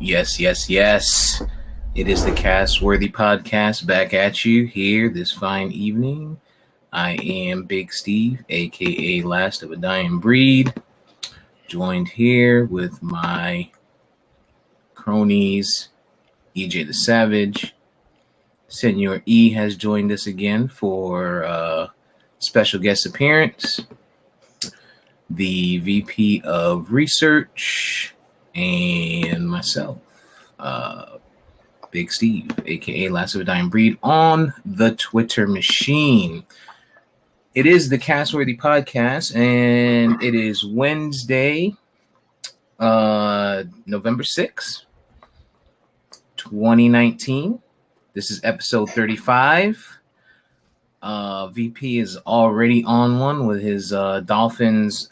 Yes, yes, yes. It is the Cast-Worthy Podcast back at you here this fine evening. I am Big Steve, aka Last of a Dying Breed, joined here with my cronies, EJ the Savage. Senor E has joined us again for a special guest appearance. The VP of Research and myself, Big Steve, aka Last of a Dying Breed, on the Twitter machine. It is the Cast-Worthy Podcast, and it is Wednesday, November 6th, 2019. This is episode 35. VP is already on one with his Dolphins'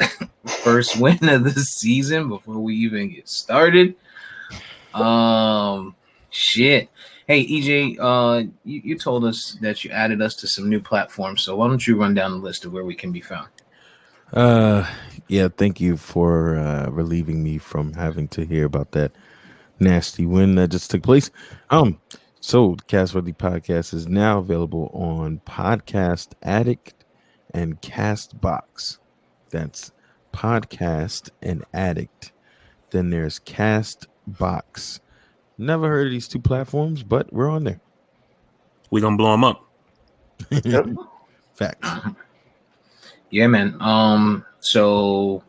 first win of the season before we even get started. Shit. Hey, EJ, you told us that you added us to some new platforms, so why don't you run down the list of where we can be found? Yeah, thank you for relieving me from having to hear about that nasty win that just took place. So Cast-Worthy Podcast is now available on Podcast Addict and Castbox. That's Podcast and Addict. Then there's Castbox. Never heard of these two platforms, but we're on there. We're gonna blow them up. Yep. Facts. Yeah, man. So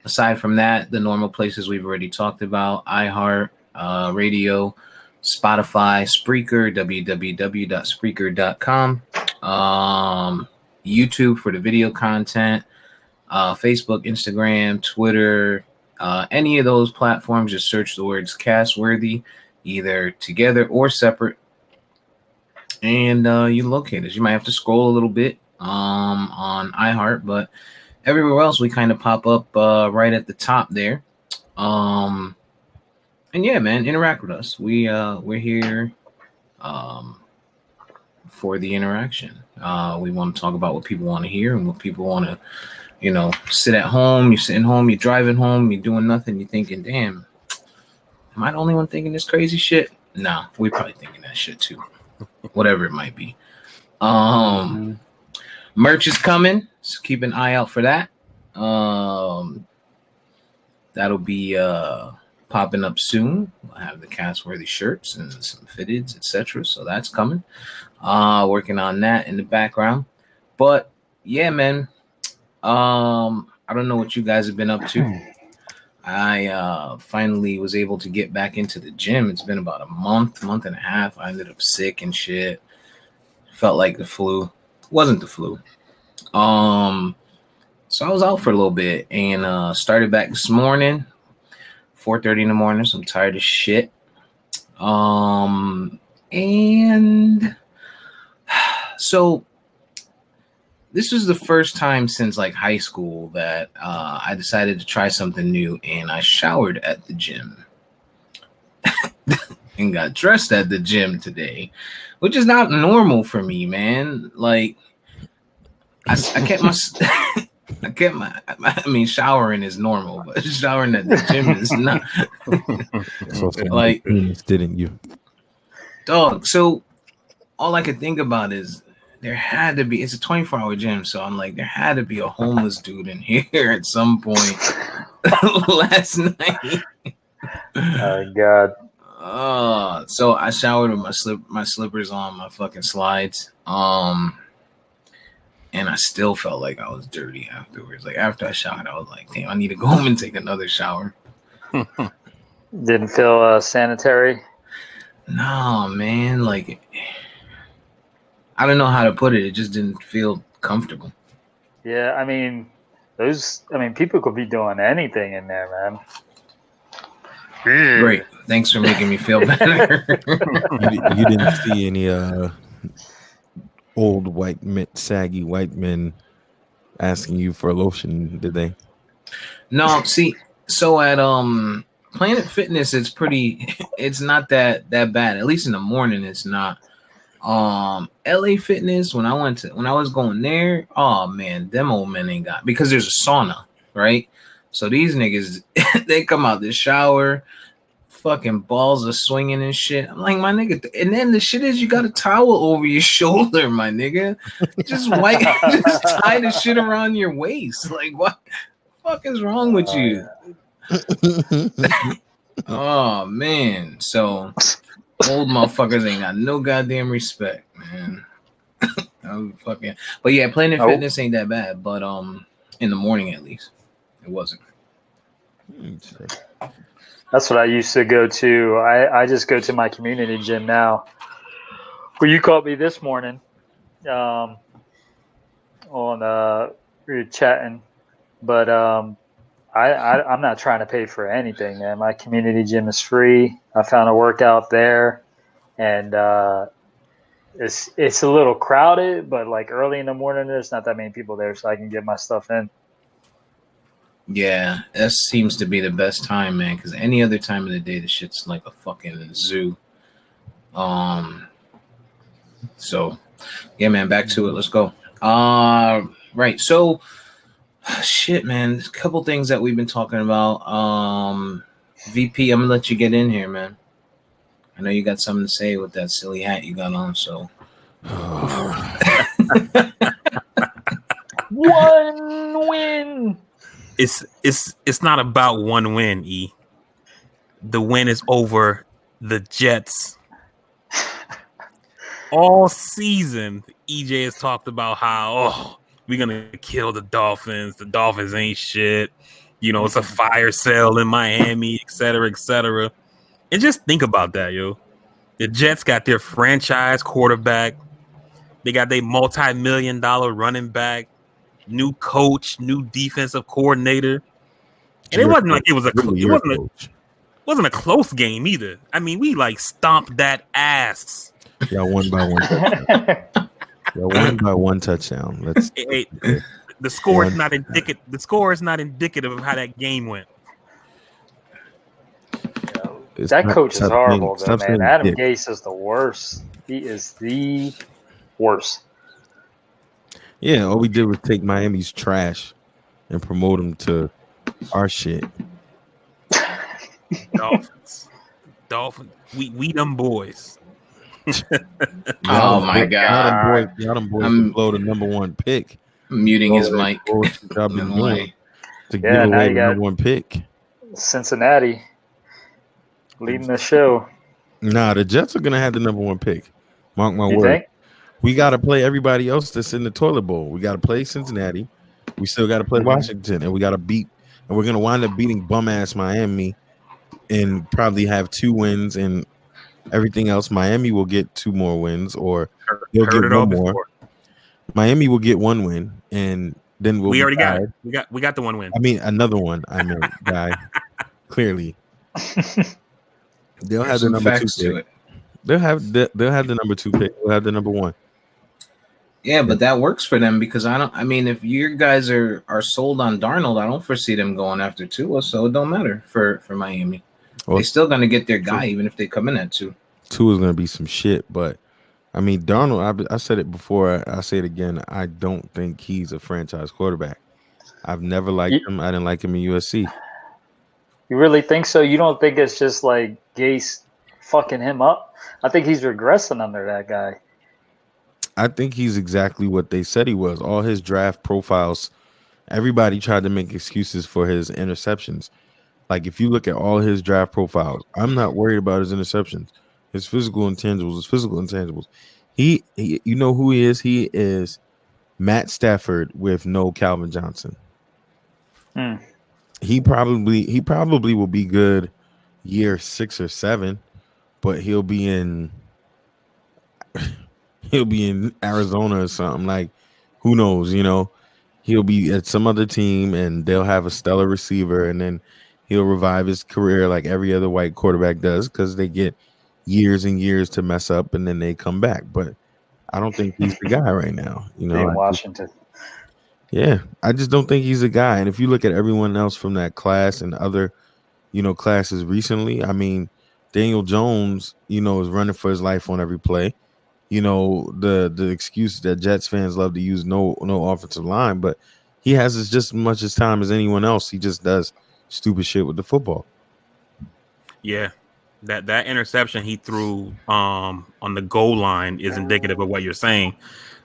aside from that, the normal places we've already talked about: iHeart, Radio, Spotify, Spreaker, www.spreaker.com, YouTube for the video content, Facebook, Instagram, Twitter, any of those platforms. Just search the words Cast-Worthy, either together or separate, and you locate us. You might have to scroll a little bit on iHeart, but everywhere else we kind of pop up right at the top there. And yeah, man, interact with us. We're here for the interaction. We want to talk about what people want to hear and what people want to, sit at home. You're sitting home, you're driving home, you're doing nothing, you're thinking, damn, am I the only one thinking this crazy shit? Nah, we're probably thinking that shit too. Whatever it might be. Merch is coming, so keep an eye out for that. That'll be popping up soon. We'll have the Cast-Worthy shirts and some fitteds, etc. So that's coming. Working on that in the background. But yeah, man. I don't know what you guys have been up to. I finally was able to get back into the gym. It's been about a month and a half. I ended up sick and shit. Felt like the flu. Wasn't the flu. So I was out for a little bit and started back this morning, 4:30 in the morning. So I'm tired of shit. And so this was the first time since like high school that I decided to try something new, and I showered at the gym and got dressed at the gym today, which is not normal for me, man. Like I kept my showering is normal, but showering at the gym is not. So like, didn't you? Dog. So all I could think about is there had to be, it's a 24-hour gym. So I'm like, there had to be a homeless dude in here at some point last night. Oh, God. So I showered with my slippers on, my fucking slides. And I still felt like I was dirty afterwards. Like after I showered, I was like, damn, I need to go home and take another shower. Didn't feel sanitary? No, man. Like, I don't know how to put it. It just didn't feel comfortable. Yeah, I mean, people could be doing anything in there, man. Great. Thanks for making me feel better. You didn't see any old saggy white men asking you for a lotion, did they? No, see, so at Planet Fitness, it's not that bad. At least in the morning, it's not. LA Fitness, when I was going there, oh man, them old men ain't got, because there's a sauna, right? So these niggas, they come out the shower, fucking balls are swinging and shit. I'm like, my nigga, and then the shit is you got a towel over your shoulder, my nigga. Just just tie the shit around your waist. Like, what the fuck is wrong with you? Oh man, so old motherfuckers ain't got no goddamn respect, man. Fucking, but yeah, Planet Fitness ain't that bad, but in the morning at least, it wasn't. That's what I used to go to. I just go to my community gym now. Well, you called me this morning. On we were chatting, but I'm not trying to pay for anything, man. My community gym is free. I found a workout there, and it's a little crowded, but like early in the morning, there's not that many people there, so I can get my stuff in. Yeah, that seems to be the best time, man. Because any other time of the day, the shit's like a fucking zoo. So yeah, man. Back to it. Let's go. Right. So, shit, man. There's a couple things that we've been talking about. VP, I'm gonna let you get in here, man. I know you got something to say with that silly hat you got on. So. One win. It's not about one win, E. The win is over the Jets. All season, EJ has talked about how we're gonna kill the Dolphins. The Dolphins ain't shit. You know, it's a fire sale in Miami, et cetera, et cetera. And just think about that, yo. The Jets got their franchise quarterback. They got their multi-million-dollar running back, new coach, new defensive coordinator. And it wasn't like it was wasn't a close game either. I mean, we like stomped that ass. Y'all won by one touchdown. Y'all won by one touchdown. The score is not indicative. The score is not indicative of how that game went. That coach is horrible, though, man. Adam Gase is the worst. He is the worst. Yeah, all we did was take Miami's trash and promote them to our shit. Dolphins. We them boys. Oh my god! Y'all them boys blow the number one pick. Muting his mic. To give away the number one pick. Cincinnati leading the show. Nah, the Jets are gonna have the number one pick. Mark my word. Think? We got to play everybody else that's in the toilet bowl. We got to play Cincinnati. We still got to play Washington, and we got to beat. And we're gonna wind up beating bum ass Miami, and probably have 2 wins, and everything else. Miami will get 2 more wins, or they'll get 1 more. Miami will get 1 win, and then we already got it. We got the 1 win. I mean, another one. I meant, guy. Clearly, they'll have the number 2 pick. They'll have the number 2 pick. They'll have the number 1. Yeah, but that works for them because I mean, if your guys are sold on Darnold, I don't foresee them going after Tua, so it don't matter for Miami. Well, they're still gonna get their guy even if they come in at 2. 2 is gonna be some shit, but I mean, Darnold. I said it before. I say it again. I don't think he's a franchise quarterback. I've never liked him. I didn't like him in USC. You really think so? You don't think it's just like Gase fucking him up? I think he's regressing under that guy. I think he's exactly what they said he was. All his draft profiles, everybody tried to make excuses for his interceptions. Like, if you look at all his draft profiles, I'm not worried about his interceptions. His physical intangibles. He you know who he is? He is Matt Stafford with no Calvin Johnson. He probably will be good year 6 or 7, but he'll be in Arizona or something. Like, who knows, you know? He'll be at some other team and they'll have a stellar receiver, and then he'll revive his career like every other white quarterback does, because they get years and years to mess up and then they come back. But I don't think he's the guy right now. You know, in Washington. I just don't think he's a guy. And if you look at everyone else from that class and other, classes recently, I mean, Daniel Jones, is running for his life on every play. The excuse that Jets fans love to use, no offensive line, but he has just as much as time as anyone else. He just does stupid shit with the football. Yeah. That interception he threw on the goal line is indicative of what you're saying,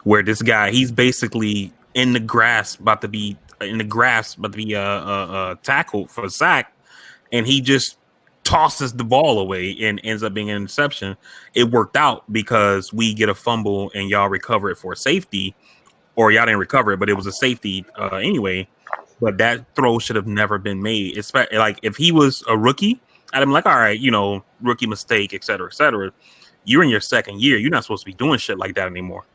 where this guy, he's basically in the grass about to be tackled for a sack, and he just tosses the ball away and ends up being an interception. It worked out because we get a fumble and y'all recover it for a safety, or y'all didn't recover it, but it was a safety anyway. But that throw should have never been made. It's like if he was a rookie, I'd be like, all right, rookie mistake, et cetera, et cetera. You're in your second year. You're not supposed to be doing shit like that anymore.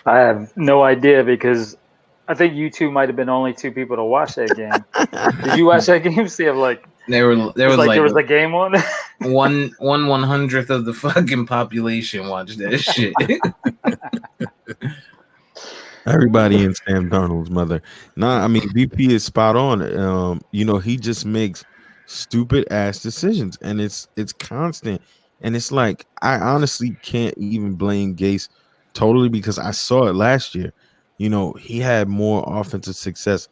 I have no idea because I think you two might have been only two people to watch that game. Did you watch that game? See, there was the game on. one 100th of the fucking population watched that shit. Everybody in Sam Darnold's mother. Nah, I mean BP is spot on. He just makes stupid ass decisions, and it's constant. And it's like I honestly can't even blame Gase totally because I saw it last year. He had more offensive success,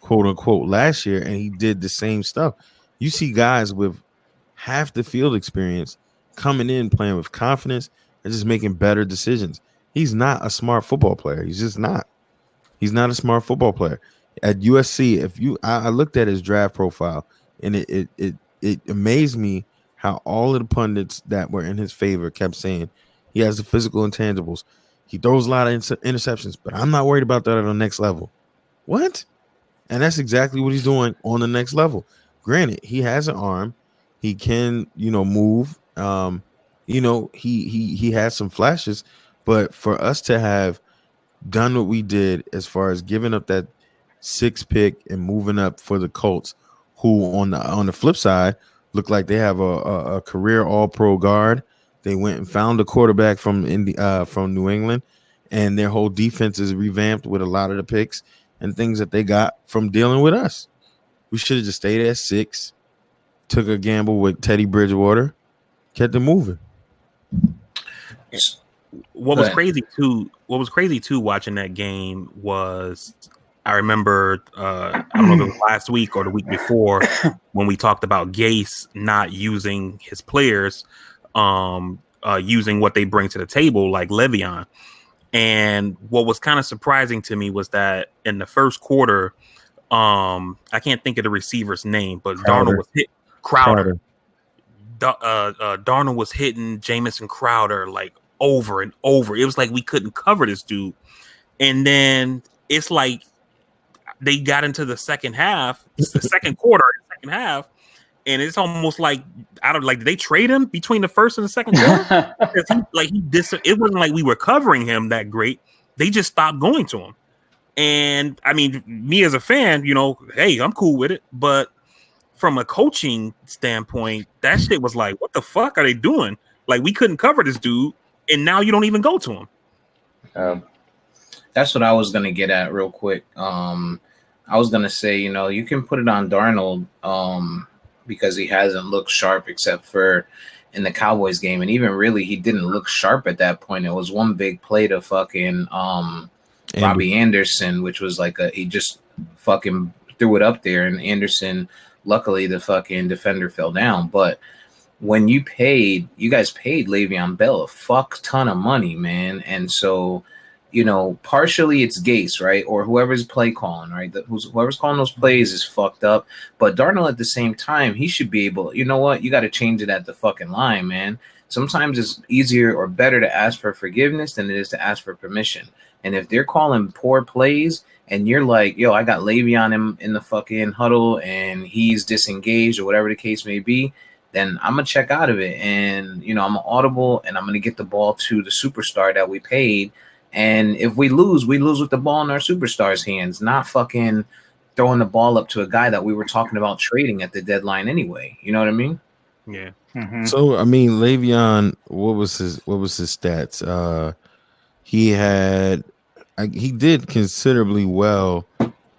quote unquote, last year, and he did the same stuff. You see guys with half the field experience coming in playing with confidence and just making better decisions. He's not a smart football player. He's just not. He's not a smart football player. At USC, I looked at his draft profile, and it amazed me how all of the pundits that were in his favor kept saying he has the physical intangibles. He throws a lot of interceptions, but I'm not worried about that at the next level. What? And that's exactly what he's doing on the next level. Granted, he has an arm. He can, move. He has some flashes. But for us to have done what we did as far as giving up that 6th pick and moving up for the Colts, who on the flip side look like they have a career All-Pro guard. They went and found a quarterback from New England, and their whole defense is revamped with a lot of the picks and things that they got from dealing with us. We should have just stayed at 6, took a gamble with Teddy Bridgewater, kept it moving. What was crazy too watching that game was I remember I don't know if it was last week or the week before when we talked about Gase not using his players, using what they bring to the table like Le'Veon. And what was kind of surprising to me was that in the first quarter, I can't think of the receiver's name, but Darnold was hit Crowder. Darnold was hitting Jamison Crowder like over and over. It was like we couldn't cover this dude. And then it's like they got into the second half, the second quarter, second half, and it's almost like did they trade him between the first and the second quarter? It wasn't like we were covering him that great. They just stopped going to him. And I mean, me as a fan, hey, I'm cool with it. But from a coaching standpoint, that shit was like, what the fuck are they doing? Like, we couldn't cover this dude, and now you don't even go to him. That's what I was gonna get at real quick. I was gonna say, you can put it on Darnold because he hasn't looked sharp except for in the Cowboys game, and even really he didn't look sharp at that point. It was one big play to fucking Robbie Anderson, which was like he just fucking threw it up there, and Anderson, luckily the fucking defender fell down. But when you guys paid Le'Veon Bell a fuck ton of money, man, and so partially it's Gase, right, or whoever's play calling, right? Whoever's calling those plays is fucked up. But Darnold at the same time, he should be able. You know what? You got to change it at the fucking line, man. Sometimes it's easier or better to ask for forgiveness than it is to ask for permission. And if they're calling poor plays and you're like, yo, I got Le'Veon in the fucking huddle and he's disengaged or whatever the case may be, then I'm going to check out of it. And, I'm an audible and I'm going to get the ball to the superstar that we paid. And if we lose with the ball in our superstar's hands, not fucking throwing the ball up to a guy that we were talking about trading at the deadline anyway. You know what I mean? Yeah. Mm-hmm. So, I mean, Le'Veon, what was his stats? He did considerably well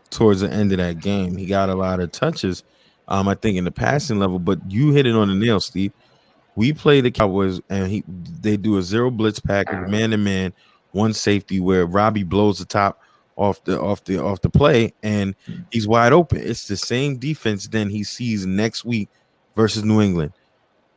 towards the end of that game. He got a lot of touches, I think, in the passing level. But you hit it on the nail, Steve. We play the Cowboys, and they do a zero blitz package, man to man, one safety where Robbie blows the top off the play, and he's wide open. It's the same defense then he sees next week versus New England.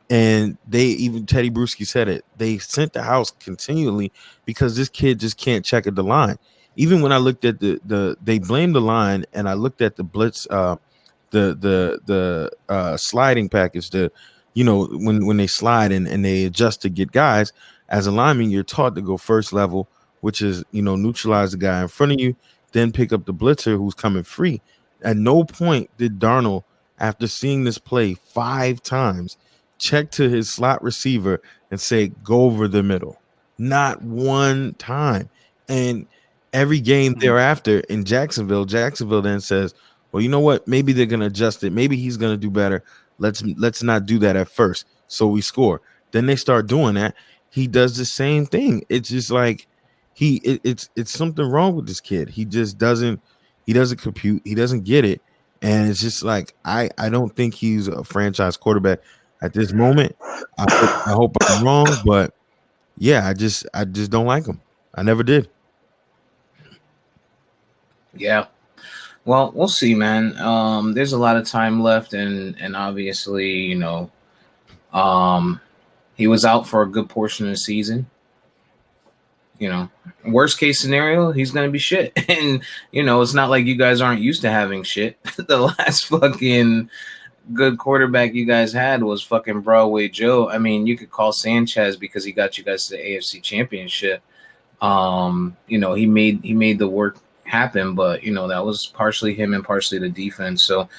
And they even Teddy Bruschi said it. They sent the house continually because this kid just can't check at the line. Even when I looked at they blamed the line, and I looked at the blitz, the sliding package, when they slide and they adjust to get guys. As a lineman, you're taught to go first level, which is neutralize the guy in front of you, then pick up the blitzer who's coming free. At no point did Darnold, after seeing this play 5 times, check to his slot receiver and say, go over the middle. Not one time. And every game thereafter in Jacksonville then says, well, you know what? Maybe they're going to adjust it. Maybe he's going to do better. Let's not do that at first. So we score. Then they start doing that. He does the same thing. It's just like it's something wrong with this kid. He just doesn't compute. He doesn't get it. And it's just like, I don't think he's a franchise quarterback at this moment. I hope I'm wrong, but yeah, I just don't like him. I never did. Yeah. Well, we'll see, man. There's a lot of time left, and obviously, he was out for a good portion of the season. Worst case scenario, he's gonna be shit. And it's not like you guys aren't used to having shit. The last fucking good quarterback you guys had was fucking Broadway Joe. I mean, you could call Sanchez because he got you guys to the AFC Championship. He made the work happen, but that was partially him and partially the defense. So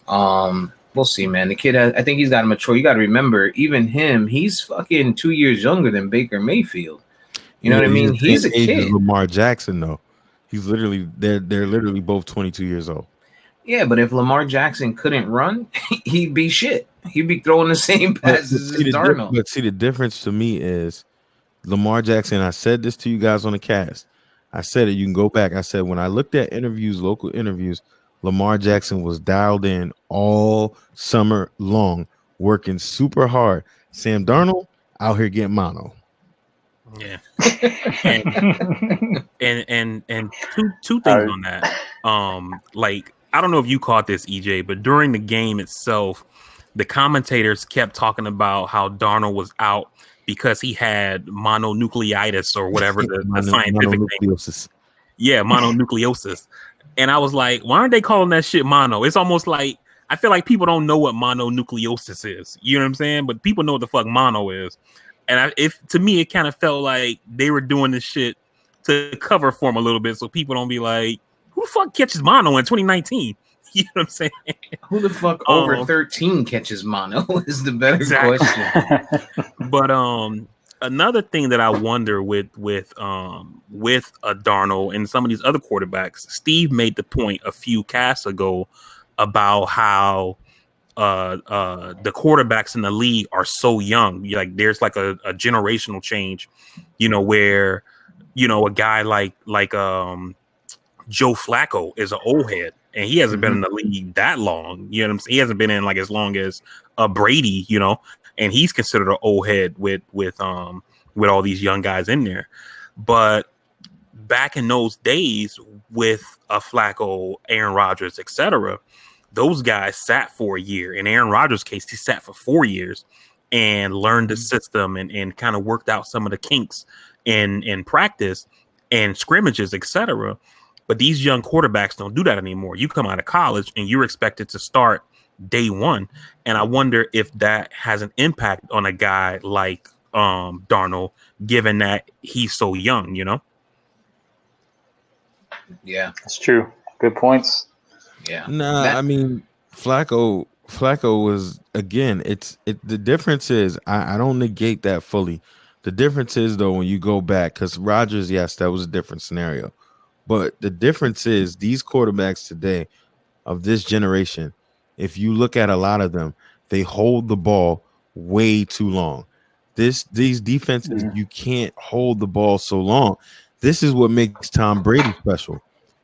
we'll see, man. The kid I think he's got to mature. You got to remember, even him, he's fucking 2 years younger than Baker Mayfield. You know what I mean? He's a kid. Lamar Jackson, though. He's literally they're literally both 22 years old. Yeah, but if Lamar Jackson couldn't run, he'd be shit. He'd be throwing the same passes as Darnold. But see, the difference to me is Lamar Jackson. I said this to you guys on the cast. I said it. You can go back. I said when I looked at local interviews, Lamar Jackson was dialed in all summer long, working super hard. Sam Darnold out here getting mono. Yeah. and two things on that. I don't know if you caught this, EJ, but during the game itself, the commentators kept talking about how Darnold was out because he had mononucleosis or whatever the scientific name. Yeah, mononucleosis. And I was like, why aren't they calling that shit mono? It's almost like I feel like people don't know what mononucleosis is. You know what I'm saying? But people know what the fuck mono is. And to me, it kind of felt like they were doing this shit to cover for him a little bit, so people don't be like, "Who the fuck catches mono in 2019?" You know what I'm saying? Who the fuck over 13 catches mono is the better question. But another thing that I wonder with a Darnold and some of these other quarterbacks, Steve made the point a few casts ago about how the quarterbacks in the league are so young. Like there's like a generational change, where a guy like Joe Flacco is an old head and he hasn't been in the league that long. You know what I'm saying? He hasn't been in like as long as Brady, and he's considered an old head with all these young guys in there. But back in those days with a Flacco, Aaron Rodgers, etc., those guys sat for a year. In Aaron Rodgers' case, he sat for 4 years and learned the system and kind of worked out some of the kinks in practice and scrimmages, etc. But these young quarterbacks don't do that anymore. You come out of college and you're expected to start day one. And I wonder if that has an impact on a guy like Darnold, given that he's so young, Yeah, that's true. Good points. Yeah. I mean, Flacco was, again, the difference is, I don't negate that fully. The difference is, though, when you go back, because Rodgers, yes, that was a different scenario. But the difference is these quarterbacks today of this generation, if you look at a lot of them, they hold the ball way too long. These defenses, you can't hold the ball so long. This is what makes Tom Brady special.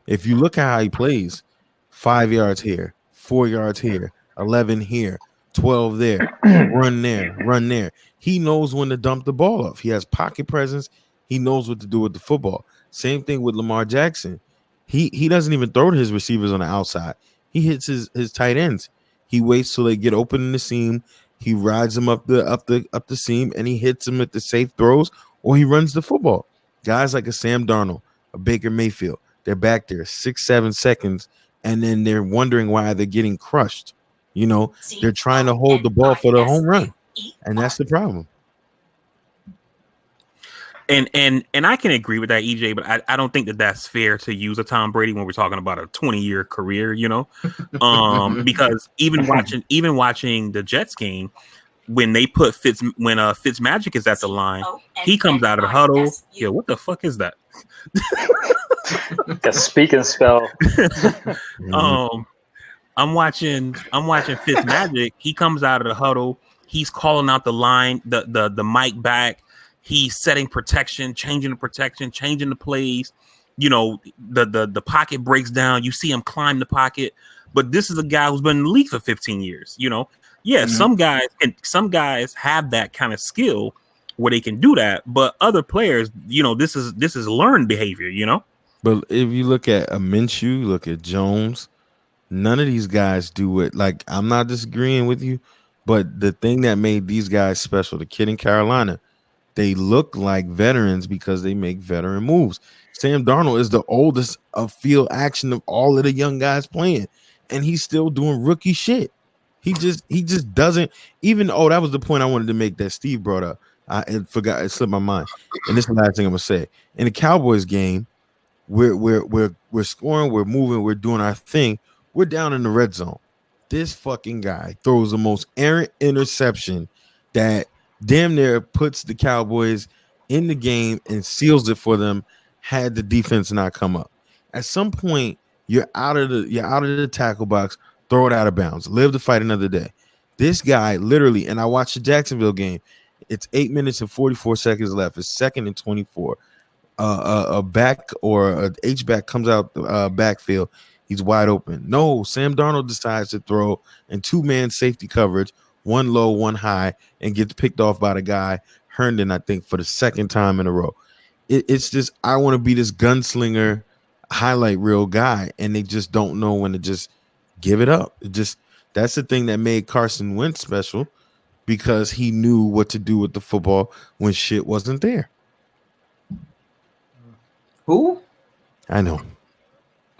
If you look at how he plays, 5 yards here, 4 yards here, 11 here, 12 there, run there. He knows when to dump the ball off. He has pocket presence. He knows what to do with the football. Same thing with Lamar Jackson. He doesn't even throw to his receivers on the outside. He hits his tight ends. He waits till they get open in the seam. he rides him up the seam, and he hits him at the safe throws, or he runs the football. Guys like a Sam Darnold, a Baker Mayfield, they're back there 6-7 seconds, and then they're wondering why they're getting crushed. You know, they're trying to hold the ball for the home run, and that's the problem. And I can agree with that, EJ, but I don't think that that's fair to use a Tom Brady when we're talking about a 20-year career, you know, because even watching the Jets game, when they put Fitzmagic is at the line, he comes out of the huddle. Yeah, what the fuck is that? A speak and spell. I'm watching Fitzmagic. He comes out of the huddle. He's calling out the line, the mic back. He's setting protection, changing the plays. You know, the pocket breaks down. You see him climb the pocket. But this is a guy who's been in the league for 15 years. You know, yeah, some guys have that kind of skill where they can do that. But other players, you know, this is learned behavior. You know. But if you look at Minshew, look at Jones, none of these guys do it. Like, I'm not disagreeing with you, but the thing that made these guys special, the kid in Carolina, they look like veterans because they make veteran moves. Sam Darnold is the oldest of field action of all of the young guys playing, and he's still doing rookie shit. He just doesn't even. Oh, that was the point I wanted to make that Steve brought up. I forgot, it slipped my mind. And this is the last thing I'm gonna say. In the Cowboys game, we're scoring, we're moving, we're doing our thing. We're down in the red zone. This fucking guy throws the most errant interception that damn near puts the Cowboys in the game and seals it for them had the defense not come up. At some point, you're out of the tackle box, throw it out of bounds, live to fight another day. This guy literally, and I watched the Jacksonville game, it's 8 minutes and 44 seconds left. It's 2nd and 24. A back or a H-back comes out the backfield. He's wide open. No, Sam Darnold decides to throw in 2-man safety coverage, one low, one high, and gets picked off by the guy, Herndon, I think, for the 2nd time in a row. It's just, I want to be this gunslinger highlight reel guy, and they just don't know when to just give it up. That's the thing that made Carson Wentz special, because he knew what to do with the football when shit wasn't there. Who? I know.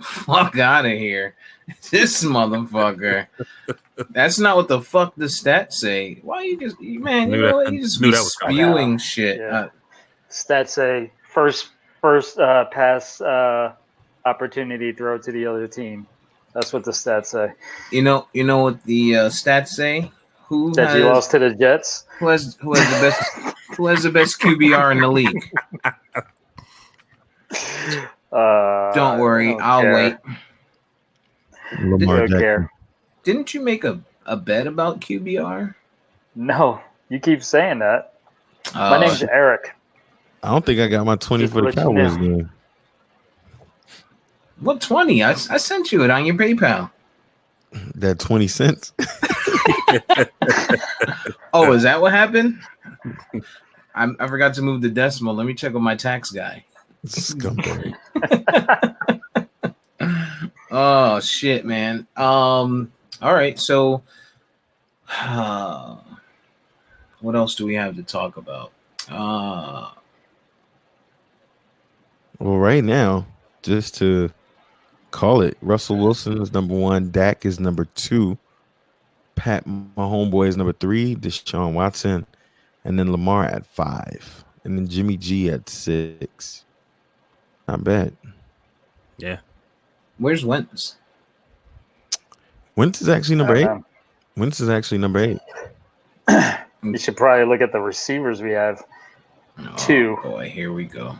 Fuck out of here. This motherfucker. That's not what the fuck the stats say. Why you just, man, you know what? You just be spewing shit. Yeah. Stats say first pass opportunity throw to the other team. That's what the stats say. You know what the stats say? You lost to the Jets? Who has the best QBR in the league? Don't worry, I'll wait. Lamar Jackson. Didn't you make a bet about QBR? No, you keep saying that. My name's Eric. I don't think I got my 20 for the Cowboys game. What 20? I sent you it on your PayPal. That 20 cents. Oh, is that what happened? I forgot to move the decimal. Let me check with my tax guy. Scumbag. Oh shit, man. All right, so what else do we have to talk about? Well, right now, just to call it, Russell Wilson is number 1, Dak is number 2, Pat, my homeboy, is number 3, Deshaun Watson, and then Lamar at 5, and then Jimmy G at 6. Not bad. Yeah. Where's Wentz? Wentz is actually number 8. Wentz is actually number 8. You should probably look at the receivers we have. 2. Boy, here we go.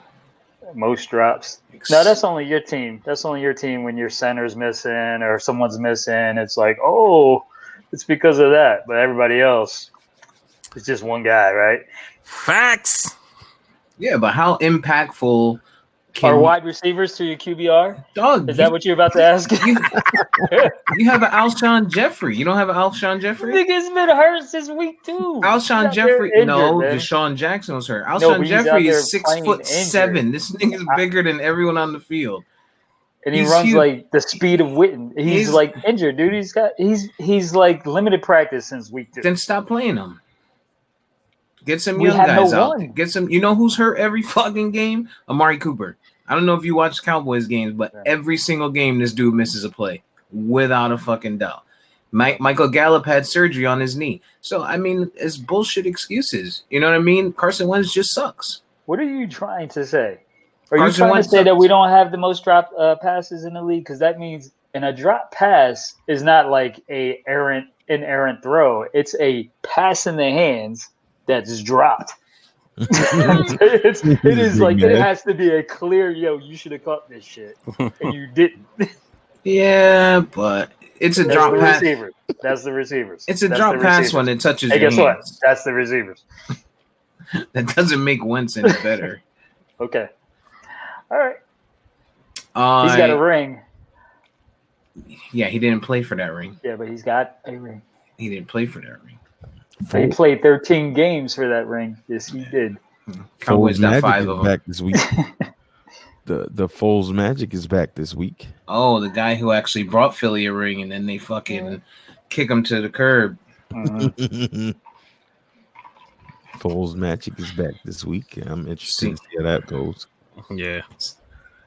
Most drops. No, that's only your team. That's only your team when your center's missing or someone's missing. It's like, oh, it's because of that. But everybody else, it's just one guy, right? Facts. Yeah, but how impactful are wide receivers to your QBR? Dog, is that what you're about to ask? You have an Alshon Jeffrey. You don't have an Alshon Jeffrey? Nigga's been hurt since week 2. Alshon Jeffrey. No, Deshaun Jackson was hurt. Alshon Jeffrey is 6'7". This nigga's bigger than everyone on the field. and he He's runs huge. like the speed of Witten. He's like injured, dude. He's like limited practice since week 2. Then stop playing him. Get some We young have no guys out. one. Get some. You know who's hurt every fucking game? Amari Cooper. I don't know if you watch Cowboys games, but every single game this dude misses a play without a fucking doubt. Michael Gallup had surgery on his knee. So, I mean, it's bullshit excuses. You know what I mean? Carson Wentz just sucks. What are you trying to say? Are Carson you trying Wentz to say sucks. that we don't have the most drop passes in the league? Because that means a drop pass is not like an errant throw. It's a pass in the hands that's dropped. It is like it has to be a clear, you should have caught this shit, and you didn't. Yeah, but it's a drop pass. Receivers. That's the receivers. It's a drop pass when it touches your hands. What? That's the receivers. That doesn't make Wentz any better. Okay. All right. He's got a ring. Yeah, he didn't play for that ring. Yeah, but he's got a ring. He didn't play for that ring. He played 13 games for that ring. Yes, he did. Cowboys got 5 of them. Back this week. The Foles Magic is back this week. Oh, the guy who actually brought Philly a ring, and then they fucking kick him to the curb. Foles Magic is back this week. I'm interested to see how that goes. Yeah.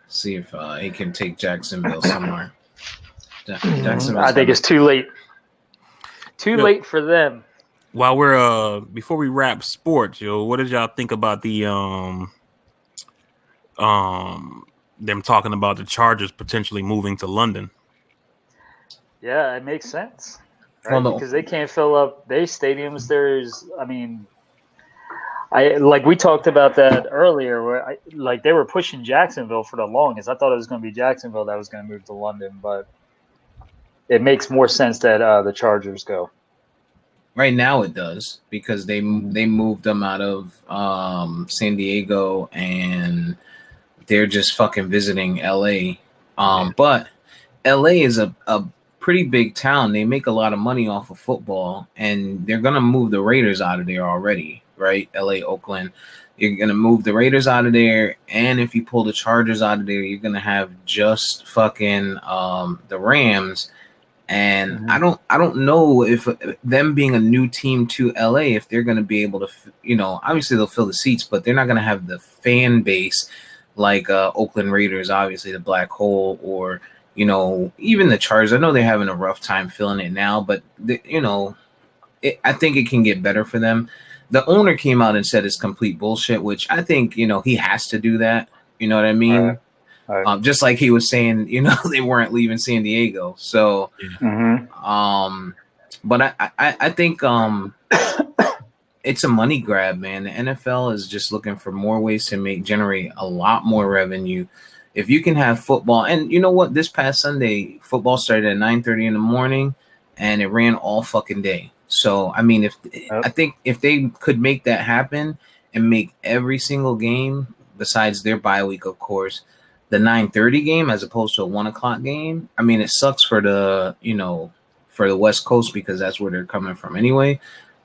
See if he can take Jacksonville somewhere. I think it's too late. Too late for them. While we're before we wrap sports, what did y'all think about the them talking about the Chargers potentially moving to London? Yeah, it makes sense. Right? Because they can't fill up their stadiums. We talked about that earlier, where they were pushing Jacksonville for the longest. I thought it was going to be Jacksonville that was going to move to London, but it makes more sense that the Chargers go. Right now it does, because they moved them out of San Diego, and they're just fucking visiting LA. But LA is a pretty big town. They make a lot of money off of football, and they're gonna move the Raiders out of there already, right? LA, Oakland. You're gonna move the Raiders out of there, and if you pull the Chargers out of there, you're gonna have just fucking the Rams. And I don't know if them being a new team to LA, if they're going to be able to, obviously they'll fill the seats, but they're not going to have the fan base like Oakland Raiders, obviously the Black Hole, or, even the Chargers. I know they're having a rough time filling it now, but, I think it can get better for them. The owner came out and said it's complete bullshit, which I think, he has to do that. You know what I mean? Right. Just like he was saying, they weren't leaving San Diego. So, but I think it's a money grab, man. The NFL is just looking for more ways to generate a lot more revenue. If you can have football, and you know what? This past Sunday, football started at 9:30 in the morning, and it ran all fucking day. So, I mean, I think if they could make that happen and make every single game, besides their bye week, of course, the 9:30 game as opposed to a 1:00 game. I mean, it sucks for the West Coast, because that's where they're coming from anyway.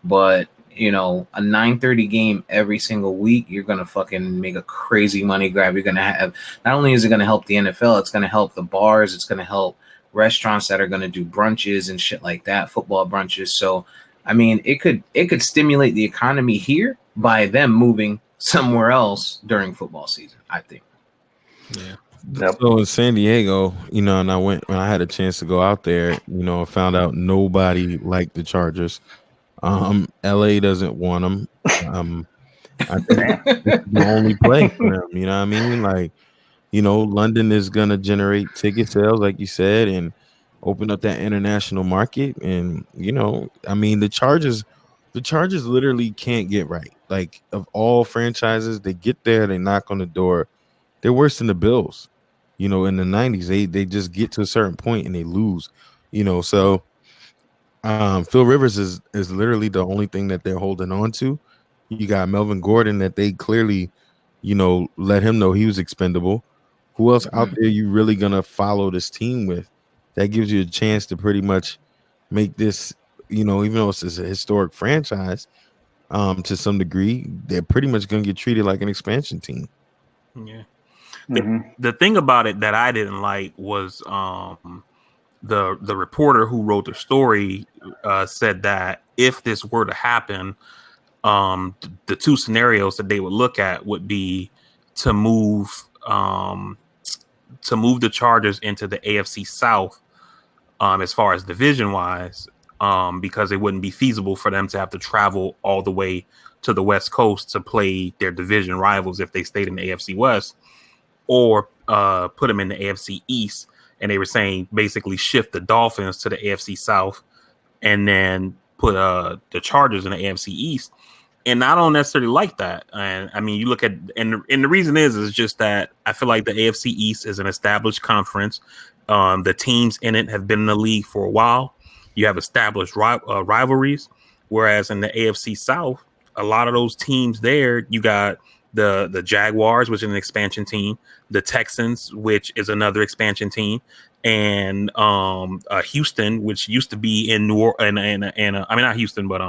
But, a 9:30 game every single week, you're going to fucking make a crazy money grab. You're going to have, not only is it going to help the NFL, it's going to help the bars. It's going to help restaurants that are going to do brunches and shit like that, football brunches. So, I mean, it could stimulate the economy here by them moving somewhere else during football season, I think. Yeah. Yep. So in San Diego, and when I had a chance to go out there, I found out nobody liked the Chargers. LA doesn't want them. I think it's the only play for them. You know what I mean? Like, London is gonna generate ticket sales, like you said, and open up that international market. And the Chargers literally can't get right. Like, of all franchises, they get there, they knock on the door. They're worse than the Bills. In the 90s, they just get to a certain point and they lose. So Phil Rivers is literally the only thing that they're holding on to. You got Melvin Gordon that they clearly, let him know he was expendable. Who else out there you really gonna follow this team with? That gives you a chance to pretty much make this, even though it's a historic franchise, to some degree, they're pretty much gonna get treated like an expansion team. Yeah. The thing about it that I didn't like was the reporter who wrote the story said that if this were to happen, the two scenarios that they would look at would be to move the Chargers into the AFC South as far as division wise, because it wouldn't be feasible for them to have to travel all the way to the West Coast to play their division rivals if they stayed in the AFC West, or put them in the AFC East. And they were saying basically shift the Dolphins to the AFC South and then put the Chargers in the AFC East. And I don't necessarily like that. And I mean, you look at, and the reason is just that I feel like the AFC East is an established conference. The teams in it have been in the league for a while. You have established rivalries. Whereas in the AFC South, a lot of those teams there, you got the Jaguars, which is an expansion team, the Texans, which is another expansion team, and Houston, which used to be in New Orleans, and I mean not Houston, but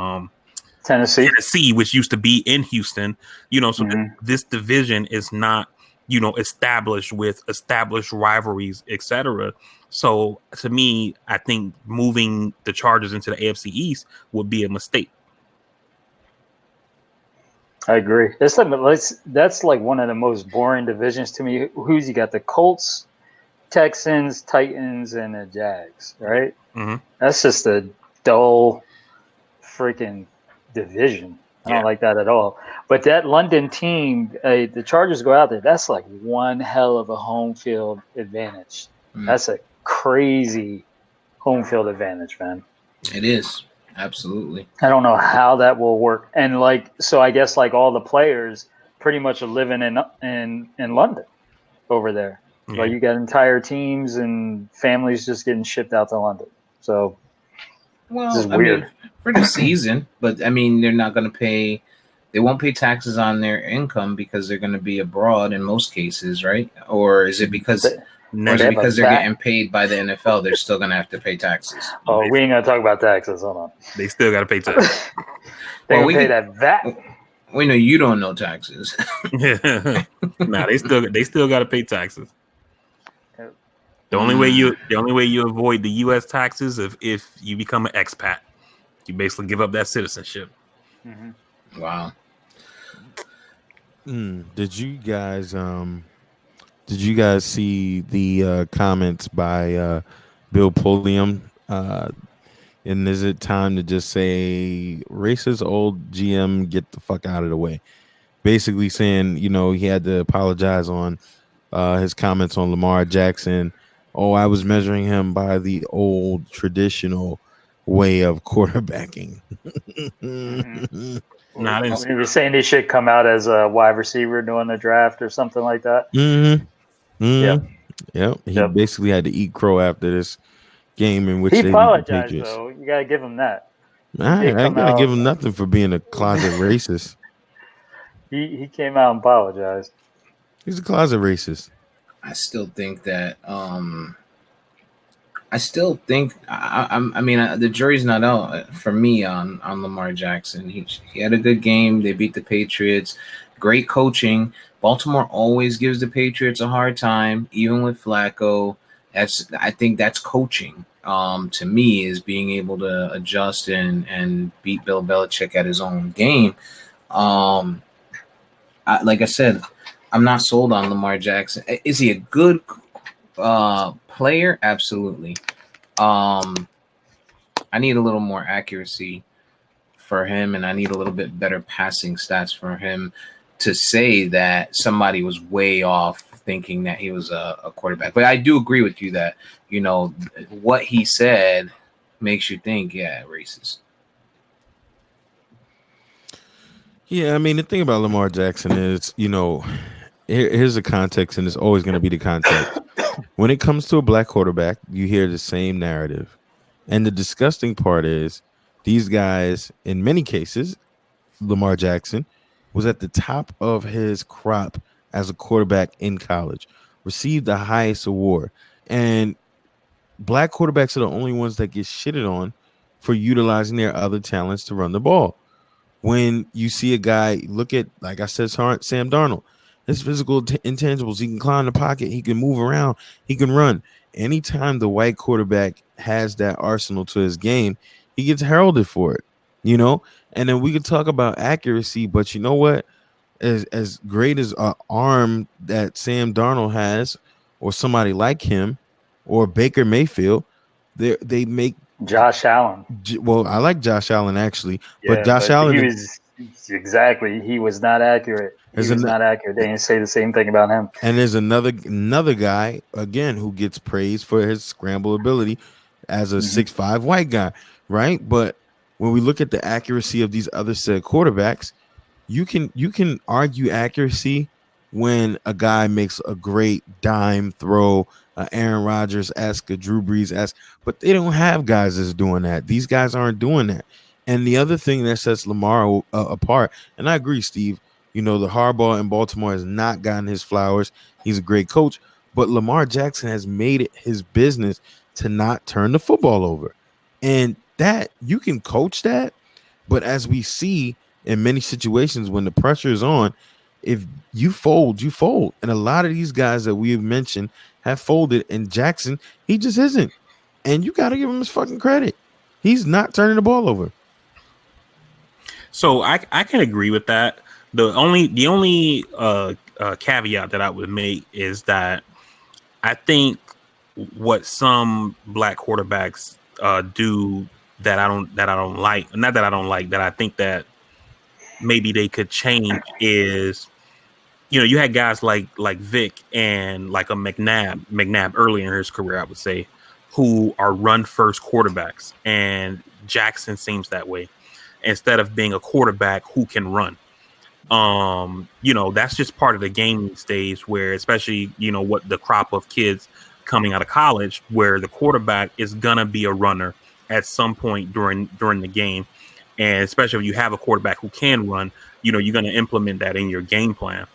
Tennessee, which used to be in Houston. So this division is not established with established rivalries, etc. So to me, I think moving the Chargers into the AFC East would be a mistake. I agree. That's like one of the most boring divisions to me. Who's you got? The Colts, Texans, Titans, and the Jags, right? That's just a dull freaking division. I don't like that at all. But that London team, the Chargers go out there, that's like one hell of a home field advantage. That's a crazy home field advantage, man. It is. Absolutely. I don't know how that will work. And so I guess all the players pretty much are living in London over there. Like you got entire teams and families just getting shipped out to London. So it's weird. For the season, but I mean, they're not going to pay. They won't pay taxes on their income because they're going to be abroad in most cases, right? Or is it because they're getting paid by the NFL? They're still going to have to pay taxes. Oh, we ain't going to talk about taxes. Hold on. They still got to pay taxes. They pay that VAT. We know you don't know taxes. Nah, they still got to pay taxes. The only way you avoid the U.S. taxes if you become an expat. You basically give up that citizenship. Wow. Did you guys see the comments by Bill Pulliam? And is it time to just say racist old GM, get the fuck out of the way? Basically saying, he had to apologize on his comments on Lamar Jackson. Oh, I was measuring him by the old traditional way of quarterbacking. He was saying he should come out as a wide receiver during the draft or something like that. Yeah. He basically had to eat crow after this game in which he they apologized. Patriots. Though you gotta give him that. I gotta give him nothing for being a closet racist. He came out and apologized. He's a closet racist. I still think that. I mean, the jury's not out for me on Lamar Jackson. He had a good game. They beat the Patriots. Great coaching. Baltimore always gives the Patriots a hard time, even with Flacco. I think that's coaching. To me, is being able to adjust and beat Bill Belichick at his own game. Like I said, I'm not sold on Lamar Jackson. Is he a good player? Absolutely. I need a little more accuracy for him, and I need a little bit better passing stats for him to say that somebody was way off thinking that he was a quarterback. But I do agree with you that, what he said makes you think, racist. Yeah, I mean, the thing about Lamar Jackson is, here's the context, and it's always going to be the context. When it comes to a black quarterback, you hear the same narrative. And the disgusting part is these guys, in many cases, Lamar Jackson was at the top of his crop as a quarterback in college, received the highest award. And black quarterbacks are the only ones that get shitted on for utilizing their other talents to run the ball. When you see a guy, look at, like I said, Sam Darnold. his physical intangibles. He can climb the pocket. He can move around. He can run. Anytime the white quarterback has that arsenal to his game, he gets heralded for it, you know? And then we could talk about accuracy, but you know what? As great as an arm that Sam Darnold has, or somebody like him, or Baker Mayfield, they make Josh Allen. well. I like Josh Allen actually, but Yeah, Josh but Allen he was not accurate. He is was an not accurate. They didn't say the same thing about him. and there's another guy again who gets praised for his scramble ability as a 6'5" white guy, right? But when we look at the accuracy of these other said quarterbacks, you can argue accuracy when a guy makes a great dime throw, Aaron Rodgers-esque, a Drew Brees-esque, but they don't have guys that's doing that. These guys aren't doing that. And the other thing that sets Lamar apart, and I agree, Steve, you know, the Harbaugh in Baltimore has not gotten his flowers. He's a great coach, but Lamar Jackson has made it his business to not turn the football over. And that you can coach that, but as we see in many situations when the pressure is on, if you fold, you fold. And a lot of these guys that we have mentioned have folded, and Jackson, he just isn't. And you got to give him his fucking credit. He's not turning the ball over. So I can agree with that. The only caveat that I would make is that I think what some black quarterbacks do that I don't like, not that I don't like, that I think that maybe they could change is, you know, you had guys like Vic and like a McNabb early in his career, I would say, who are run first quarterbacks, and Jackson seems that way instead of being a quarterback who can run. You know, that's just part of the game these days, where especially, you know, what the crop of kids coming out of college, where the quarterback is gonna be a runner at some point during the game. And especially if you have a quarterback who can run, you know, you're going to implement that in your game plan.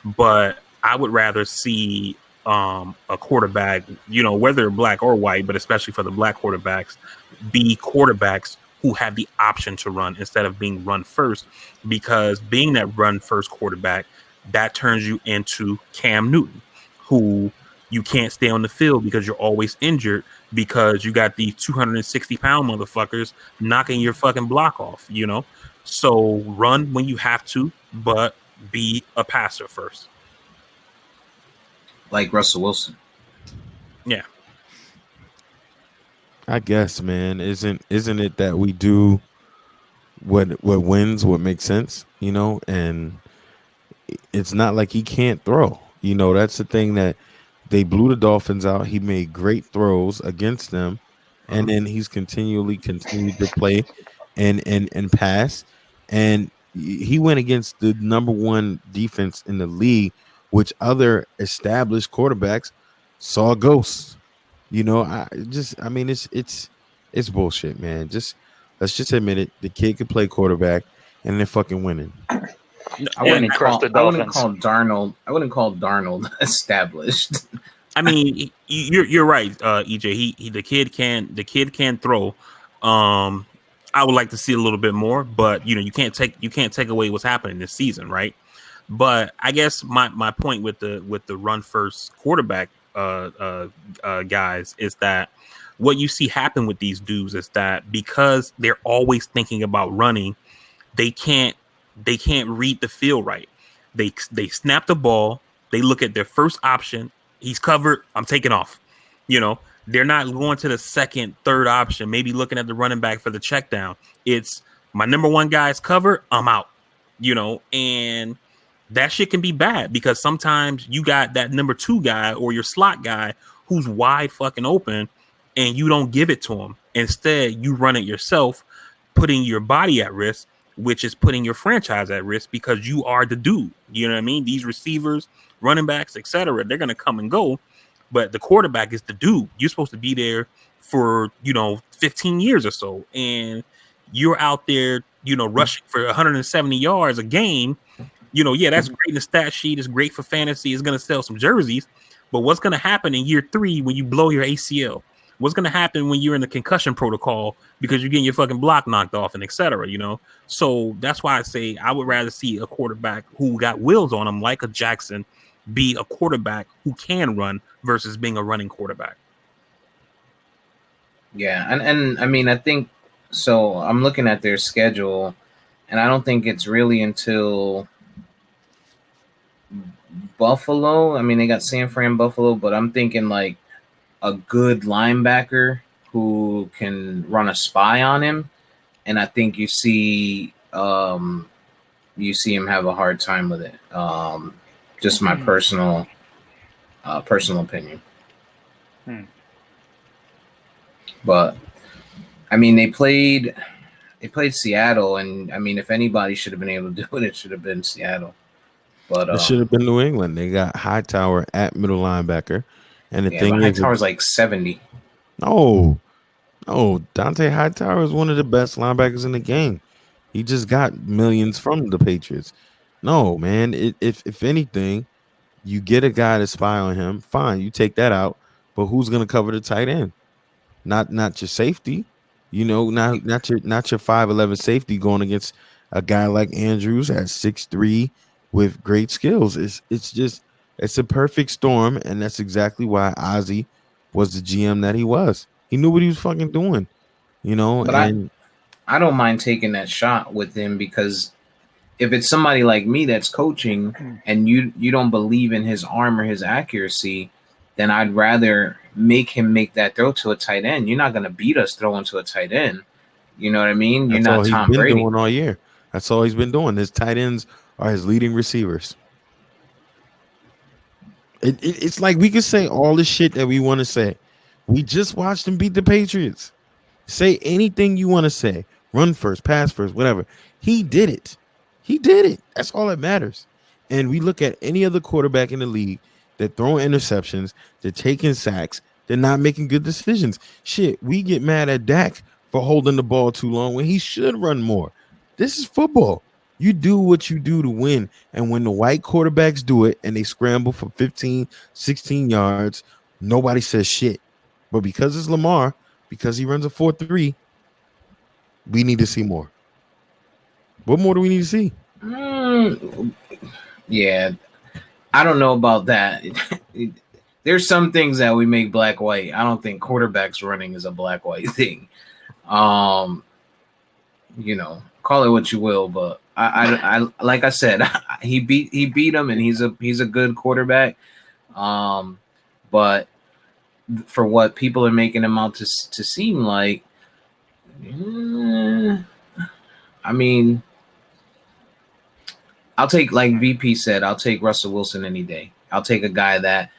But I would rather see a quarterback, you know, whether black or white, but especially for the black quarterbacks, be quarterbacks who have the option to run instead of being run first. Because being that run first quarterback, that turns you into Cam Newton, who you can't stay on the field because you're always injured, because you got these 260-pound motherfuckers knocking your fucking block off, you know? So run when you have to, but be a passer first. Like Russell Wilson. Yeah. I guess, man, isn't it that we do what wins, what makes sense, you know? And it's not like he can't throw. You know, that's the thing that they blew the Dolphins out. He made great throws against them, and then he's continued to play and pass. And he went against the number one defense in the league, which other established quarterbacks saw ghosts. You know, I mean, it's bullshit, man. Let's just admit it. The kid could play quarterback, and they're fucking winning. I wouldn't call Darnold established. I mean, you're right, EJ. The kid can throw. I would like to see a little bit more, but you know, you can't take away what's happening this season, right? But I guess my point with the run first quarterback guys is that what you see happen with these dudes is that because they're always thinking about running, they can't read the field right. They snap the ball, they look at their first option, he's covered, I'm taking off. You know, they're not going to the second, third option, maybe looking at the running back for the check down. It's my number one guy is covered, I'm out. You know, and that shit can be bad because sometimes you got that number two guy or your slot guy who's wide fucking open and you don't give it to him. Instead, you run it yourself, putting your body at risk, which is putting your franchise at risk because you are the dude. You know what I mean? These receivers, running backs, etc., they're going to come and go, but the quarterback is the dude. You're supposed to be there for, 15 years or so, and you're out there, rushing for 170 yards a game. Yeah, that's great in the stat sheet. It's great for fantasy. It's going to sell some jerseys. But what's going to happen in year 3 when you blow your ACL? What's going to happen when you're in the concussion protocol because you're getting your fucking block knocked off and etc. So that's why I say I would rather see a quarterback who got wheels on him, like a Jackson, be a quarterback who can run versus being a running quarterback. Yeah, and I mean, I think so. I'm looking at their schedule, and I don't think it's really until Buffalo. I mean, they got San Fran, Buffalo, but I'm thinking like a good linebacker who can run a spy on him, and I think you see him have a hard time with it. Just my personal opinion. But I mean, they played Seattle, and I mean, if anybody should have been able to do it, it should have been Seattle. But it should have been New England. They got Hightower at middle linebacker, and the thing is, Hightower's like 70. No, Dante Hightower is one of the best linebackers in the game. He just got millions from the Patriots. No, man. If anything, you get a guy to spy on him. Fine, you take that out. But who's going to cover the tight end? Not your safety. Not your 5'11" safety going against a guy like Andrews at 6'3" with great skills. It's a perfect storm, and that's exactly why Ozzie was the GM that he was. He knew what he was fucking doing, But I don't mind taking that shot with him, because if it's somebody like me that's coaching and you don't believe in his arm or his accuracy, then I'd rather make him make that throw to a tight end. You're not going to beat us throwing to a tight end. You know what I mean? You're not Tom Brady. That's all he's been doing all year. That's all he's been doing. His tight ends are his leading receivers. It's like we could say all the shit that we want to say. We just watched him beat the Patriots. Say anything you want to say. Run first, pass first, whatever. He did it. That's all that matters. And we look at any other quarterback in the league, they're throwing interceptions, they're taking sacks, they're not making good decisions. Shit, we get mad at Dak for holding the ball too long when he should run more. This is football. You do what you do to win. And when the white quarterbacks do it and they scramble for 15, 16 yards, nobody says shit. But because it's Lamar, because he runs a 4-3, we need to see more. What more do we need to see? Yeah, I don't know about that. There's some things that we make black-white. I don't think quarterbacks running is a black-white thing. Call it what you will, but I like I said, he beat him, and he's a good quarterback. But for what people are making him out to seem like, I mean, I'll take, like VP said, I'll take Russell Wilson any day. I'll take a guy that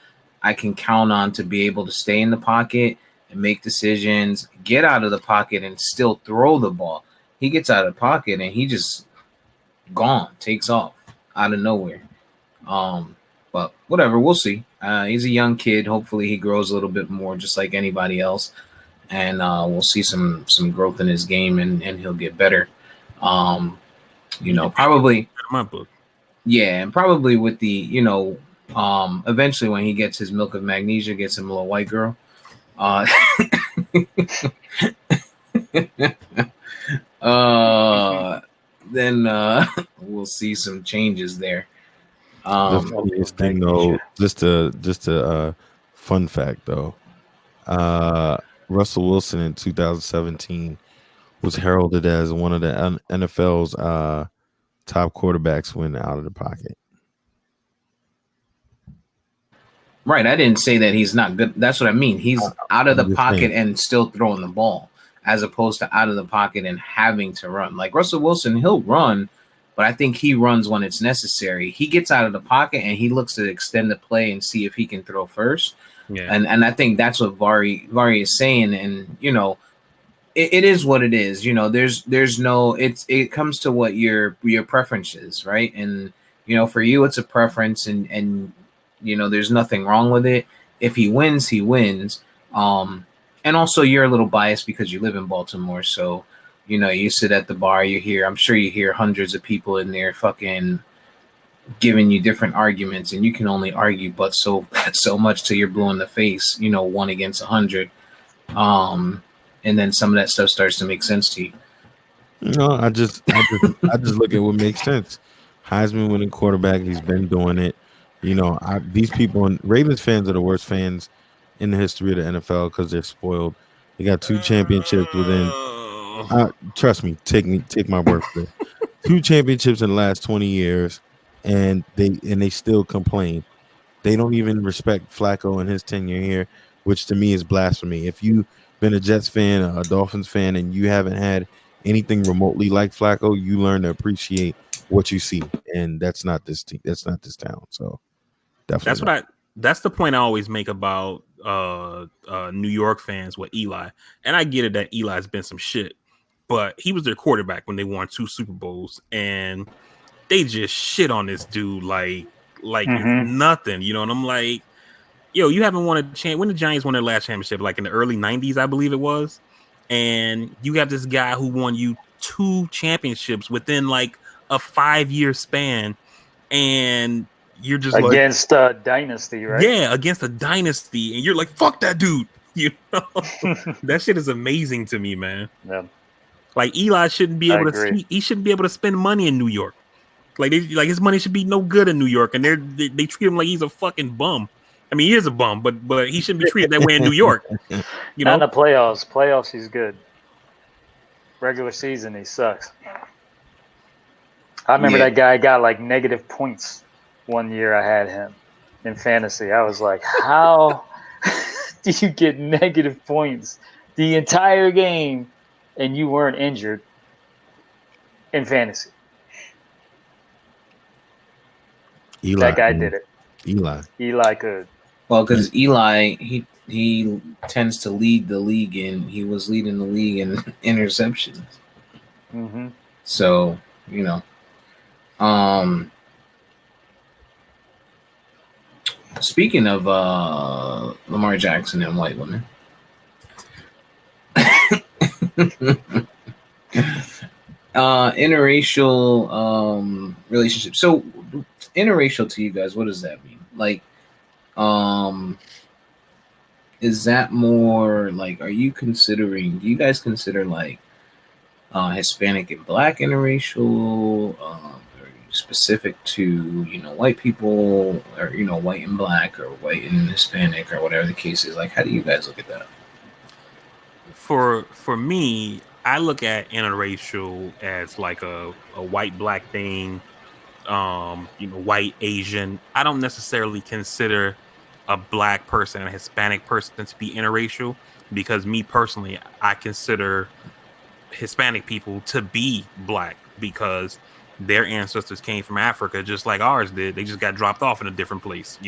I can count on to be able to stay in the pocket and make decisions, get out of the pocket, and still throw the ball. He gets out of the pocket and he just gone, takes off out of nowhere. But whatever, we'll see. He's a young kid. Hopefully he grows a little bit more, just like anybody else. And we'll see some growth in his game, and he'll get better. Probably my book. Yeah, and probably with the, eventually when he gets his milk of magnesia, gets him a little white girl. Then we'll see some changes there. The funniest thing, though, just a fun fact, though. Russell Wilson in 2017 was heralded as one of the NFL's top quarterbacks when out of the pocket. Right. I didn't say that he's not good. That's what I mean. He's out of the pocket and still throwing the ball, as opposed to out of the pocket and having to run. Like Russell Wilson, he'll run, but I think he runs when it's necessary. He gets out of the pocket and he looks to extend the play and see if he can throw first. Yeah. And I think that's what Vari is saying. And, it is what it is. There's no, it comes to what your preference is, right? And, for you, it's a preference, and there's nothing wrong with it. If he wins, he wins. And also you're a little biased because you live in Baltimore. So, you sit at the bar, I'm sure you hear hundreds of people in there fucking giving you different arguments, and you can only argue but so much till you're blue in the face, 1 against 100. And then some of that stuff starts to make sense to you. No, I just look at what makes sense. Heisman winning quarterback, he's been doing it. These people and Ravens fans are the worst fans in the history of the NFL because they're spoiled. They got 2 championships within. Trust me, take my word for it. 2 championships in the last 20 years, and they still complain. They don't even respect Flacco and his tenure here, which to me is blasphemy. If you've been a Jets fan, a Dolphins fan, and you haven't had anything remotely like Flacco, you learn to appreciate what you see, and that's not this team. That's not this town. So definitely That's the point I always make about New York fans with Eli. And I get it that Eli's been some shit, but he was their quarterback when they won 2 Super Bowls, and they just shit on this dude like it's nothing, And I'm like, yo, you haven't won a champ. When the Giants won their last championship, like in the early 90s, I believe it was, and you have this guy who won you 2 championships within like a 5-year span, and you're just against a dynasty, right? Yeah, against a dynasty, and you're like, fuck that dude. That shit is amazing to me, man. Yeah. Like Eli shouldn't be able to. He shouldn't be able to spend money in New York. Like his money should be no good in New York, and they treat him like he's a fucking bum. I mean, he is a bum, but he shouldn't be treated that way in New York. Not in the playoffs. Playoffs, he's good. Regular season, he sucks. I remember that guy got like negative points one year. I had him in fantasy. I was like, how do you get negative points the entire game and you weren't injured in fantasy? Eli, that guy did it. Eli could. Well, because Eli, he tends to lead the league, and he was leading the league in interceptions. Mm-hmm. So, speaking of Lamar Jackson and white women, interracial relationship. So, interracial to you guys, what does that mean? Like, is that more like, do you guys consider like Hispanic and Black interracial, or specific to white people, or white and Black, or white and Hispanic, or whatever the case is? Like, how do you guys look at that? For me, I look at interracial as like a white Black thing, white Asian. I don't necessarily consider a Black person and a Hispanic person to be interracial, because me personally, I consider Hispanic people to be Black because their ancestors came from Africa just like ours did. They just got dropped off in a different place,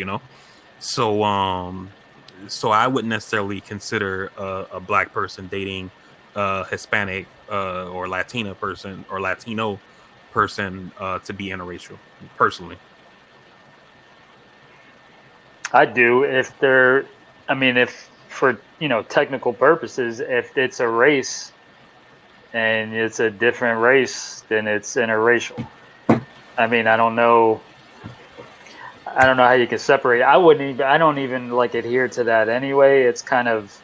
So I wouldn't necessarily consider a Black person dating a Hispanic or Latina person or Latino person to be interracial, personally. I do. If for technical purposes, if it's a race and it's a different race, then it's interracial. I mean, I don't know how you can separate. I don't even like adhere to that anyway. It's kind of,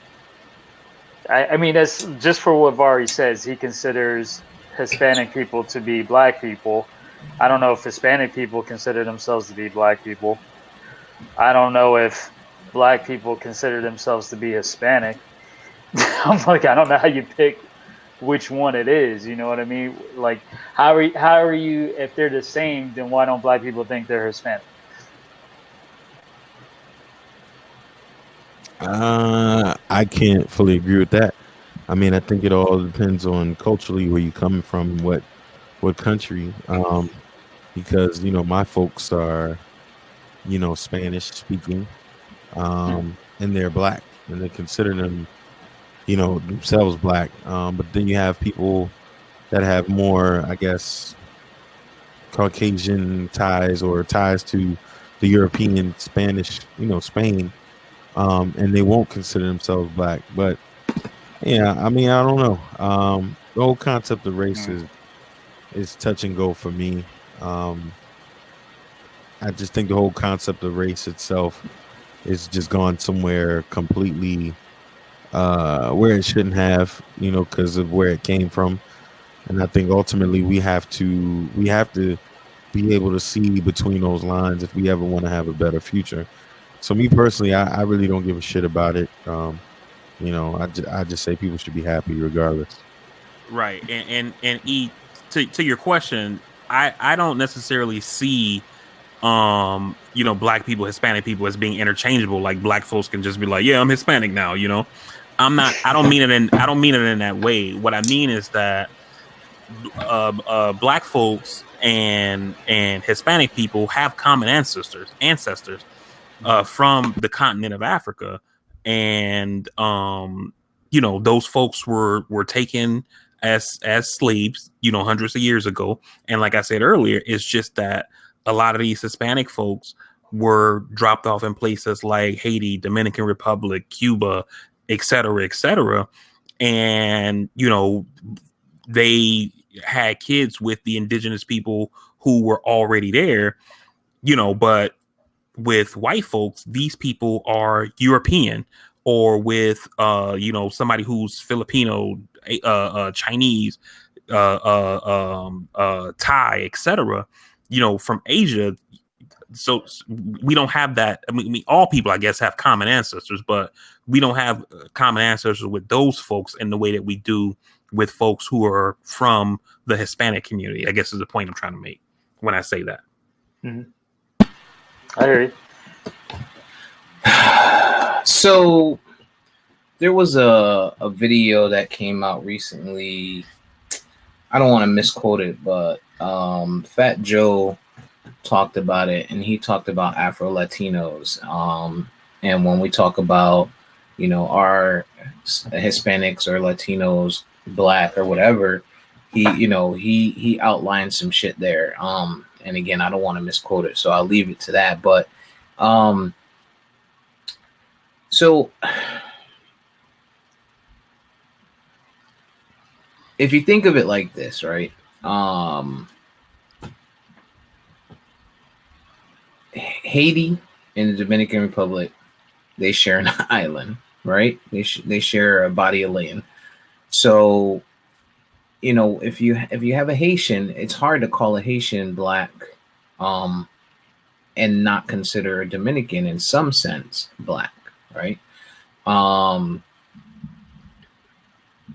I mean, that's just for what Vari says. He considers Hispanic people to be Black people. I don't know if Hispanic people consider themselves to be Black people. I don't know if Black people consider themselves to be Hispanic. I'm like, I don't know how you pick which one it is. You know what I mean? Like, how are you, if they're the same, then why don't Black people think they're Hispanic? I can't fully agree with that. I mean, I think it all depends on culturally where you're coming from, what country. Because my folks are Spanish speaking, and they're Black, and they consider them themselves Black. But then you have people that have more, I guess, Caucasian ties or ties to the European Spanish, Spain, and they won't consider themselves Black. But yeah, I mean, I don't know. The whole concept of race is touch and go for me. I just think the whole concept of race itself is just gone somewhere completely where it shouldn't have, because of where it came from. And I think ultimately we have to be able to see between those lines if we ever want to have a better future. So me personally, I really don't give a shit about it. I just say people should be happy regardless. Right. And to your question, I don't necessarily see black people, Hispanic people as being interchangeable. Like black folks can just be like, yeah, I'm Hispanic now, I don't mean it in that way. What I mean is that black folks and Hispanic people have common ancestors from the continent of Africa, and those folks were taken as slaves, hundreds of years ago. And like I said earlier, it's just that a lot of these Hispanic folks were dropped off in places like Haiti, Dominican Republic, Cuba, et cetera, and they had kids with the indigenous people who were already there, but with white folks, these people are European, or with somebody who's Filipino, Chinese, Thai, etc. From Asia. So we don't have that. I mean, all people, I guess, have common ancestors, but we don't have common ancestors with those folks in the way that we do with folks who are from the Hispanic community, I guess is the point I'm trying to make when I say that. Mm-hmm. I hear you. So there was a video that came out recently. I don't want to misquote it, but Fat Joe talked about it, and he talked about Afro Latinos. And when we talk about, our Hispanics or Latinos, Black or whatever, he outlined some shit there. And again, I don't want to misquote it, so I'll leave it to that. But so if you think of it like this, right? Haiti and the Dominican Republic, they share an island, right? They share a body of land. So, if you have a Haitian, it's hard to call a Haitian Black, and not consider a Dominican in some sense Black, right?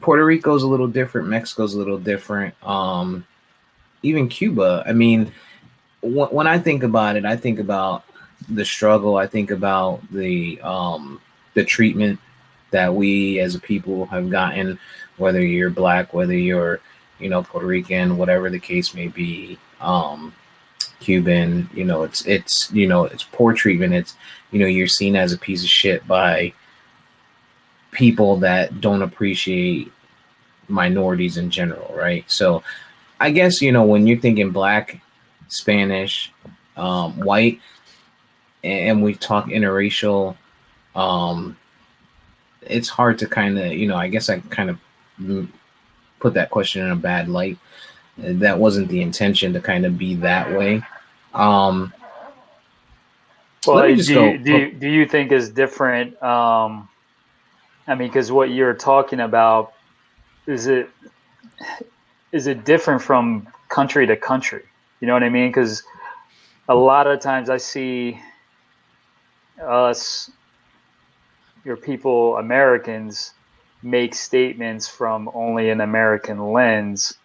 Puerto Rico's a little different. Mexico's a little different. Even Cuba. I mean, when I think about it, I think about the struggle. I think about the treatment that we as a people have gotten, whether you're Black, whether you're, Puerto Rican, whatever the case may be, Cuban, it's poor treatment. It's, you're seen as a piece of shit by people that don't appreciate minorities in general, right? So I guess, when you're thinking Black, Spanish, white, and we talk interracial, it's hard to kind of, I guess I kind of put that question in a bad light. That wasn't the intention to kind of be that way. Well, do you think is different? I mean, because what you're talking about, is it different from country to country? You know what I mean? Because a lot of times I see us, your people, Americans, make statements from only an American lens,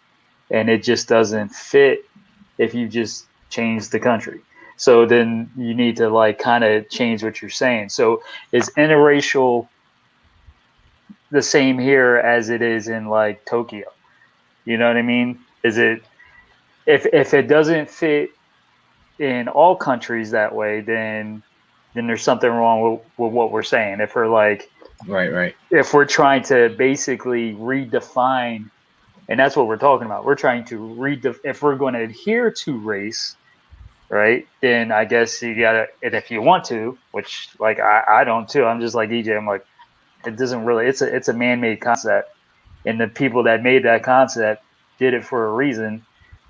and it just doesn't fit if you just change the country. So then you need to kind of change what you're saying. So is interracial the same here as it is in Tokyo? You know what I mean? Is it, if it doesn't fit in all countries that way, then there's something wrong with what we're saying. If we're right. If we're trying to basically redefine, and that's what we're talking about. We're trying to if we're going to adhere to race, right? Then I guess you gotta, and if you want to, which I don't too. I'm just like EJ. I'm like, it doesn't really. It's a man-made concept, and the people that made that concept did it for a reason.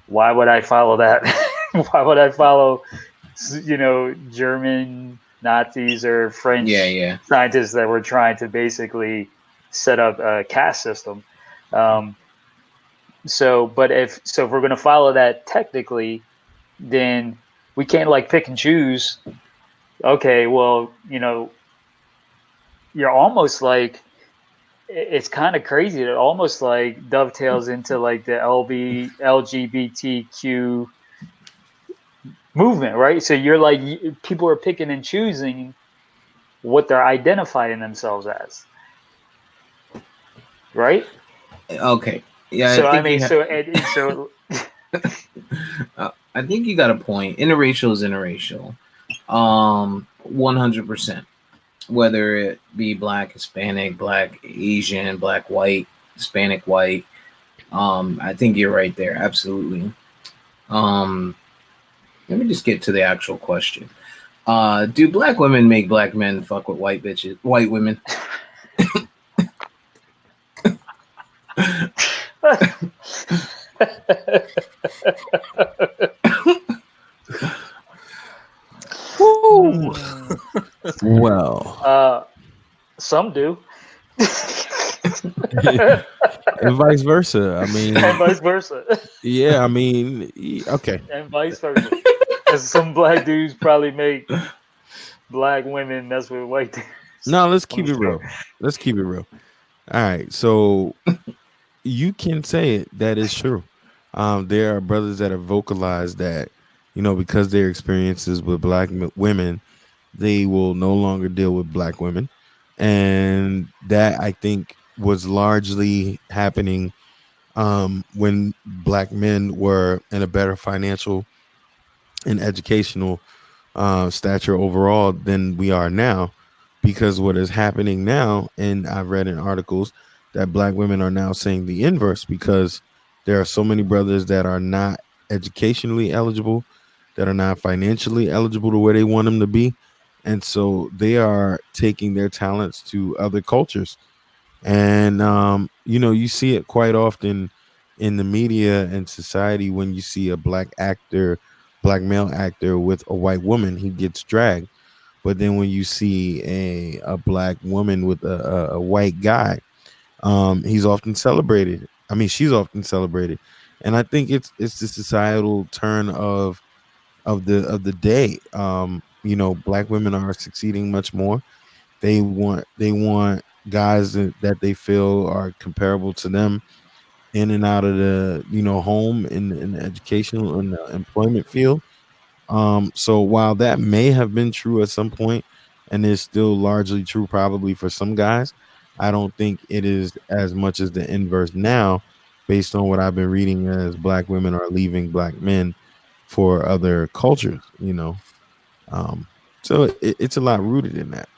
Why would I follow that? Why would I follow, German Nazis or French scientists that were trying to basically set up a caste system. So if we're going to follow that technically, then we can't like pick and choose. Okay, well, you're almost like, it's kind of crazy. It almost like dovetails into like the LGBTQ movement, right? So you're like, people are picking and choosing what they're identifying themselves as, right? Okay. Yeah, So I I think mean, you I think you got a point. Interracial is interracial. 100%. Whether it be black, Hispanic, black, Asian, black, white, Hispanic, white. I think you're right there. Absolutely. Let me just get to the actual question. Do black women make black men fuck with white bitches, white women? Woo. Well, some do. and vice versa. I mean, And vice versa. yeah, I mean, okay. And vice versa. Because some black dudes probably make black women mess with white dudes. No, let's keep it real. Let's keep it real. All right, so you can say it. That is true. There are brothers that have vocalized that, because their experiences with black women, they will no longer deal with black women, and that I think was largely happening when black men were in a better financial and educational stature overall than we are now, because what is happening now, and I've read in articles that black women are now saying the inverse, because there are so many brothers that are not educationally eligible, that are not financially eligible to where they want them to be, and so they are taking their talents to other cultures. And you see it quite often in the media and society. When you see a black male actor with a white woman, he gets dragged. But then when you see a black woman with a white guy, he's often celebrated. I mean, she's often celebrated. And I think it's the societal turn of the day. Black women are succeeding much more. They want guys that they feel are comparable to them in and out of the home, in the educational and the employment field. So while that may have been true at some point, and is still largely true probably for some guys, I don't think it is as much as the inverse now, based on what I've been reading, as black women are leaving black men for other cultures. So it's a lot rooted in that.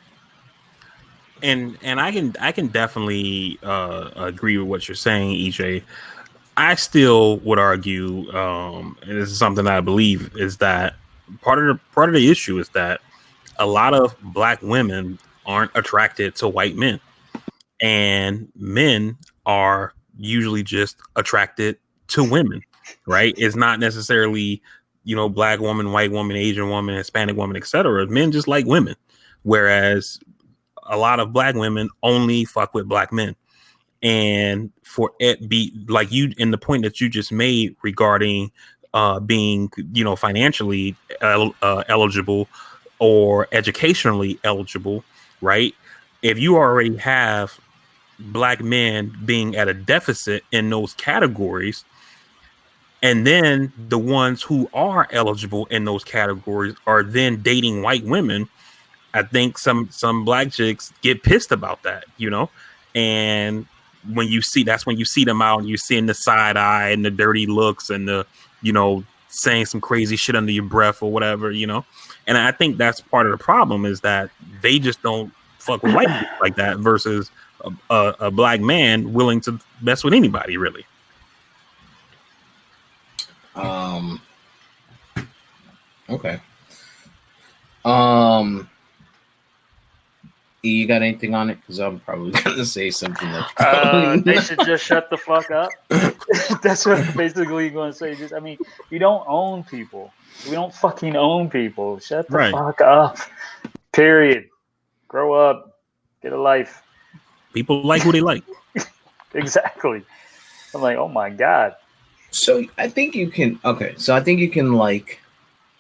And I can definitely agree with what you're saying, EJ. I still would argue, and this is something that I believe, is that part of the issue is that a lot of black women aren't attracted to white men, and men are usually just attracted to women, right? It's not necessarily, black woman, white woman, Asian woman, Hispanic woman, etc. Men just like women, whereas a lot of black women only fuck with black men. And for it be like you, in the point that you just made regarding being, financially eligible or educationally eligible, right? If you already have black men being at a deficit in those categories, and then the ones who are eligible in those categories are then dating white women, I think some black chicks get pissed about that, and that's when you see them out and you're seeing the side eye and the dirty looks and the, saying some crazy shit under your breath or whatever, and I think that's part of the problem, is that they just don't fuck with white people like that versus a black man willing to mess with anybody, really. Okay. You got anything on it? Because I'm probably gonna say something that's they should just shut the fuck up. That's what I'm basically going to say. Just, I mean, you don't own people. We don't fucking own people. Shut the fuck up. Period. Grow up. Get a life. People like who they like. Exactly. I'm like, oh my god. So I think you can. Okay, so I think you can like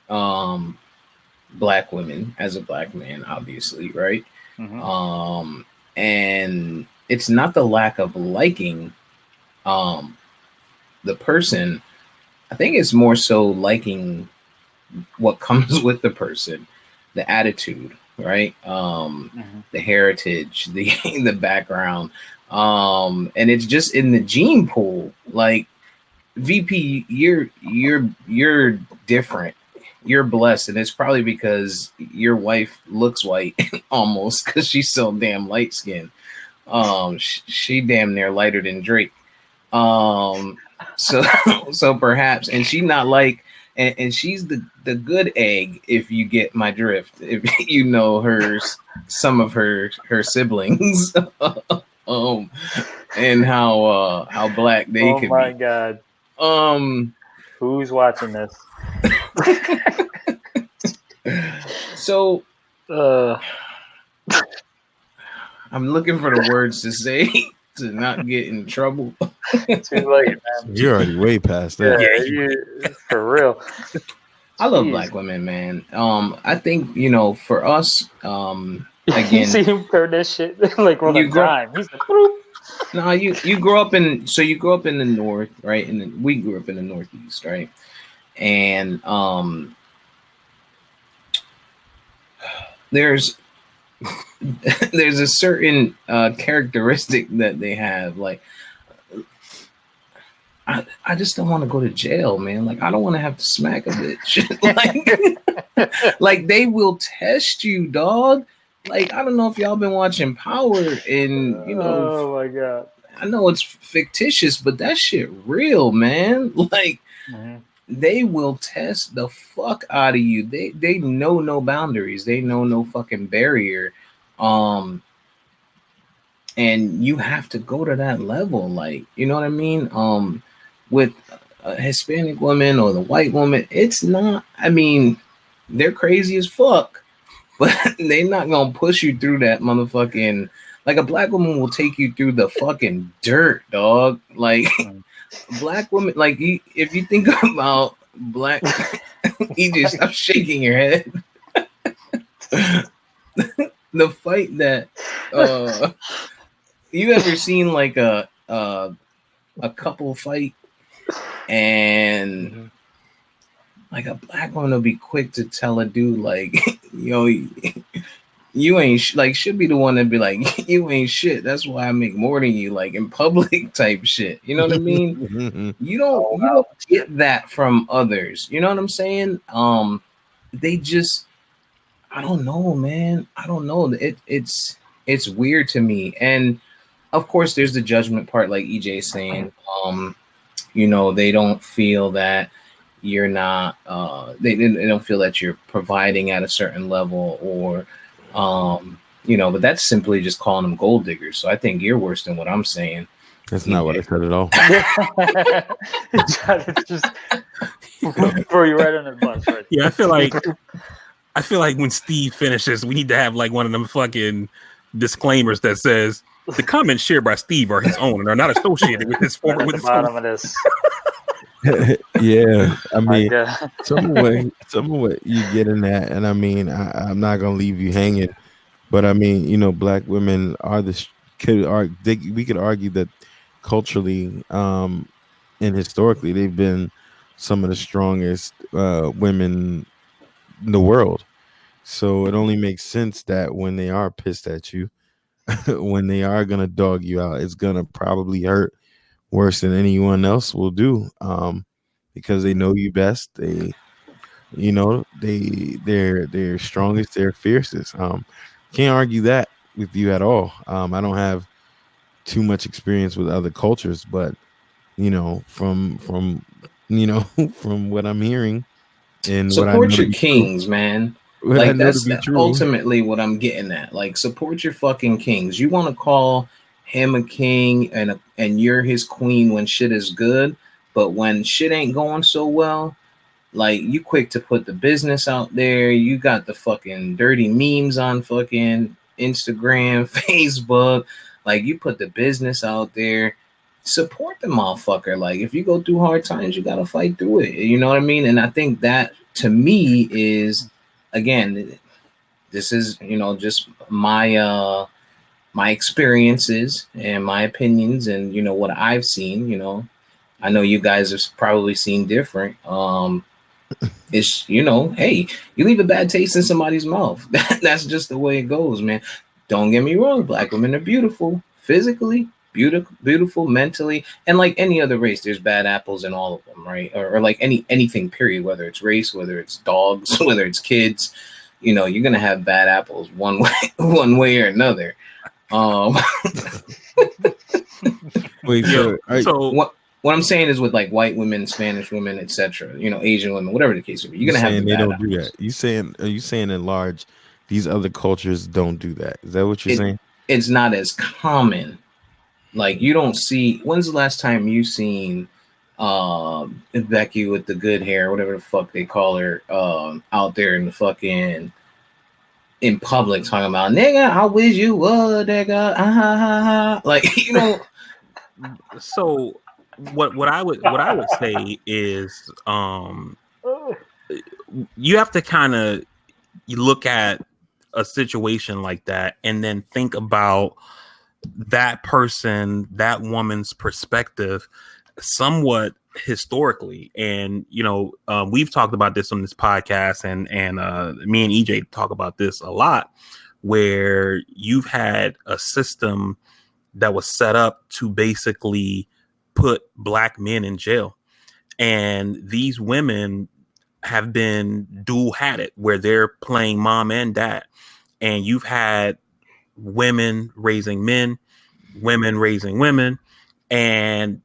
black women as a black man, obviously, right? Mm-hmm. And it's not the lack of liking the person. I think it's more so liking what comes with the person, the attitude, right? Mm-hmm. The heritage, the the background, and it's just in the gene pool. Like VP, you're different. You're blessed, and it's probably because your wife looks white almost because she's so damn light skinned. She damn near lighter than Drake. So so perhaps, and she not like, and she's the good egg, if you get my drift. If you know some of her siblings, and how black they Oh could my be. god. Um, Who's watching this? so Uh, I'm looking for the words to say to not get in trouble. too late, man. You're already way past that. Yeah, Yeah, for real. I love Jeez. black women, man. I think for us, You again, see him turn that shit like on you a grow. dime. He's like, boop. No, you grow up in you grew up in the north, right? And we grew up in the northeast, right? And there's there's a certain characteristic that they have. Like I just don't want to go to jail, man. Like I don't want to have to smack a bitch. like they will test you, dog. Like I don't know if y'all been watching Power, and Oh my god. I know it's fictitious, but that shit real, man. Like Mm-hmm. they will test the fuck out of you. They know no boundaries. They know no fucking barrier. And you have to go to that level, like you know what I mean. With a Hispanic woman or the white woman, it's not. I mean, they're crazy as fuck, but they're not gonna push you through that motherfucking. Like a black woman will take you through the fucking dirt, dog. Like black women, like if you think about black, you just stop shaking your head. The fight that you ever seen like a couple fight and Mm-hmm. like a black woman will be quick to tell a dude like you ain't like should be the one that be like you ain't shit, that's why I make more than you, like in public type shit, you know what I mean? you don't get that from others, you know what I'm saying? They just I don't know, man. I don't know. It's weird to me. And of course there's the judgment part, like EJ is saying. They don't feel that you're not they don't feel that you're providing at a certain level, or but that's simply just calling them gold diggers. So I think you're worse than what I'm saying. That's not what I said at all. It's just throw you right under the bus, right? yeah. I feel like when Steve finishes, we need to have like one of them fucking disclaimers that says the comments shared by Steve are his own and are not associated with his former. At With the his bottom of this. Yeah, I mean, Like, some of what you get in that, and I mean, I'm not gonna leave you hanging, but I mean, black women are we could argue that culturally, and historically, they've been some of the strongest women in the world. So it only makes sense that when they are pissed at you, when they are gonna dog you out, it's gonna probably hurt worse than anyone else will do, because they know you best. They're strongest, they're fiercest. Can't argue that with you at all. I don't have too much experience with other cultures, but from from what I'm hearing and what I Support know to your be true, kings, man. what I Like know to that's be true. ultimately what I'm getting at. Like support your fucking kings. You want to call him a king and you're his queen when shit is good, but when shit ain't going so well, like you quick to put the business out there. You got the fucking dirty memes on fucking Instagram, Facebook. Like, you put the business out there, support the motherfucker. Like, if you go through hard times, you gotta fight through it. You know what I mean? And I think that, to me, is, again, this is, just my experiences and my opinions, and what I've seen. I know you guys have probably seen different. It's, hey, you leave a bad taste in somebody's mouth. That's just the way it goes, man. Don't get me wrong, black women are beautiful physically, beautiful mentally, and like any other race, there's bad apples in all of them, right? Or like anything, period. Whether it's race, whether it's dogs, whether it's kids, you're gonna have bad apples one way or another. Wait, Yo, so What I'm saying is, with like white women, Spanish women, etc., Asian women, whatever the case may be, you're gonna have the they bad don't do apples. that. Are you saying in large, these other cultures don't do that? Is that what you're saying? It's not as common. Like, you don't see. When's the last time you seen Becky with the good hair, whatever the fuck they call her, out there in the fucking in public talking about, nigga, I wish you would, nigga, like, so what I would say is you have to kind of look at a situation like that and then think about that person, that woman's perspective somewhat historically. And we've talked about this on this podcast, and me and EJ talk about this a lot, where you've had a system that was set up to basically put black men in jail, and these women have been dual-hatted, where they're playing mom and dad, and you've had women raising men, women raising women, and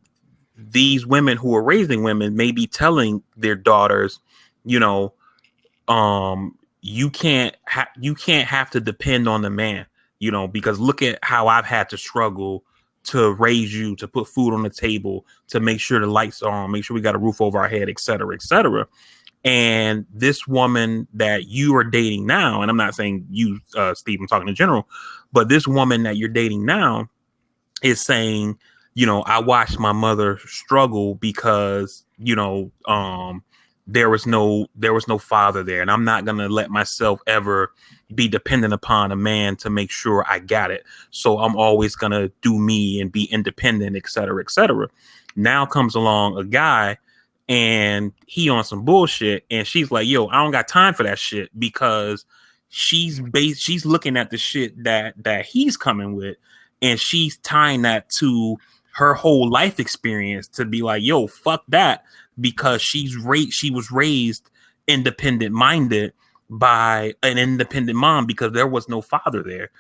these women who are raising women may be telling their daughters, you can't have to depend on the man, because look at how I've had to struggle to raise you, to put food on the table, to make sure the lights are on, make sure we got a roof over our head, et cetera, et cetera. And this woman that you are dating now, and I'm not saying you, Steve, I'm talking in general, but this woman that you're dating now is saying, I watched my mother struggle because, there was no father there, and I'm not going to let myself ever be dependent upon a man to make sure I got it. So I'm always going to do me and be independent, et cetera, et cetera. Now comes along a guy and he on some bullshit, and she's like, yo, I don't got time for that shit, because she's looking at the shit that he's coming with, and she's tying that to her whole life experience to be like, yo, fuck that, because she was raised independent minded by an independent mom, because there was no father there,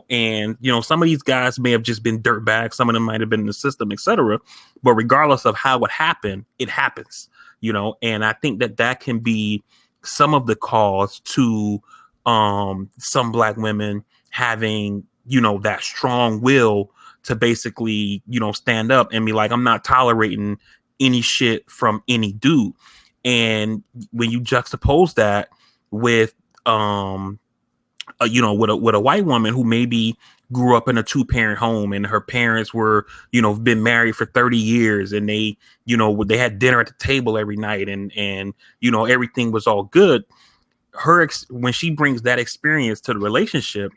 and some of these guys may have just been dirtbags, some of them might have been in the system, etc. But regardless of how it happened, it happens, and I think that can be some of the cause to some black women having that strong will to basically stand up and be like, I'm not tolerating any shit from any dude. And when you juxtapose that with with a white woman who maybe grew up in a 2-parent home, and her parents were been married for 30 years, and they they had dinner at the table every night, and everything was all good. When she brings that experience to the relationship,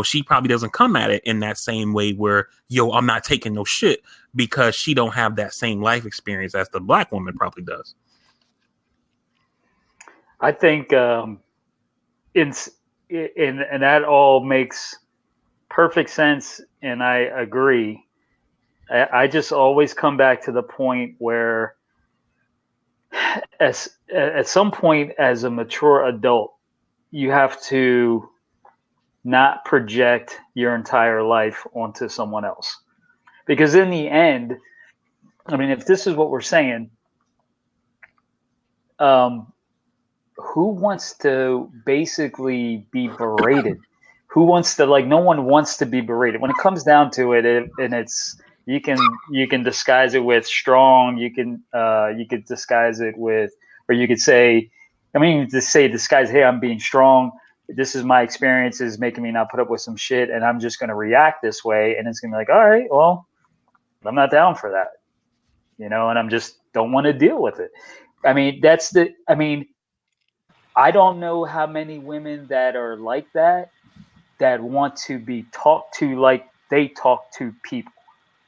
she probably doesn't come at it in that same way where, yo, I'm not taking no shit, because she don't have that same life experience as the black woman probably does. I think and that all makes perfect sense, and I agree. I just always come back to the point where, at some point as a mature adult, you have to not project your entire life onto someone else. Because in the end, I mean, if this is what we're saying, who wants to basically be berated? Who wants to, like, no one wants to be berated. When it comes down to it, and it's, you can disguise it with strong, you could disguise it with, or you could say, I mean, to say disguise, hey, I'm being strong, this is my experience is making me not put up with some shit, and I'm just going to react this way, and it's going to be like, all right, well, I'm not down for that, and I'm just don't want to deal with it. I mean, I don't know how many women that are like that want to be talked to like they talk to people.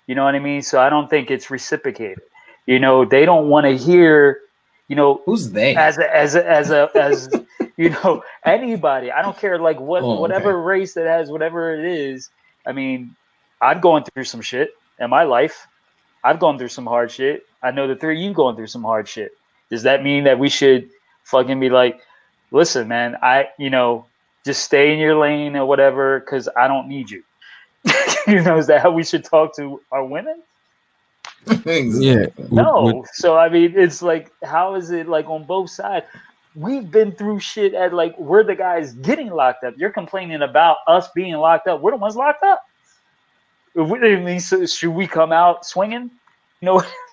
You know what I mean? So I don't think it's reciprocated. They don't want to hear, Who's they? as anybody. I don't care like whatever race that has whatever it is. I mean, I've gone through some shit in my life. I've gone through some hard shit. I know the three of you going through some hard shit. Does that mean that we should fucking be like, listen, man, just stay in your lane or whatever, because I don't need you. Is that how we should talk to our women? Exactly. Yeah. No. So I mean, it's like, how is it like on both sides? We've been through shit at like we're the guys getting locked up. You're complaining about us being locked up. We're the ones locked up. So should we come out swinging?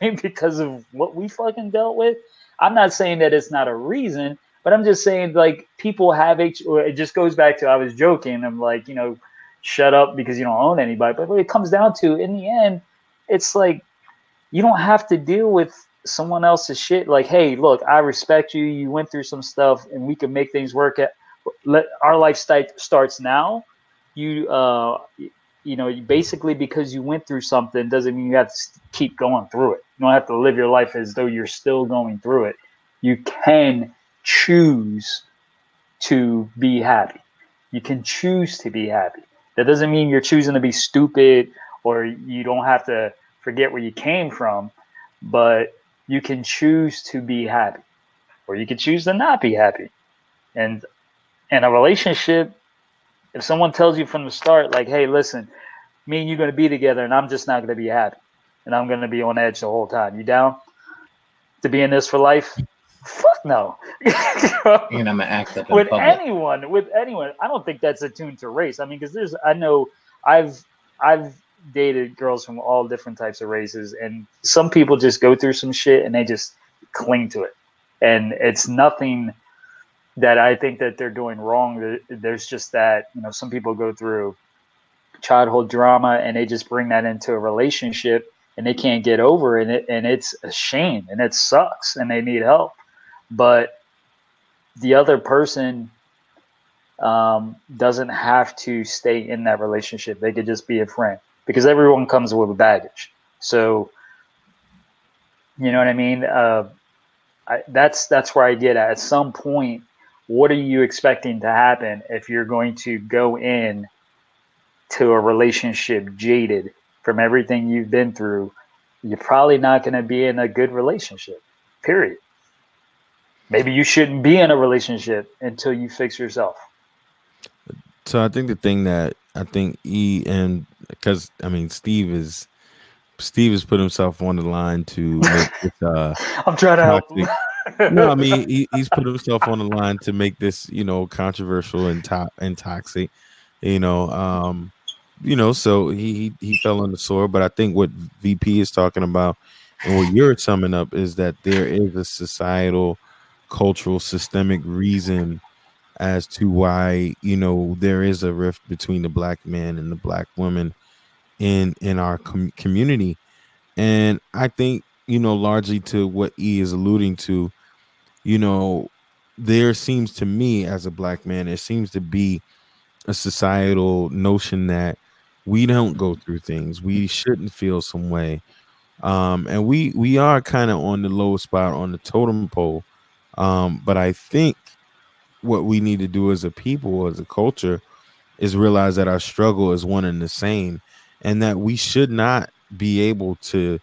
Because of what we fucking dealt with. I'm not saying that it's not a reason, but I'm just saying like people have it just goes back to I was joking. I'm like, shut up because you don't own anybody. But what it comes down to in the end, it's like you don't have to deal with someone else's shit. Like, hey, look, I respect you. You went through some stuff, and we can make things work. Let our life starts now. Basically because you went through something doesn't mean you have to keep going through it. You don't have to live your life as though you're still going through it. You can choose to be happy. You can choose to be happy. That doesn't mean you're choosing to be stupid or you don't have to forget where you came from, but you can choose to be happy or you can choose to not be happy. And in a relationship, if someone tells you from the start, like, hey, listen, me and you're going to be together and I'm just not going to be happy and I'm going to be on edge the whole time. You down to be in this for life? Fuck no. And I'm gonna act up in with public. anyone, I don't think that's attuned to race. I mean, because I know I've dated girls from all different types of races, and some people just go through some shit and they just cling to it, and it's nothing that I think that they're doing wrong. There's just that some people go through childhood drama and they just bring that into a relationship and they can't get over it, and it's a shame and it sucks and they need help. But the other person doesn't have to stay in that relationship. They could just be a friend because everyone comes with baggage. So, you know what I mean? That's where I get at some point. What are you expecting to happen if you're going to go in to a relationship jaded from everything you've been through? You're probably not going to be in a good relationship, period. Maybe you shouldn't be in a relationship until you fix yourself. So I think the thing that I think because I mean Steve has put himself on the line to make this I'm trying to help toxic. No, I mean he's put himself on the line to make this controversial and toxic. So he fell on the sword. But I think what VP is talking about and what you're summing up is that there is a societal, cultural, systemic reason as to why there is a rift between the black man and the black woman in our community. And I think largely to what E is alluding to, there seems to me as a black man, there seems to be a societal notion that we don't go through things, we shouldn't feel some way, and we are kind of on the lowest spot on the totem pole. But I think what we need to do as a people, as a culture, is realize that our struggle is one and the same, and that we should not be able to,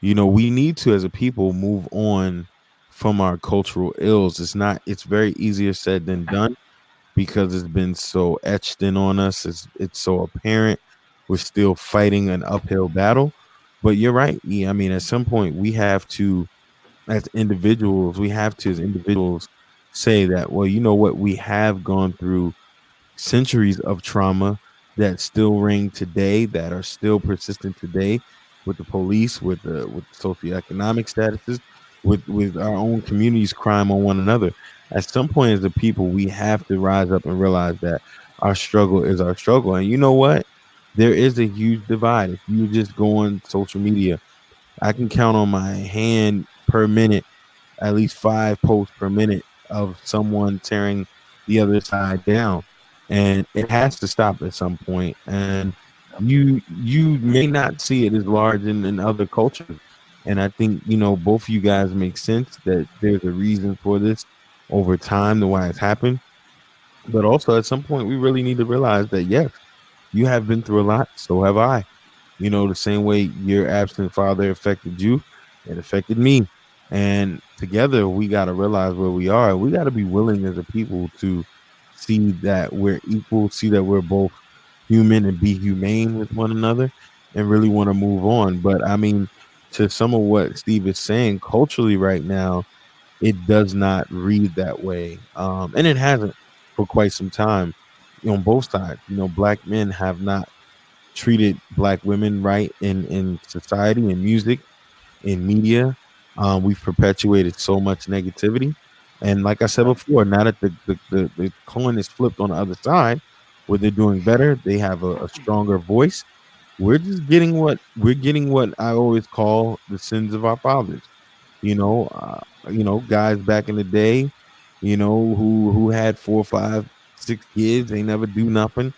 we need to, as a people, move on from our cultural ills. It's very easier said than done because it's been so etched in on us. It's so apparent. We're still fighting an uphill battle. But you're right. I mean, at some point we have to, as individuals, say that, well, you know what, we have gone through centuries of trauma that still ring today, that are still persistent today, with the police, with the socioeconomic statuses, with our own communities' crime on one another. At some point, as a people, we have to rise up and realize that our struggle is our struggle. And you know what? There is a huge divide. If you just go on social media, I can count on my hand per minute at least 5 posts per minute of someone tearing the other side down, and it has to stop at some point. And you may not see it as large in other cultures, and I think both of you guys make sense that there's a reason for this over time, the why it's happened. But also at some point, we really need to realize that yes, you have been through a lot, so have I. The same way your absent father affected you, it affected me. And together we got to realize where we are. We got to be willing as a people to see that we're equal, see that we're both human and be humane with one another and really want to move on. But I mean, to some of what Steve is saying, culturally right now, it does not read that way. And it hasn't for quite some time on both sides. Black men have not treated black women right in society, in music, in media. We've perpetuated so much negativity, and like I said before, now that the coin is flipped on the other side, where they're doing better, they have a stronger voice. We're just getting what I always call the sins of our fathers. Guys back in the day, who had 4, 5, 6 kids, they never do nothing,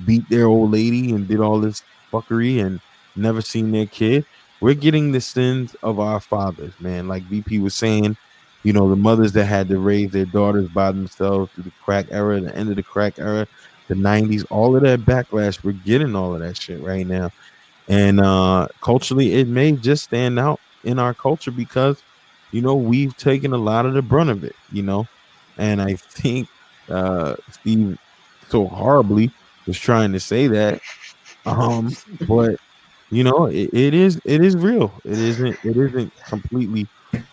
beat their old lady and did all this fuckery and never seen their kid. We're getting the sins of our fathers, man. Like VP was saying, the mothers that had to raise their daughters by themselves through the crack era, the end of the crack era, the 90s, all of that backlash, we're getting all of that shit right now. And culturally, it may just stand out in our culture because, we've taken a lot of the brunt of it, and I think Steve so horribly was trying to say that. But it is real. It isn't completely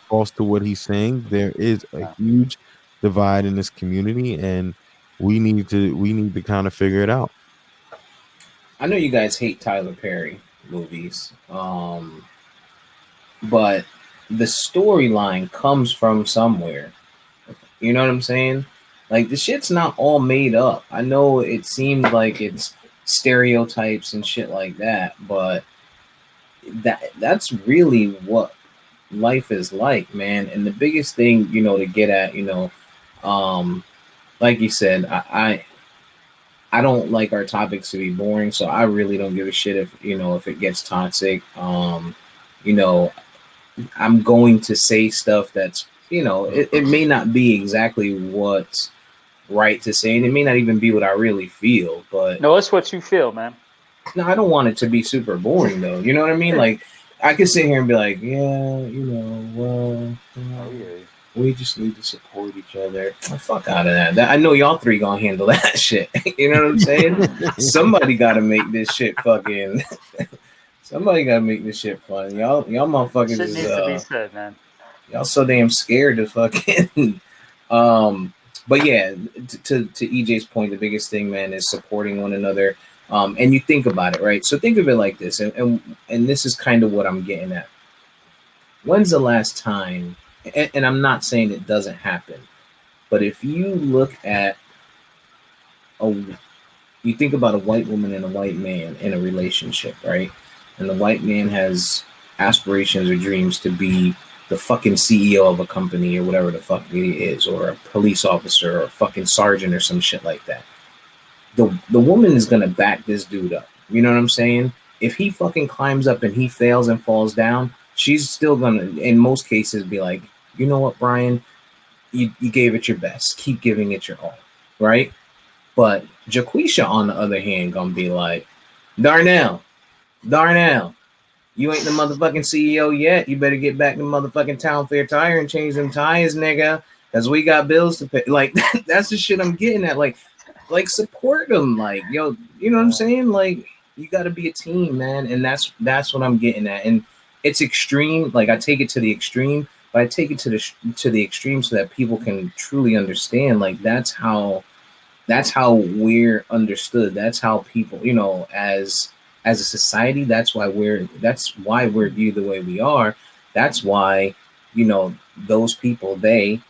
false to what he's saying. There is a huge divide in this community, and we need to kind of figure it out. I know you guys hate Tyler Perry movies, but the storyline comes from somewhere. You know what I'm saying? Like, the shit's not all made up. I know it seems like it's stereotypes and shit like that, but that's really what life is like, man. And the biggest thing, to get at, like you said, I don't like our topics to be boring, so I really don't give a shit if it gets toxic. I'm going to say stuff that's, it may not be exactly what's right to say, and it may not even be what I really feel, but no, it's what you feel, man. No, I don't want it to be super boring, though. You know what I mean? Like, I could sit here and be like, yeah, we just need to support each other. Oh, fuck out of that. I know y'all three gonna handle that shit. You know what I'm saying? Somebody gotta make this shit fucking. Somebody gotta make this shit fun. Y'all motherfuckers Shit needs to be said, man. Y'all so damn scared to fucking. But yeah, to EJ's point, the biggest thing, man, is supporting one another. And you think about it, right? So think of it like this, and this is kind of what I'm getting at. When's the last time? And I'm not saying it doesn't happen, but if you look at you think about a white woman and a white man in a relationship, right? And the white man has aspirations or dreams to be the fucking CEO of a company or whatever the fuck he is, or a police officer or a fucking sergeant or some shit like that. The woman is gonna back this dude up. You know what I'm saying? If he fucking climbs up and he fails and falls down, she's still gonna, in most cases, be like, you know what, Brian, you gave it your best. Keep giving it your all, right? But Jaquisha, on the other hand, gonna be like, Darnell, you ain't the motherfucking CEO yet. You better get back to motherfucking Town Fair Tire and change them tires, nigga, because we got bills to pay. Like, that's the shit I'm getting at. Like support them. Like, yo, you know what I'm saying? Like, you got to be a team, man. And that's what I'm getting at. And it's extreme. Like, I take it to the extreme, but I take it to the extreme so that people can truly understand. Like, that's how we're understood. That's how people, as a society, that's why we're viewed the way we are. That's why, those people, they,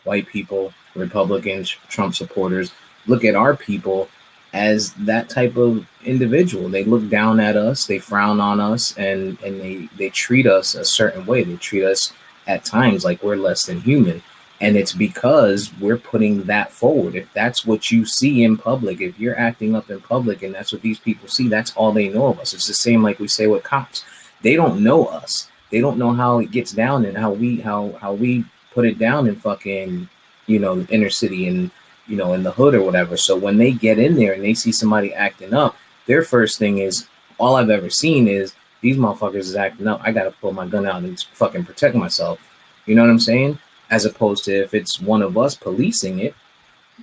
white people, Republicans, Trump supporters, look at our people as that type of individual. They look down at us, they frown on us, and they treat us a certain way. They treat us at times like we're less than human. And it's because we're putting that forward. If that's what you see in public, if you're acting up in public and that's what these people see, that's all they know of us. It's the same like we say with cops. They don't know us. They don't know how it gets down and how we put it down in fucking, the inner city and, in the hood or whatever. So when they get in there and they see somebody acting up, their first thing is, all I've ever seen is these motherfuckers is acting up. I got to pull my gun out and fucking protect myself. You know what I'm saying? As opposed to if it's one of us policing it,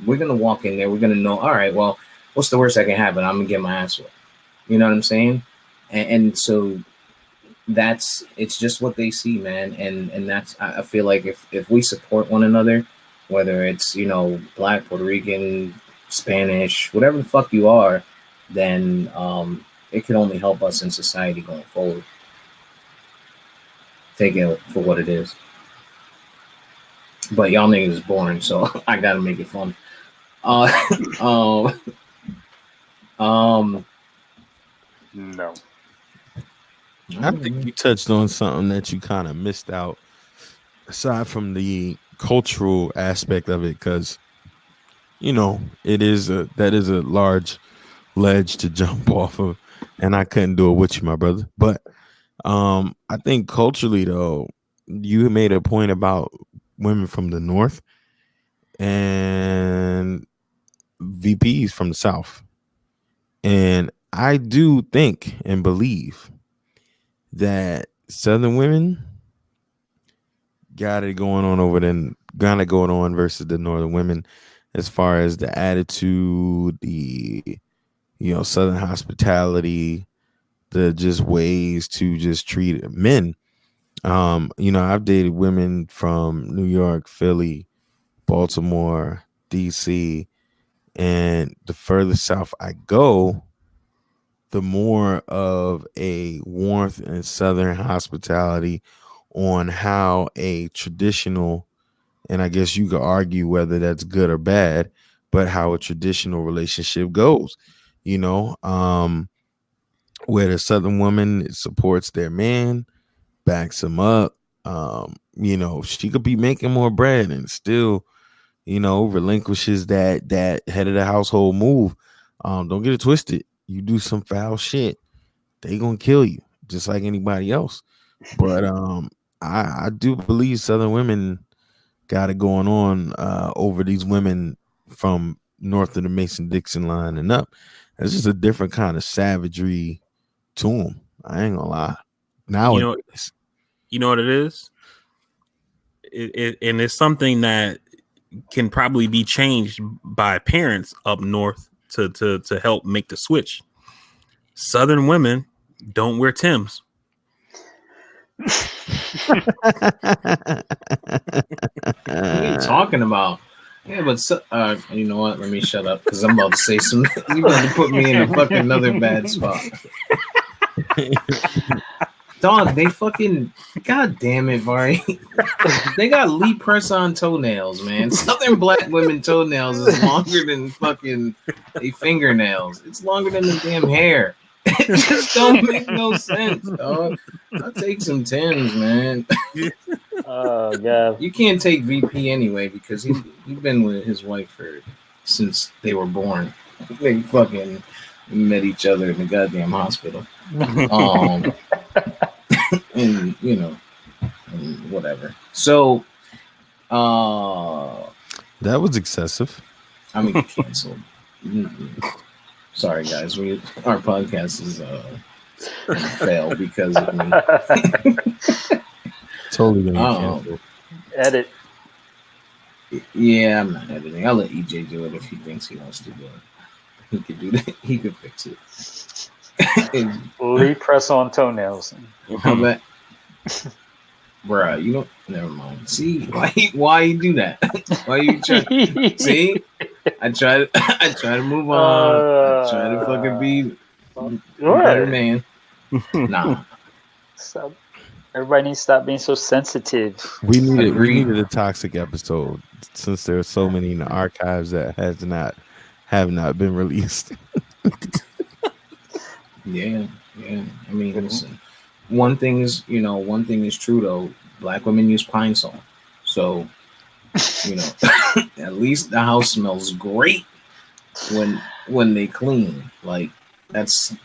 we're going to walk in there. We're going to know, all right, well, what's the worst that can happen? I'm going to get my ass whipped. You know what I'm saying? And so it's just what they see, man. And that's, I feel like if we support one another, whether it's, Black, Puerto Rican, Spanish, whatever the fuck you are, then it can only help us in society going forward. Take it for what it is. But y'all niggas is boring, so I gotta make it fun. No. I think you touched on something that you kind of missed out, aside from the cultural aspect of it, because that is a large ledge to jump off of, and I couldn't do it with you, my brother. But I think culturally, though, you made a point about women from the North and VPs from the South. And I do think and believe that Southern women got it going on versus the Northern women, as far as the attitude, the Southern hospitality, the just ways to just treat men. I've dated women from New York, Philly, Baltimore, DC, and the further south I go, the more of a warmth and Southern hospitality on how a traditional, and I guess you could argue whether that's good or bad, but how a traditional relationship goes, where the Southern woman supports their man, backs him up. She could be making more bread and still, relinquishes that head of the household move. Don't get it twisted. You do some foul shit, they gonna kill you just like anybody else. But I do believe Southern women got it going on over these women from north of the Mason-Dixon line and up. It's just a different kind of savagery to them. I ain't gonna lie. Nowadays, you know what it is? And it's something that can probably be changed by parents up north to help make the switch. Southern women don't wear Timbs. What are you talking about? Yeah, but you know what? Let me shut up because I'm about to say some. You about to put me in a fucking another bad spot. Dog, they fucking, god damn it, Vari. They got Lee press-on toenails, man. Southern black women toenails is longer than fucking they fingernails. It's longer than the damn hair. It just don't make no sense, dog. I'll take some Timbs, man. Oh god. You can't take VP anyway because he's been with his wife since they were born. They fucking met each other in the goddamn hospital. And and whatever. So that was excessive. I'm gonna get canceled. Sorry guys, our podcast is fail because of me. Totally gonna cancel. Edit. Yeah, I'm not editing. I'll let EJ do it if he thinks he wants to do it. He could do that. He could fix it. Lee press on toenails. How about, bruh? You don't. Never mind. See why you do that? Why you try? See, I try to move on. I try to fucking be a better man. Nah. Everybody needs to stop being so sensitive. We Agreed. needed a toxic episode since there are so many in the archives that have not been released. Yeah. I mean, listen. One thing is true though. Black women use pine Sol, so at least the house smells great when they clean. Like that's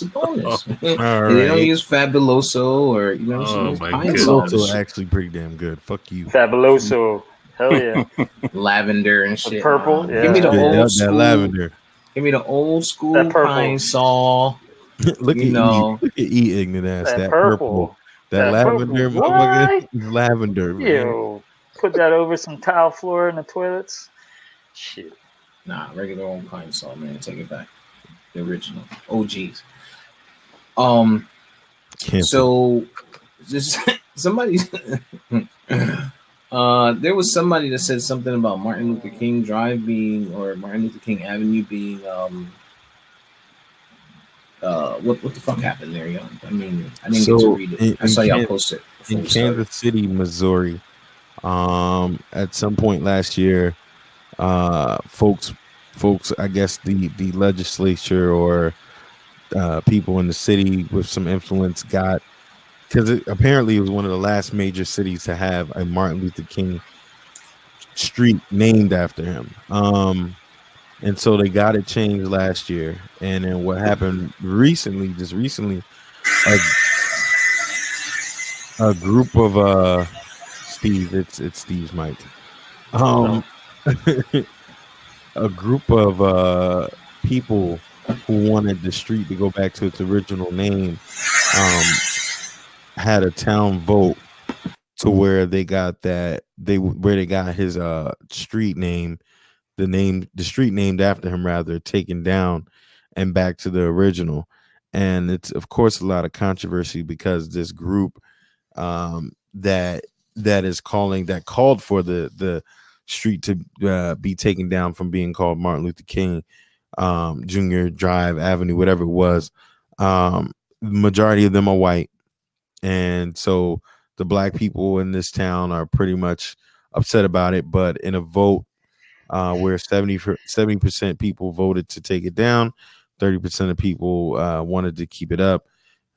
a bonus. Oh, And all they don't right. use Fabuloso or Oh, my pine It's Sol, also actually pretty damn good. Fuck you. Fabuloso. Hell yeah. lavender and The shit. purple. Give me the Yeah. old That school. lavender. Give me the old That school purple. pine Sol. Look at E ignorant ass. That That purple. purple. That That lavender purple. motherfucker What? is lavender, man. Ew. Put that over some tile floor in the toilets. Shit. Nah, regular old pine Sol, man. Take it back. The original. OGs. Cancel. So just somebody there was somebody that said something about Martin Luther King Drive being, or Martin Luther King Avenue being what the fuck happened there, yo? I mean, I didn't get to read it. I saw y'all post it in Kansas City, Missouri. At some point last year, folks, I guess the legislature or people in the city with some influence got, because apparently it was one of the last major cities to have a Martin Luther King street named after him. And so they got it changed last year. And then what happened just recently, a group of Steve, it's Steve's mic. A group of people who wanted the street to go back to its original name had a town vote to where they got his street name, the street named after him rather, taken down and back to the original. And it's of course a lot of controversy because this group that called for the street to be taken down from being called Martin Luther King Jr. Drive Avenue, whatever it was. The majority of them are white, and so the black people in this town are pretty much upset about it. But in a vote where 70% people voted to take it down, 30% of people wanted to keep it up,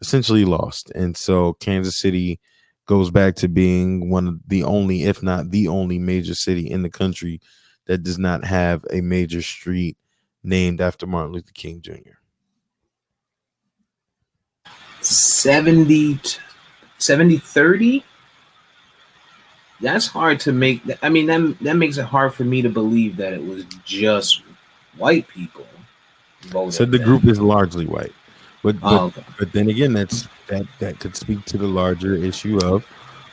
essentially lost. And so Kansas City goes back to being one of the only, if not the only, major city in the country that does not have a major street named after Martin Luther King Jr. 70-30. That's hard to make. I mean, that makes it hard for me to believe that it was just white people voting. So the group is largely white, but okay. But then again, that could speak to the larger issue of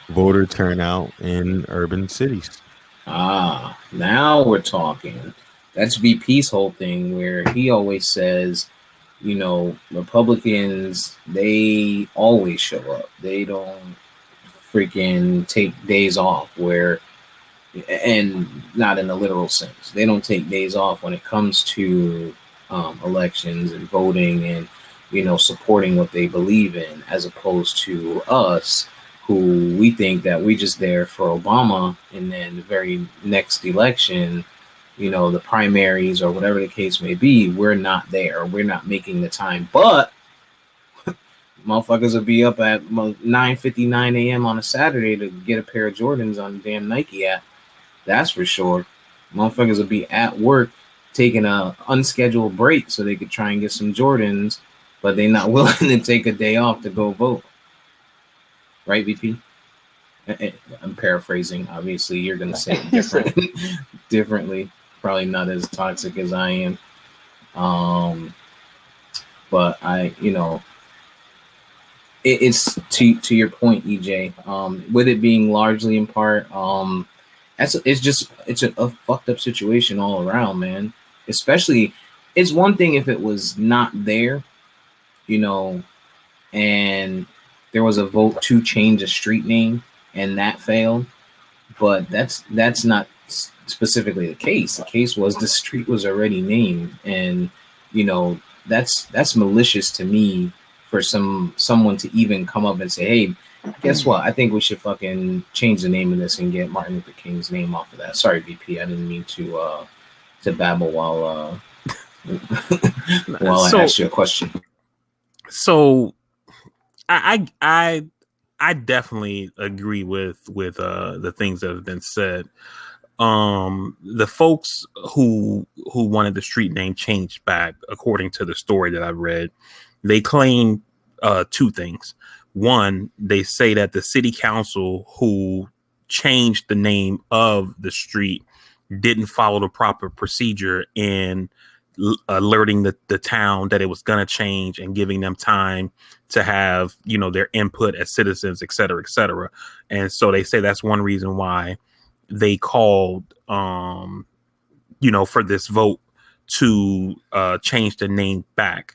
voter turnout in urban cities. Now we're talking. That's VP's whole thing, where he always says, Republicans, they always show up. They don't freaking take days off, and not in the literal sense. They don't take days off when it comes to elections and voting and, supporting what they believe in, as opposed to us, who we think that we just there for Obama, and then the very next election, the primaries or whatever the case may be, we're not there. We're not making the time. But motherfuckers will be up at 9:59 a.m. on a Saturday to get a pair of Jordans on the damn Nike app. That's for sure. Motherfuckers will be at work taking a unscheduled break so they could try and get some Jordans, but they're not willing to take a day off to go vote. Right, VP? I'm paraphrasing. Obviously, you're going to say it differently. Probably not as toxic as I am. But it's to your point, EJ. With it being largely in part, it's a fucked up situation all around, man. Especially, it's one thing if it was not there, and there was a vote to change a street name and that failed, but that's not specifically the case. The case was the street was already named, and that's malicious to me for someone to even come up and say, hey, Guess what? I think we should fucking change the name of this and get Martin Luther King's name off of that. Sorry, VP. I didn't mean to babble while while I asked you a question. So I definitely agree with the things that have been said. The folks who wanted the street name changed back, according to the story that I read, they claim two things. One, they say that the city council who changed the name of the street didn't follow the proper procedure in alerting the town that it was going to change and giving them time to have, you know, their input as citizens, et cetera, et cetera. And so they say that's one reason why they called, you know, for this vote to change the name back.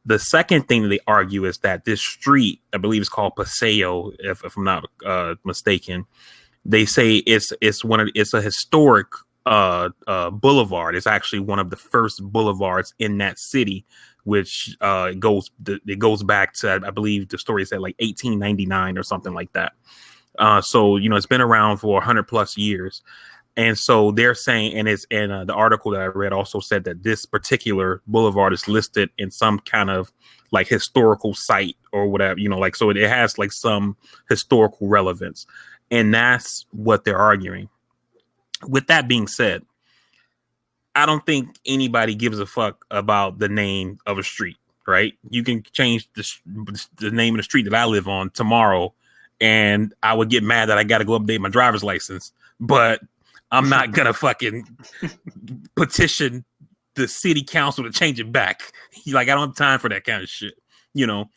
The second thing that they argue is that this street, I believe it's called Paseo, if I'm not mistaken. They say it's a historic boulevard. It's actually one of the first boulevards in that city, which it goes back to, I believe the story said like 1899 or something like that. So, you know, it's been around for 100 plus years. And so they're saying, and the article that I read also said that this particular boulevard is listed in some kind of like historical site or whatever, you know, like, so it has like some historical relevance. And that's what they're arguing. With that being said, I don't think anybody gives a fuck about the name of a street, right? You can change the name of the street that I live on tomorrow, and I would get mad that I got to go update my driver's license, but I'm not going to fucking petition the city council to change it back. Like, I don't have time for that kind of shit, you know?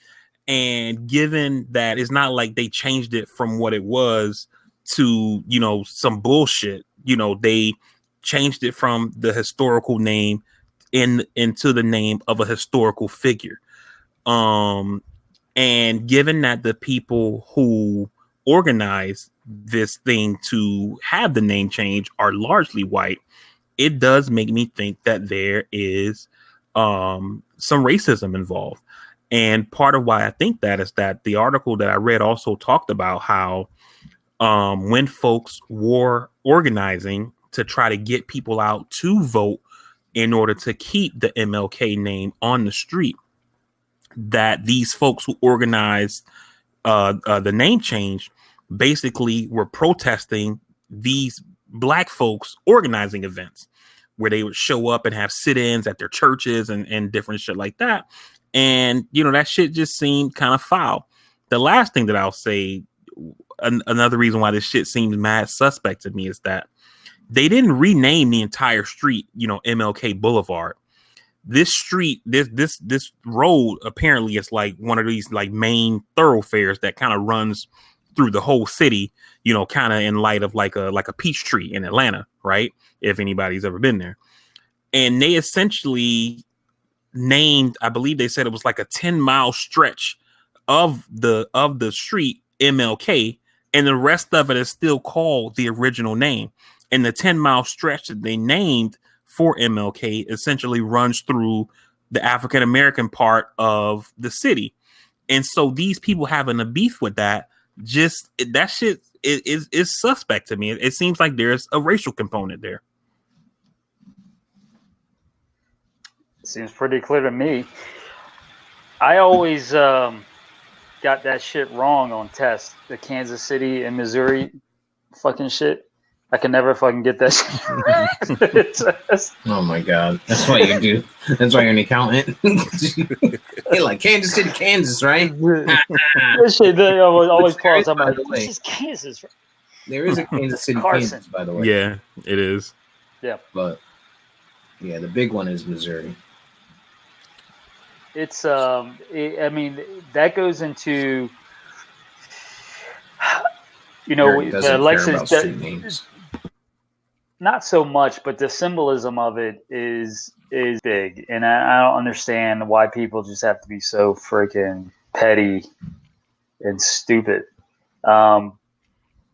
And given that it's not like they changed it from what it was to, you know, some bullshit, you know, they changed it from the historical name into the name of a historical figure. And given that the people who organized this thing to have the name change are largely white, it does make me think that there is some racism involved. And part of why I think that is that the article that I read also talked about how when folks were organizing to try to get people out to vote in order to keep the MLK name on the street, that these folks who organized the name change basically were protesting these black folks organizing events where they would show up and have sit-ins at their churches and different shit like that. And, you know, that shit just seemed kind of foul. The last thing that I'll say, another reason why this shit seems mad suspect to me, is that they didn't rename the entire street, you know, MLK Boulevard. This street, this road, apparently it's like one of these like main thoroughfares that kind of runs through the whole city, you know, kind of in light of like a peach tree in Atlanta, right? If anybody's ever been there. And they essentially named, I believe they said it was like a 10-mile stretch of the street MLK, and the rest of it is still called the original name. And the 10-mile stretch that they named for MLK essentially runs through the African American part of the city. And so these people having a beef with that, just that shit is suspect to me. It seems like there's a racial component there. Seems pretty clear to me. I always got that shit wrong on tests. The Kansas City and Missouri fucking shit. I can never fucking get that shit. Oh my god. That's what you do. That's why you're an accountant. You're like Kansas City, Kansas, right? This shit, they always pause. I'm like, this is Kansas. There is a Kansas City, Carson. Kansas, by the way. Yeah, it is. Yeah. But yeah, the big one is Missouri. It's I mean, that goes into, you know, the elections. Not so much, but the symbolism of it is big, and I don't understand why people just have to be so freaking petty and stupid.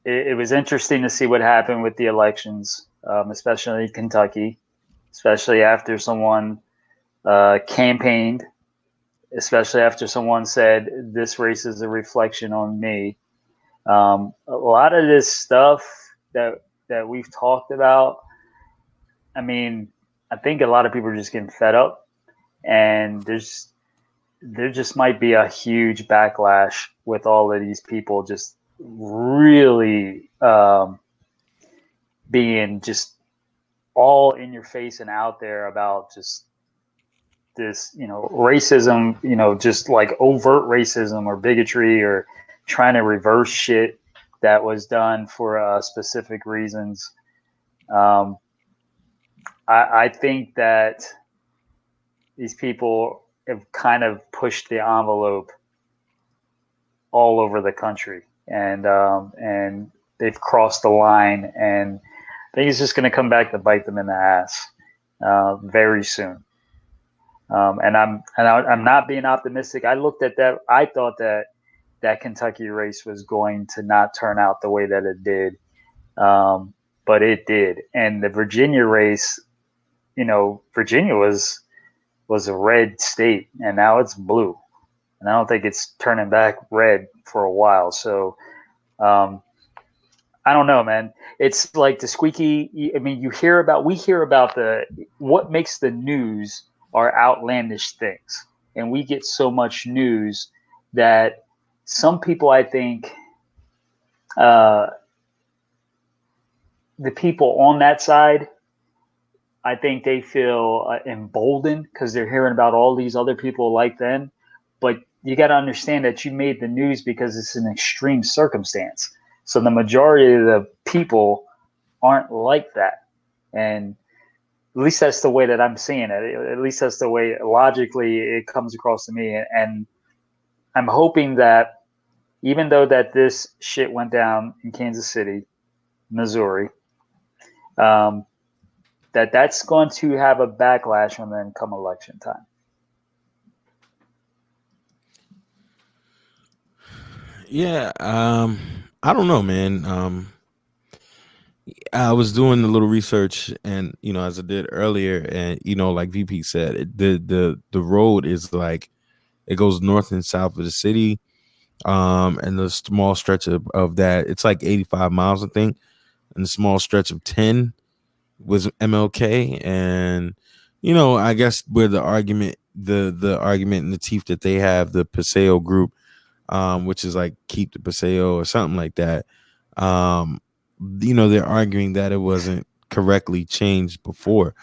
It was interesting to see what happened with the elections, especially in Kentucky, especially after someone campaigned especially after someone said this race is a reflection on me. A lot of this stuff that we've talked about, I mean, I think a lot of people are just getting fed up, and there just might be a huge backlash with all of these people just really being just all in your face and out there about just this, racism, just like overt racism or bigotry or trying to reverse shit that was done for specific reasons. I think that these people have kind of pushed the envelope all over the country, and they've crossed the line, and I think it's just going to come back to bite them in the ass very soon. And I'm not being optimistic. I looked at that. I thought that Kentucky race was going to not turn out the way that it did, but it did. And the Virginia race, Virginia was a red state, and now it's blue, and I don't think it's turning back red for a while. So I don't know, man. It's like the squeaky. I mean, we hear about what makes the news are outlandish things, and we get so much news that some people, I think, the people on that side, I think they feel emboldened because they're hearing about all these other people like them. But you got to understand that you made the news because it's an extreme circumstance. So the majority of the people aren't like that. And at least that's the way that I'm seeing it. At least that's the way logically it comes across to me. And I'm hoping that even though that this shit went down in Kansas City, Missouri, that's going to have a backlash on them come election time. Yeah, I don't know, man. I was doing a little research, and as I did earlier, and like VP said, the road is like it goes north and south of the city, and the small stretch of that, it's like 85 miles, I think, and the small stretch of 10 was MLK, and I guess where the argument and the teeth that they have, the Paseo group, which is like keep the Paseo or something like that. They're arguing that it wasn't correctly changed before,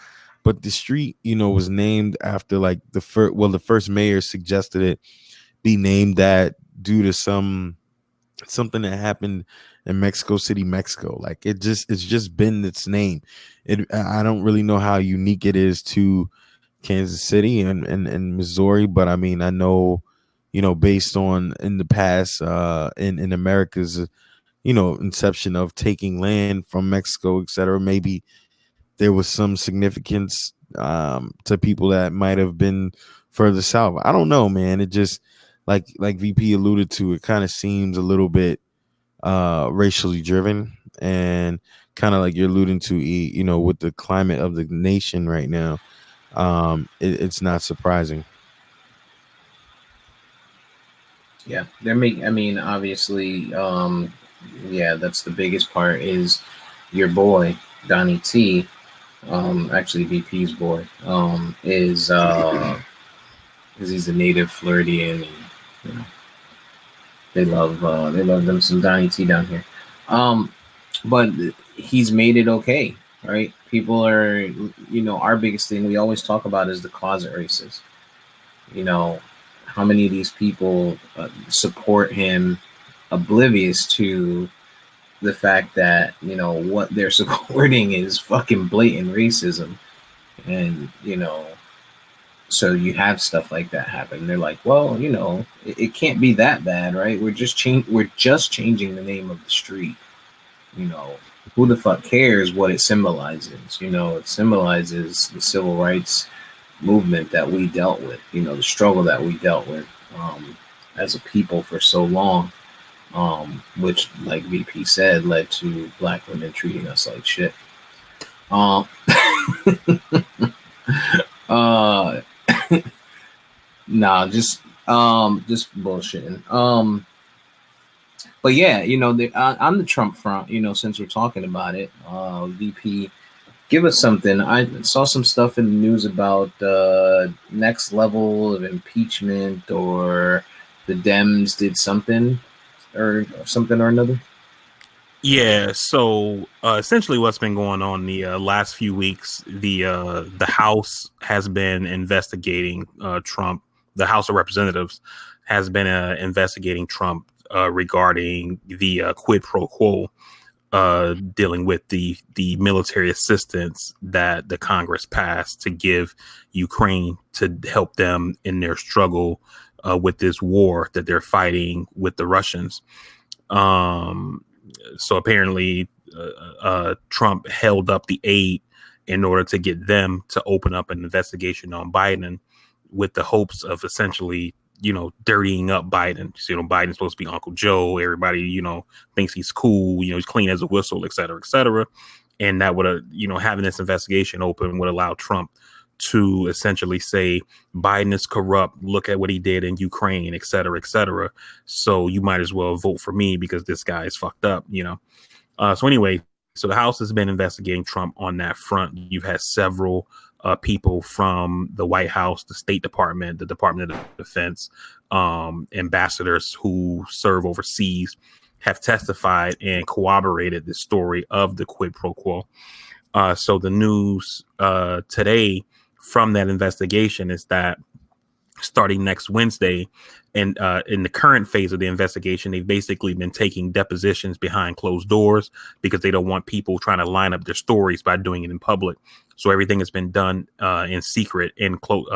but the street, was named after like the first mayor suggested it be named that due to something that happened in Mexico City, Mexico. Like it's just been its name. I don't really know how unique it is to Kansas City and Missouri, but I mean, I know, based on in the past, in America's, inception of taking land from Mexico, etc. Maybe there was some significance to people that might have been further south. I don't know, man. It just like VP alluded to, it kind of seems a little bit racially driven, and kind of like you're alluding to, with the climate of the nation right now. It's not surprising. Yeah, I mean, obviously, yeah, that's the biggest part is your boy Donnie T, actually VP's boy, is because he's a native Floridian, and they love them some Donnie T down here. But he's made it okay, right? People are, our biggest thing we always talk about is the closet races. How many of these people support him, oblivious to the fact that what they're supporting is fucking blatant racism, and so you have stuff like that happen. They're like, well, it can't be that bad, right? We're just changing the name of the street. Who the fuck cares what it symbolizes? It symbolizes the civil rights movement that we dealt with, the struggle that we dealt with as a people for so long, which, like VP said, led to Black women treating us like shit. Uh, Nah, just bullshitting. But yeah, on the Trump front, since we're talking about it, VP, give us something. I saw some stuff in the news about next level of impeachment, or the Dems did something or something or another. Yeah, so essentially what's been going on the last few weeks, the House has been investigating Trump. The House of Representatives has been investigating Trump regarding the quid pro quo dealing with the military assistance that the Congress passed to give Ukraine to help them in their struggle with this war that they're fighting with the Russians. So apparently Trump held up the aid in order to get them to open up an investigation on Biden with the hopes of essentially, dirtying up Biden. So, Biden's supposed to be Uncle Joe. Everybody, thinks he's cool. He's clean as a whistle, et cetera, et cetera. And that would, having this investigation open would allow Trump to essentially say Biden is corrupt. Look at what he did in Ukraine, et cetera, et cetera. So you might as well vote for me because this guy is fucked up, So anyway, so the House has been investigating Trump on that front. You've had several people from the White House, the State Department, the Department of Defense, ambassadors who serve overseas have testified and corroborated the story of the quid pro quo. So the news today from that investigation is that starting next Wednesday, and in the current phase of the investigation, they've basically been taking depositions behind closed doors because they don't want people trying to line up their stories by doing it in public. So everything has been done in secret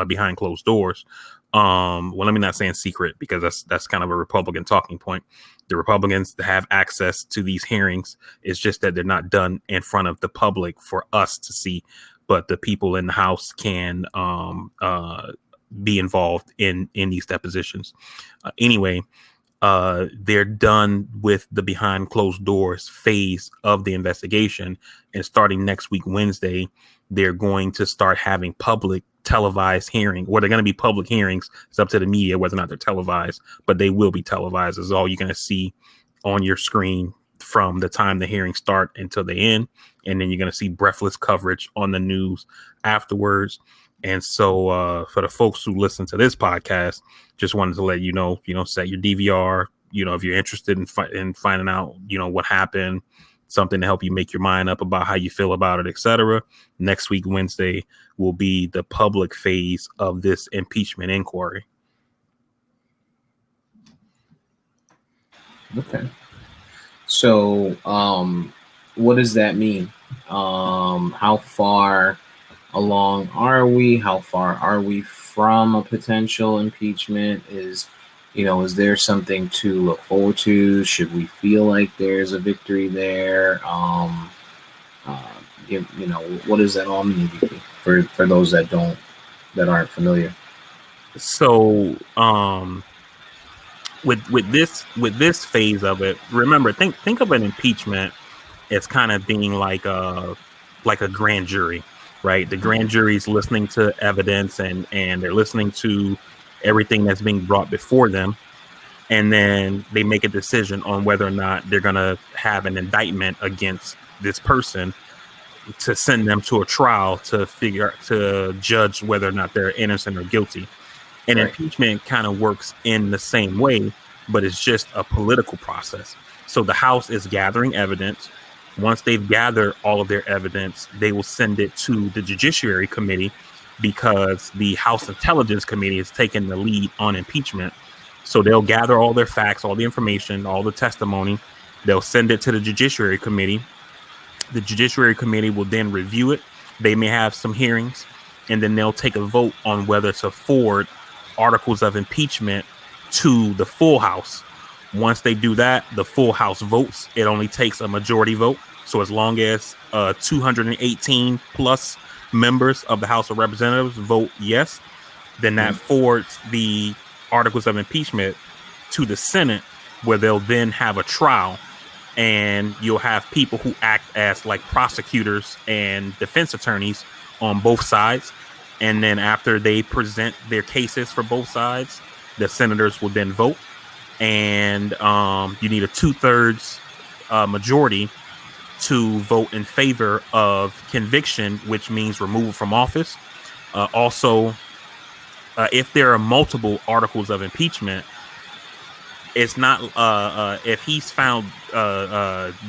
behind closed doors. Well, let me not say in secret because that's kind of a Republican talking point. The Republicans have access to these hearings. It's just that they're not done in front of the public for us to see, but the people in the House can be involved in these depositions. Anyway, they're done with the behind closed doors phase of the investigation, and starting next week, Wednesday, they're going to start having public televised hearing. They're going to be public hearings. It's up to the media whether or not they're televised, but they will be televised. Is all you're going to see on your screen from the time the hearings start until they end, and then you're going to see breathless coverage on the news afterwards. And so for the folks who listen to this podcast, just wanted to let you know, set your DVR, if you're interested in finding out, what happened, something to help you make your mind up about how you feel about it, etc. Next week, Wednesday, will be the public phase of this impeachment inquiry. Okay. So what does that mean? How far along are we? How far are we from a potential impeachment? Is there something to look forward to? Should we feel like there's a victory there? What does that all mean for those that aren't familiar? So with this phase of it, remember, think of an impeachment as kind of being like a grand jury. Right, the grand jury is listening to evidence and they're listening to everything that's being brought before them, and then they make a decision on whether or not they're going to have an indictment against this person to send them to a trial to judge whether or not they're innocent or guilty. And right. Impeachment kind of works in the same way, but it's just a political process. So the House is gathering evidence. Once they've gathered all of their evidence, they will send it to the Judiciary Committee because the House Intelligence Committee is taking the lead on impeachment. So they'll gather all their facts, all the information, all the testimony. They'll send it to the Judiciary Committee. The Judiciary Committee will then review it. They may have some hearings, and then they'll take a vote on whether to forward articles of impeachment to the full House. Once they do that, the full House votes. It only takes a majority vote. So as long as 218 plus members of the House of Representatives vote yes, then that forwards the articles of impeachment to the Senate, where they'll then have a trial. And you'll have people who act as like prosecutors and defense attorneys on both sides. And then after they present their cases for both sides, the senators will then vote. And you need a 2/3 majority to vote in favor of conviction, which means removal from office. Also, if there are multiple articles of impeachment, it's not if he's found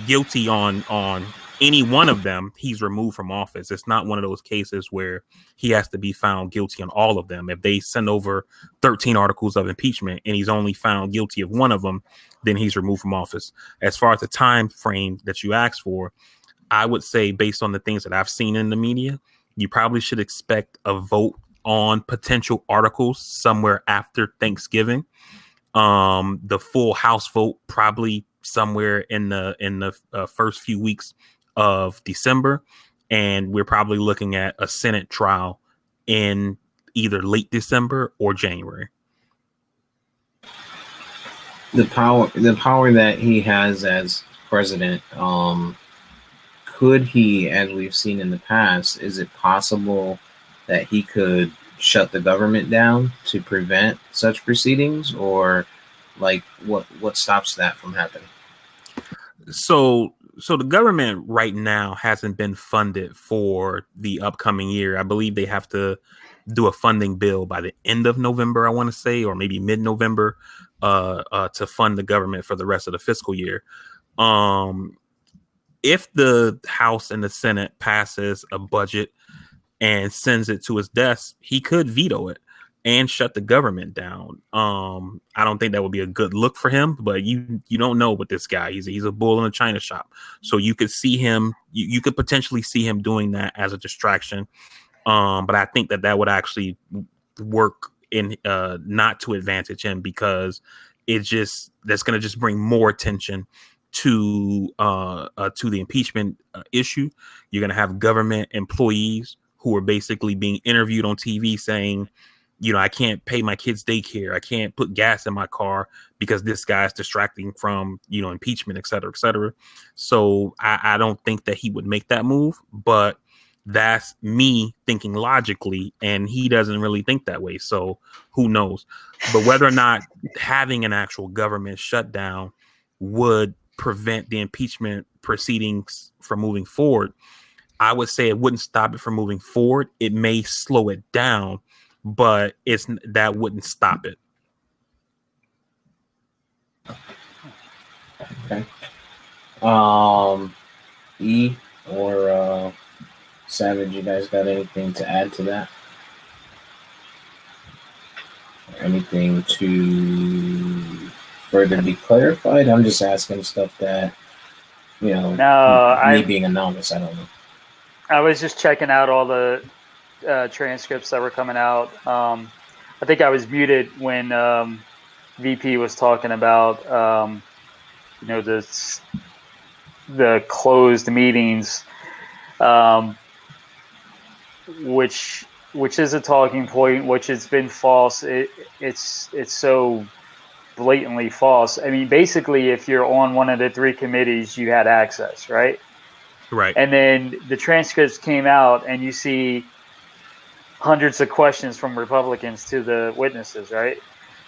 guilty on any one of them, he's removed from office. It's not one of those cases where he has to be found guilty on all of them. If they send over 13 articles of impeachment and he's only found guilty of one of them, then he's removed from office. As far as the time frame that you asked for, I would say, based on the things that I've seen in the media, you probably should expect a vote on potential articles somewhere after Thanksgiving. The full House vote probably somewhere in the first few weeks of December, and we're probably looking at a Senate trial in either late December or January. The power that he has as president, could he, as we've seen in the past, is it possible that he could shut the government down to prevent such proceedings, or like what stops that from happening? So the government right now hasn't been funded for the upcoming year. I believe they have to do a funding bill by the end of November, I want to say, or maybe mid-November, to fund the government for the rest of the fiscal year. If the House and the Senate passes a budget and sends it to his desk, he could veto it and shut the government down. I don't think that would be a good look for him, but you don't know with this guy. He's a bull in a china shop. So you could see him, you could potentially see him doing that as a distraction. But I think that would actually work in not to advantage him, because that's going to just bring more attention to the impeachment issue. You're going to have government employees who are basically being interviewed on TV saying, I can't pay my kids' daycare. I can't put gas in my car because this guy's distracting from, impeachment, et cetera, et cetera. So I don't think that he would make that move, but that's me thinking logically, and he doesn't really think that way. So who knows? But whether or not having an actual government shutdown would prevent the impeachment proceedings from moving forward, I would say it wouldn't stop it from moving forward. It may slow it down, but that wouldn't stop it. Okay. E or Savage, you guys got anything to add to that? Or anything to further be clarified? I'm just asking stuff that, me being a novice, I don't know. I was just checking out all the transcripts that were coming out. I think I was muted when VP was talking about the closed meetings, which is a talking point, which has been false. It's so blatantly false. I mean, basically, if you're on one of the three committees, you had access, right? Right. And then the transcripts came out, and you see hundreds of questions from Republicans to the witnesses, right?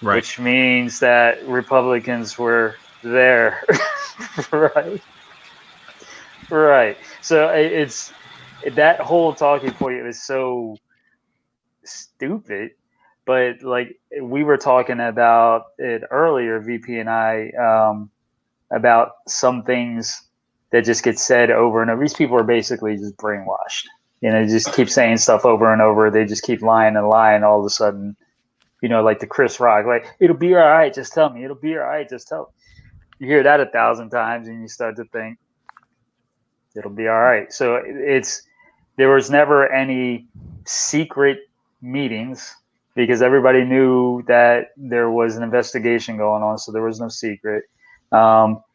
Right. Which means that Republicans were there, right? Right. So it's that whole talking point is so stupid. But like we were talking about it earlier, VP and I, about some things that just get said over and over. These people are basically just brainwashed. Just keep saying stuff over and over. They just keep lying and lying. All of a sudden, like the Chris Rock, like, it'll be all right. Just tell me. It'll be all right. Just tell me. You hear that 1,000 times and you start to think it'll be all right. So there was never any secret meetings because everybody knew that there was an investigation going on. So there was no secret.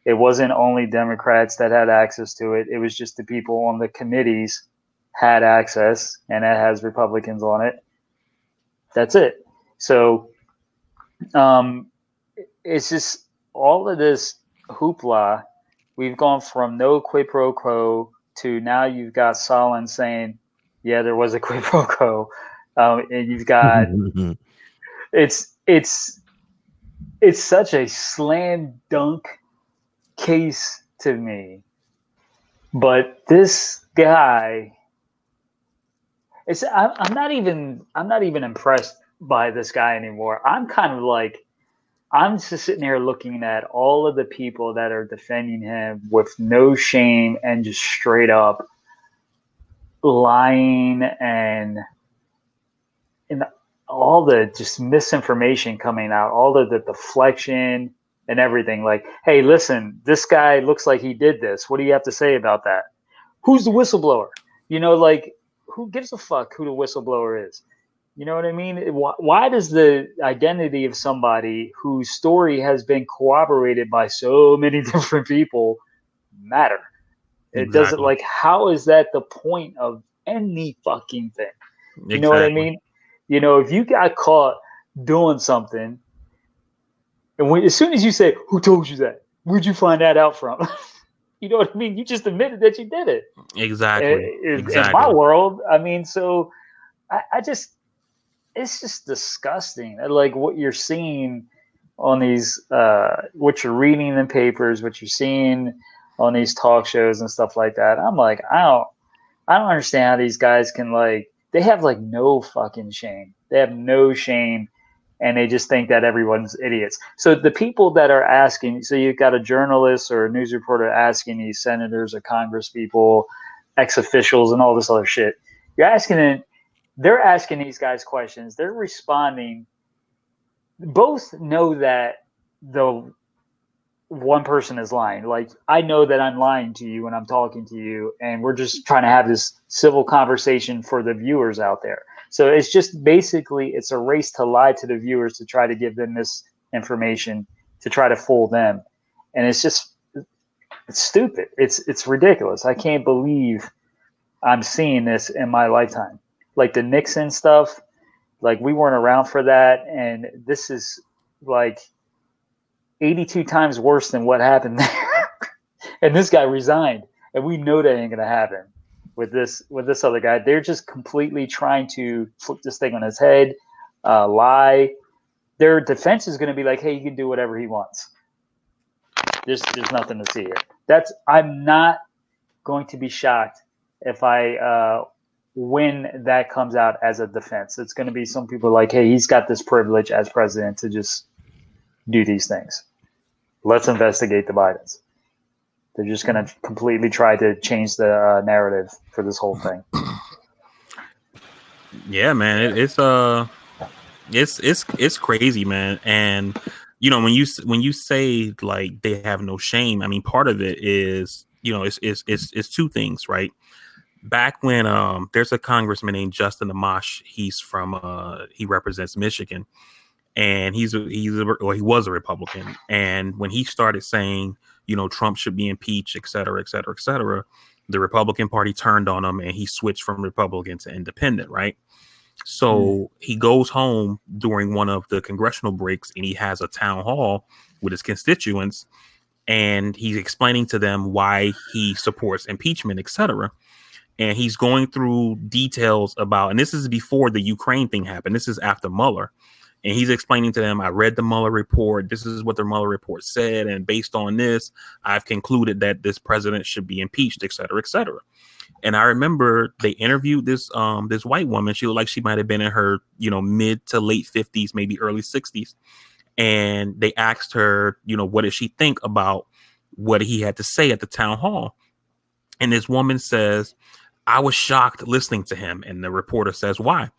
It wasn't only Democrats that had access to it. It was just the people on the committees had access, and that has Republicans on it. That's it. So it's just all of this hoopla. We've gone from no quid pro quo to now you've got Solon saying, yeah, there was a quid pro quo. And you've got it's such a slam dunk case to me. But this guy, I'm not even impressed by this guy anymore. I'm kind of like, I'm just sitting here looking at all of the people that are defending him with no shame and just straight up lying and all the just misinformation coming out, all of the deflection and everything. Like, hey, listen, this guy looks like he did this. What do you have to say about that? Who's the whistleblower? Like, who gives a fuck who the whistleblower is? You know what I mean? Why does the identity of somebody whose story has been corroborated by so many different people matter? It doesn't, like, how is that the point of any fucking thing? You know what I mean? If you got caught doing something, and as soon as you say, who told you that? Where'd you find that out from? You know what I mean? You just admitted that you did it. Exactly. In my world, I mean, so I just, it's just disgusting. Like what you're seeing on these, what you're reading in papers, what you're seeing on these talk shows and stuff like that. I'm like, I don't understand how these guys can, like, they have like no fucking shame. They have no shame. And they just think that everyone's idiots. So the people that are asking, so you've got a journalist or a news reporter asking these senators or Congress people, ex-officials and all this other shit. They're asking these guys questions. They're responding. Both know that the one person is lying. Like, I know that I'm lying to you when I'm talking to you, and we're just trying to have this civil conversation for the viewers out there. So it's just basically, it's a race to lie to the viewers to try to give them this information, to try to fool them. And it's stupid. It's ridiculous. I can't believe I'm seeing this in my lifetime. Like the Nixon stuff, like we weren't around for that. And this is like 82 times worse than what happened there. And this guy resigned. And we know that ain't going to happen with this other guy. They're just completely trying to flip this thing on its head, lie. Their defense is going to be like, hey, he can do whatever he wants. There's nothing to see here. I'm not going to be shocked if when that comes out as a defense. It's going to be some people like, hey, he's got this privilege as president to just do these things. Let's investigate the Bidens. They're just going to completely try to change the narrative for this whole thing. Yeah, man, it's crazy, man. And when you say like they have no shame, I mean, part of it is it's two things, right? Back when there's a congressman named Justin Amash. He's from he represents Michigan, and he was a Republican. And when he started saying, Trump should be impeached, et cetera, et cetera, et cetera, the Republican Party turned on him and he switched from Republican to independent, right? So he goes home during one of the congressional breaks and he has a town hall with his constituents and he's explaining to them why he supports impeachment, et cetera. And he's going through details about, and this is before the Ukraine thing happened. This is after Mueller. And he's explaining to them, I read the Mueller report. This is what the Mueller report said. And based on this, I've concluded that this president should be impeached, et cetera, et cetera. And I remember they interviewed this white woman. She looked like she might have been in her, mid to late 50s, maybe early 60s. And they asked her, what did she think about what he had to say at the town hall? And this woman says, I was shocked listening to him. And the reporter says, why?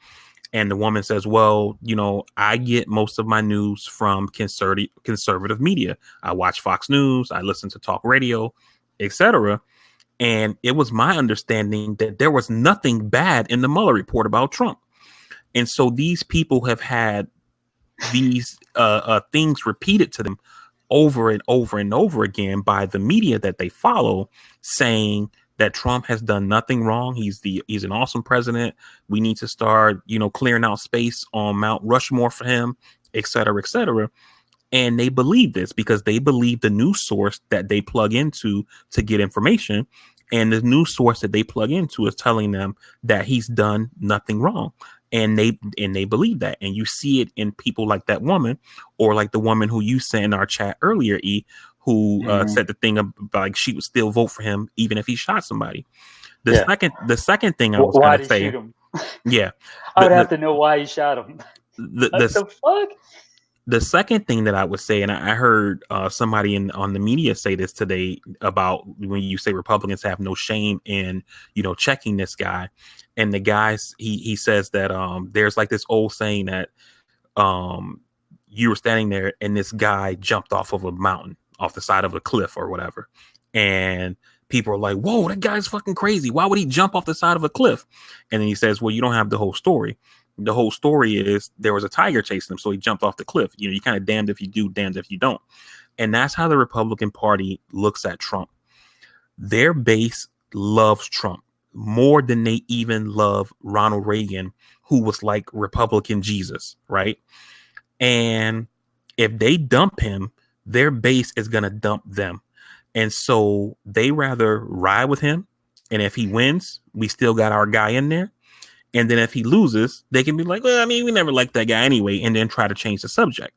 And the woman says, well, I get most of my news from conservative media. I watch Fox News. I listen to talk radio, etc. And it was my understanding that there was nothing bad in the Mueller report about Trump. And so these people have had these things repeated to them over and over and over again by the media that they follow, saying that Trump has done nothing wrong. He's an awesome president. We need to start, clearing out space on Mount Rushmore for him, et cetera, et cetera. And they believe this because they believe the news source that they plug into to get information. And the news source that they plug into is telling them that he's done nothing wrong. And they believe that. And you see it in people like that woman, or like the woman who you sent in our chat earlier, who said the thing about like she would still vote for him even if he shot somebody. The second thing I was Why going did to say, he shoot him? yeah, I would have to know why he shot him. the What the fuck? the second thing that I would say, and I heard somebody on the media say this today about when you say Republicans have no shame in, checking this guy, and the guys, he says that there's like this old saying that you were standing there and this guy jumped off of a mountain, off the side of a cliff or whatever, and people are like, whoa, that guy's fucking crazy. Why would he jump off the side of a cliff? And then he says, well, you don't have the whole story. The whole story is there was a tiger chasing him, so he jumped off the cliff. You kind of damned if you do, damned if you don't. And that's how the Republican Party looks at Trump. Their base loves Trump more than they even love Ronald Reagan, who was like Republican Jesus, right? And if they dump him, their base is going to dump them. And so they rather ride with him. And if he wins, we still got our guy in there. And then if he loses, they can be like, well, I mean, we never liked that guy anyway, and then try to change the subject,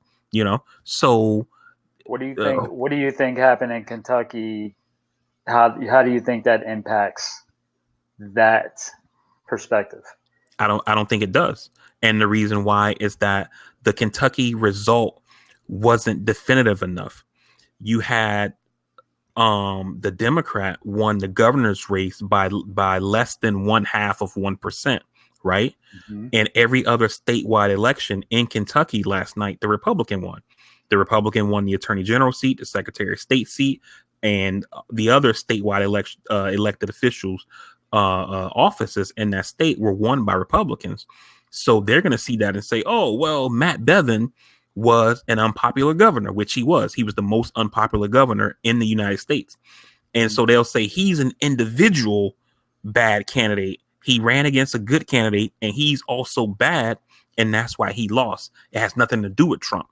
So what do you think? What do you think happened in Kentucky? How do you think that impacts that perspective? I don't think it does. And the reason why is that the Kentucky result wasn't definitive enough. You had the Democrat won the governor's race by less than 0.5%, right? Mm-hmm. And every other statewide election in Kentucky last night, the Republican won. The Republican won the Attorney General seat, the Secretary of State seat, and the other statewide elected officials offices in that state were won by Republicans. So they're going to see that and say, oh, well, Matt Bevin was an unpopular governor, which he was. He was the most unpopular governor in the United States. And so they'll say he's an individual bad candidate. He ran against a good candidate and he's also bad. And that's why he lost. It has nothing to do with Trump.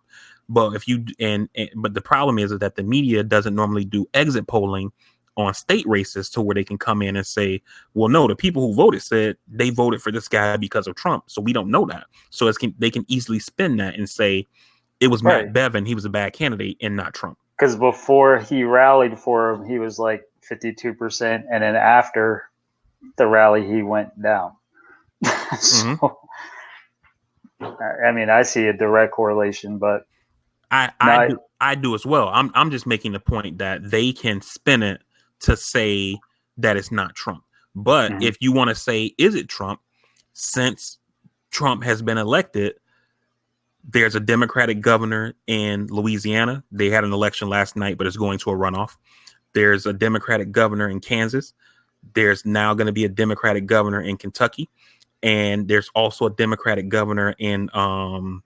But but the problem is that the media doesn't normally do exit polling on state races to where they can come in and say, well, no, the people who voted said they voted for this guy because of Trump. So we don't know that. So they can easily spin that and say it was Matt Bevin. He was a bad candidate and not Trump. Because before he rallied for him, he was like 52%. And then after the rally, he went down. So, I mean, I see a direct correlation, but I do as well. I'm just making the point that they can spin it to say that it's not Trump. But if you want to say, is it Trump? Since Trump has been elected, there's a Democratic governor in Louisiana. They had an election last night, but it's going to a runoff. There's a Democratic governor in Kansas. There's now going to be a Democratic governor in Kentucky. And there's also a Democratic governor in I'm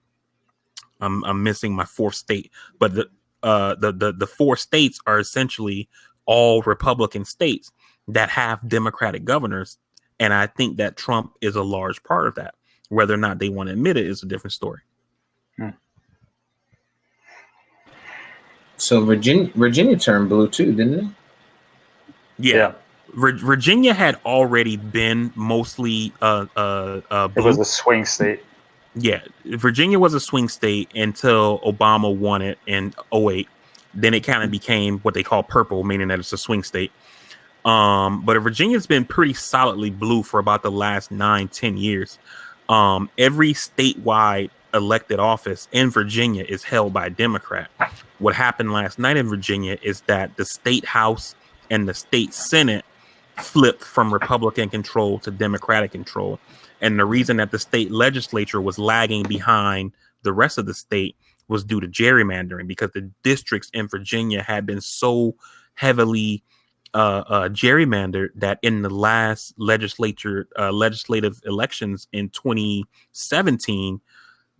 missing my fourth state, but the four states are essentially all Republican states that have Democratic governors. And I think that Trump is a large part of that. Whether or not they want to admit it is a different story. So Virginia turned blue too, didn't it? Yeah. Virginia had already been mostly blue. It was a swing state. Yeah, Virginia was a swing state until Obama won it in 2008. Then it kind of became what they call purple, meaning that it's a swing state. But Virginia's been pretty solidly blue for about the last 9-10 years. Every statewide elected office in Virginia is held by a Democrat. What happened last night in Virginia is that the state house and the state senate flipped from Republican control to Democratic control. And the reason that the state legislature was lagging behind the rest of the state was due to gerrymandering, because the districts in Virginia had been so heavily gerrymandered that in the last legislative elections in 2017,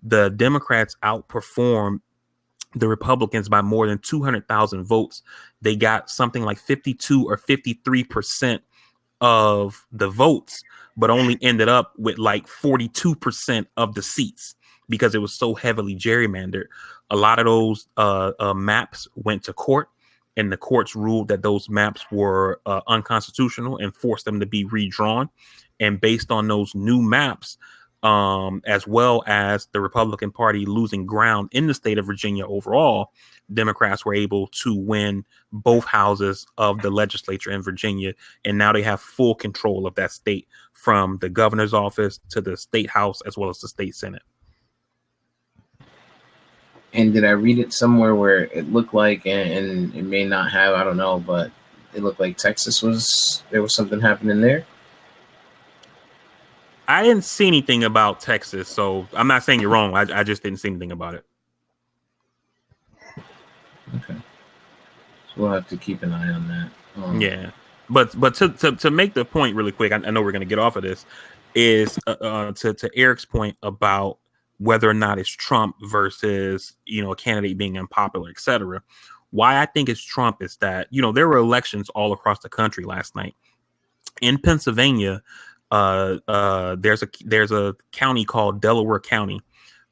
the Democrats outperformed the Republicans by more than 200,000 votes. They got something like 52 or 53% of the votes, but only ended up with like 42% of the seats because it was so heavily gerrymandered. A lot of those maps went to court, and the courts ruled that those maps were unconstitutional and forced them to be redrawn. And based on those new maps, as well as the Republican Party losing ground in the state of Virginia overall, Democrats were able to win both houses of the legislature in Virginia. And now they have full control of that state, from the governor's office to the state house, as well as the state senate. And did I read it somewhere where it looked like, and it may not have, I don't know, but it looked like there was something happening there? I didn't see anything about Texas, so I'm not saying you're wrong. I just didn't see anything about it. Okay. So we'll have to keep an eye on that. Yeah. But to make the point really quick, I know we're going to get off of this, is to Eric's point about whether or not it's Trump versus, a candidate being unpopular, etc. Why I think it's Trump is that, there were elections all across the country last night. In Pennsylvania, there's a county called Delaware County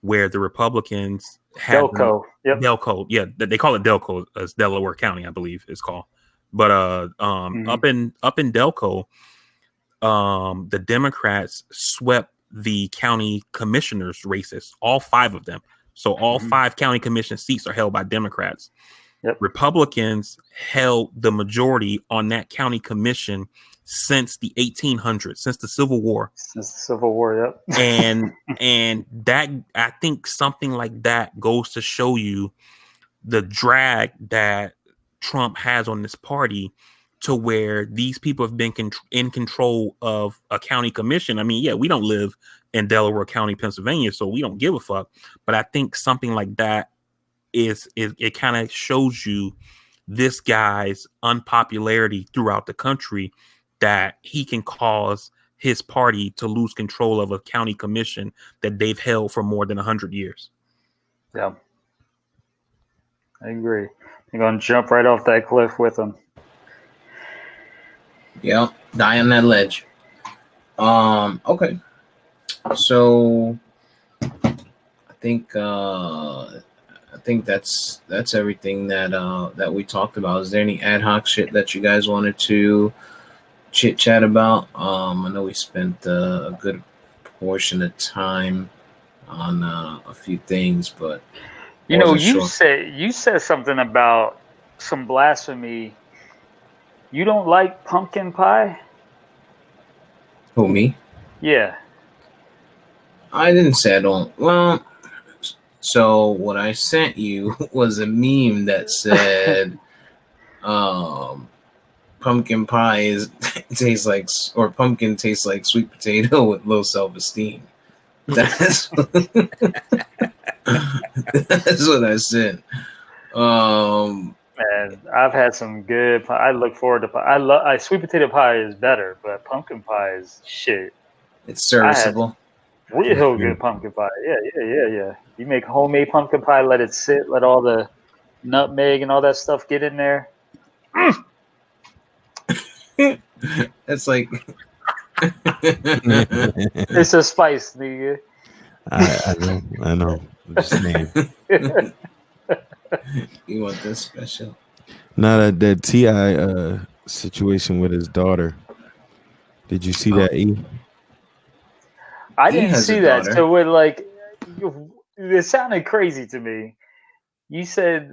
where the Republicans had Delco. Yep. Delco. Yeah, they call it Delco as Delaware County, I believe it's called. But up in Delco, the Democrats swept the county commissioners races, all 5 of them. So all 5 county commission seats are held by Democrats. Yep. Republicans held the majority on that county commission since the 1800s, since the Civil War. Since the Civil War, yep. and that, I think something like that goes to show you the drag that Trump has on this party, to where these people have been in control of a county commission. I mean, yeah, we don't live in Delaware County, Pennsylvania, so we don't give a fuck. But I think something like that it kind of shows you this guy's unpopularity throughout the country, that he can cause his party to lose control of a county commission that they've held for more than 100 years. Yeah, I agree. You're going to jump right off that cliff with him. Yeah, die on that ledge. Okay. So I think that's everything that we talked about. Is there any ad hoc shit that you guys wanted to chit chat about? I know we spent a good portion of time on a few things, but you said something about some blasphemy. You don't like pumpkin pie? Who, me? Yeah. I didn't say I don't. Well, so what I sent you was a meme that said, pumpkin pie tastes like sweet potato with low self-esteem. That's that's what I said. And I've had some good pie. I look forward to pie. Sweet potato pie is better, but pumpkin pie is shit. It's serviceable. Real good pumpkin pie. Yeah. You make homemade pumpkin pie, let it sit, let all the nutmeg and all that stuff get in there. It's like it's a spice, nigga. I know. I'm just saying. You want this special? Now that T.I. situation with his daughter. Did you see that, E? I didn't see that. So it sounded crazy to me. You said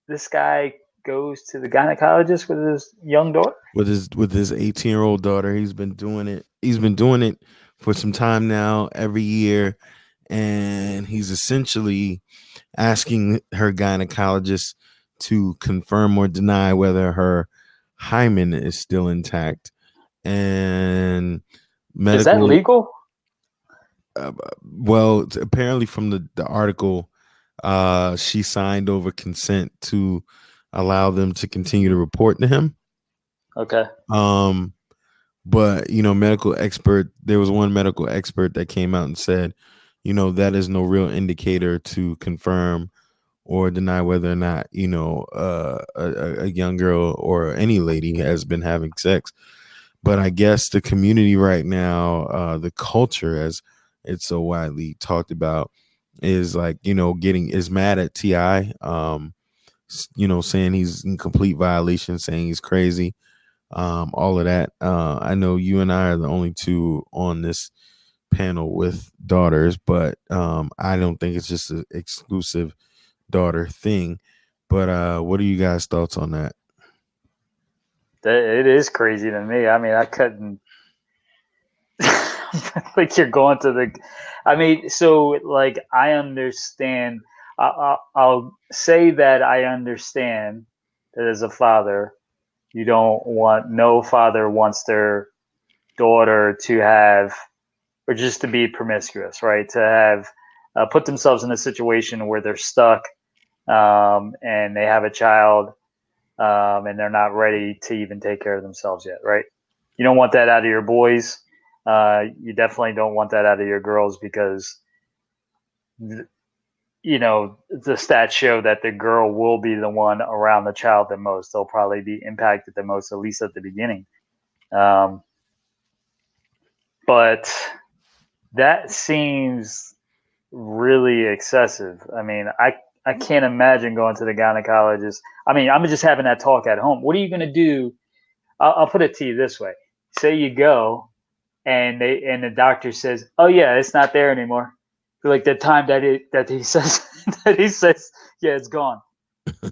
this guy goes to the gynecologist with his young daughter? With his 18-year-old daughter. He's been doing it for some time now, every year. And he's essentially asking her gynecologist to confirm or deny whether her hymen is still intact. And is that legal? Well, apparently from the article, she signed over consent to allow them to continue to report to him. Okay. But there was one medical expert that came out and said, that is no real indicator to confirm or deny whether or not, a young girl or any lady has been having sex. But I guess the community right now, the culture, as it's so widely talked about, is like, is mad at T.I., saying he's in complete violation, saying he's crazy, all of that. I know you and I are the only two on this panel with daughters, but I don't think it's just an exclusive daughter thing. But what are you guys' thoughts on that? It is crazy to me. I mean, I couldn't. Like you're going to the. I mean, so like I understand. I'll say that I understand that as a father, you don't want. No father wants their daughter to have, or just to be promiscuous, right? To have put themselves in a situation where they're stuck, and they have a child, and they're not ready to even take care of themselves yet, right? You don't want that out of your boys. You definitely don't want that out of your girls because, you know, the stats show that the girl will be the one around the child the most. They'll probably be impacted the most, at least at the beginning. But that seems really excessive. I mean, I can't imagine going to the gynecologist. I mean, I'm just having that talk at home. What are you going to do? I'll put it to you this way. Say you go and the doctor says, "Oh yeah, it's not there anymore." Like the time that he says yeah, it's gone.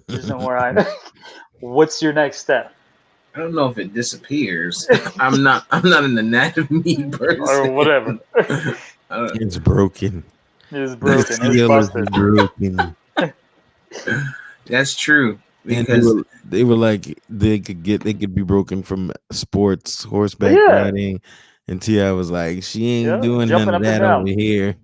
There's no more. What's your next step? I don't know if it disappears. I'm not an anatomy person. Or whatever. It's broken. It's broken. It's Seal is busted. broken. That's true. And Because they were like they could be broken from sports, horseback Yeah. riding, and T.I. was like, she ain't Yeah, doing jumping none of up and that down. over here,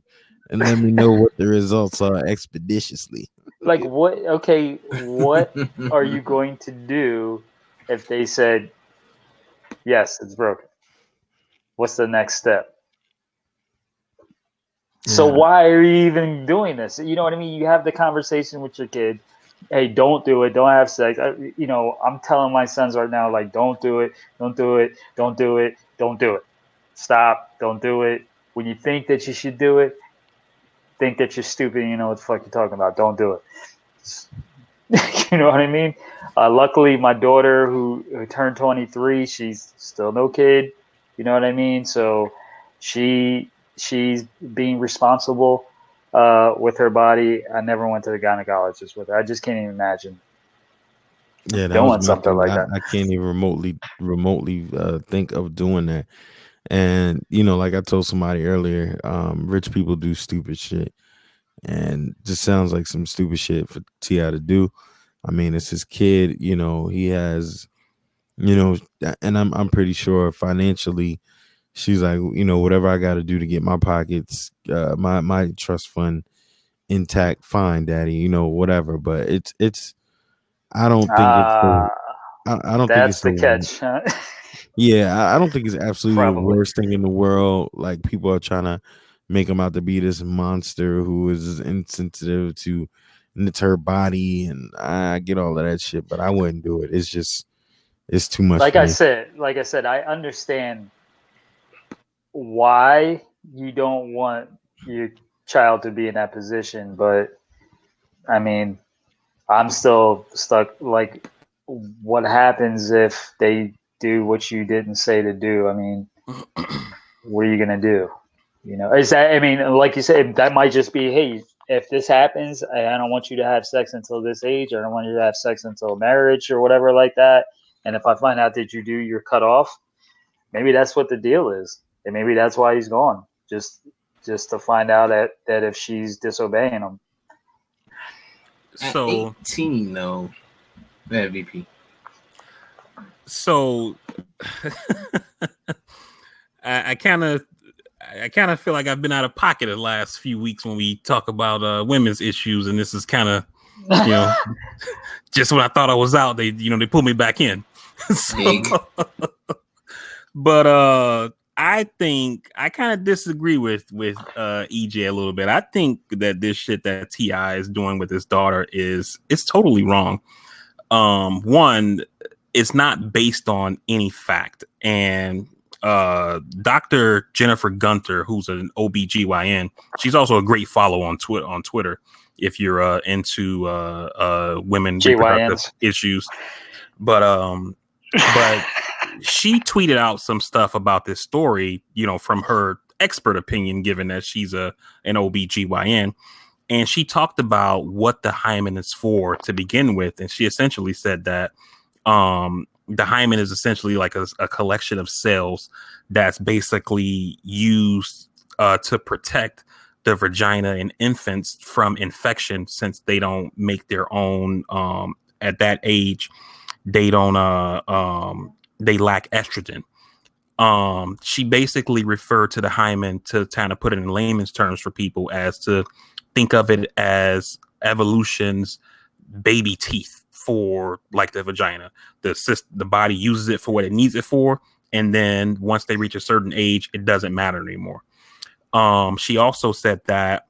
and let me know what the results are expeditiously. Like what? Okay, what are you going to do if they said yes, it's broken? What's the next step? So Yeah. why are you even doing this? You know what I mean? You have the conversation with your kid. Hey, don't do it. Don't have sex. You know, I'm telling my sons right now, like, don't do it. Don't do it. Don't do it. Don't do it. Stop. Don't do it. When you think that you should do it, think that you're stupid and you know what the fuck you're talking about. Don't do it. You know what I mean? Luckily, my daughter, who turned 23, she's still no kid. You know what I mean? So she's being responsible with her body. I never went to the gynecologist with her. I just can't even imagine Yeah, that was doing my something thing. like that. I can't even remotely think of doing that. And you know, like I told somebody earlier, rich people do stupid shit, and just sounds like some stupid shit for T.I. to do. I mean, it's his kid. You know, he has, you know, and I'm pretty sure financially, she's like, you know, whatever I got to do to get my pockets, my trust fund intact, fine, daddy. You know, whatever. But it's. I don't think it's the. I don't think That's it's the the. catch. Huh? Yeah, I don't think it's absolutely the Probably. worst thing in the world. Like people are trying to make him out to be this monster who is insensitive to, and it's her body, and I get all of that shit, but I wouldn't do it. It's too much Like for I me. said, I understand why you don't want your child to be in that position, but I mean, I'm still stuck. Like, what happens if they do what you didn't say to do? I mean, what are you gonna do? You know, is that? I mean, like you said, that might just be, hey, if this happens, I don't want you to have sex until this age. I don't want you to have sex until marriage or whatever like that. And if I find out that you do, you're cut off. Maybe that's what the deal is, and maybe that's why he's gone. Just to find out that if she's disobeying him. at So 18, though, that VP. so I kind of feel like I've been out of pocket the last few weeks when we talk about women's issues, and this is kind of, you know, just when I thought I was out, they pulled me back in. But I think I kind of disagree with EJ a little bit. I think that this shit that T.I. is doing with his daughter it's totally wrong. One, it's not based on any fact, and Dr. Jennifer Gunter, who's an OBGYN, she's also a great follow on Twitter if you're into women reproductive GYNs. issues. But she tweeted out some stuff about this story, you know, from her expert opinion, given that she's an OBGYN. And she talked about what the hymen is for to begin with. And she essentially said that the hymen is essentially like a collection of cells that's basically used to protect the vagina in infants from infection, since they don't make their own at that age. They don't they lack estrogen. She basically referred to the hymen, to kind of put it in layman's terms for people, as to think of it as evolution's baby teeth for like the vagina. The body uses it for what it needs it for, and then once they reach a certain age, it doesn't matter anymore. She also said that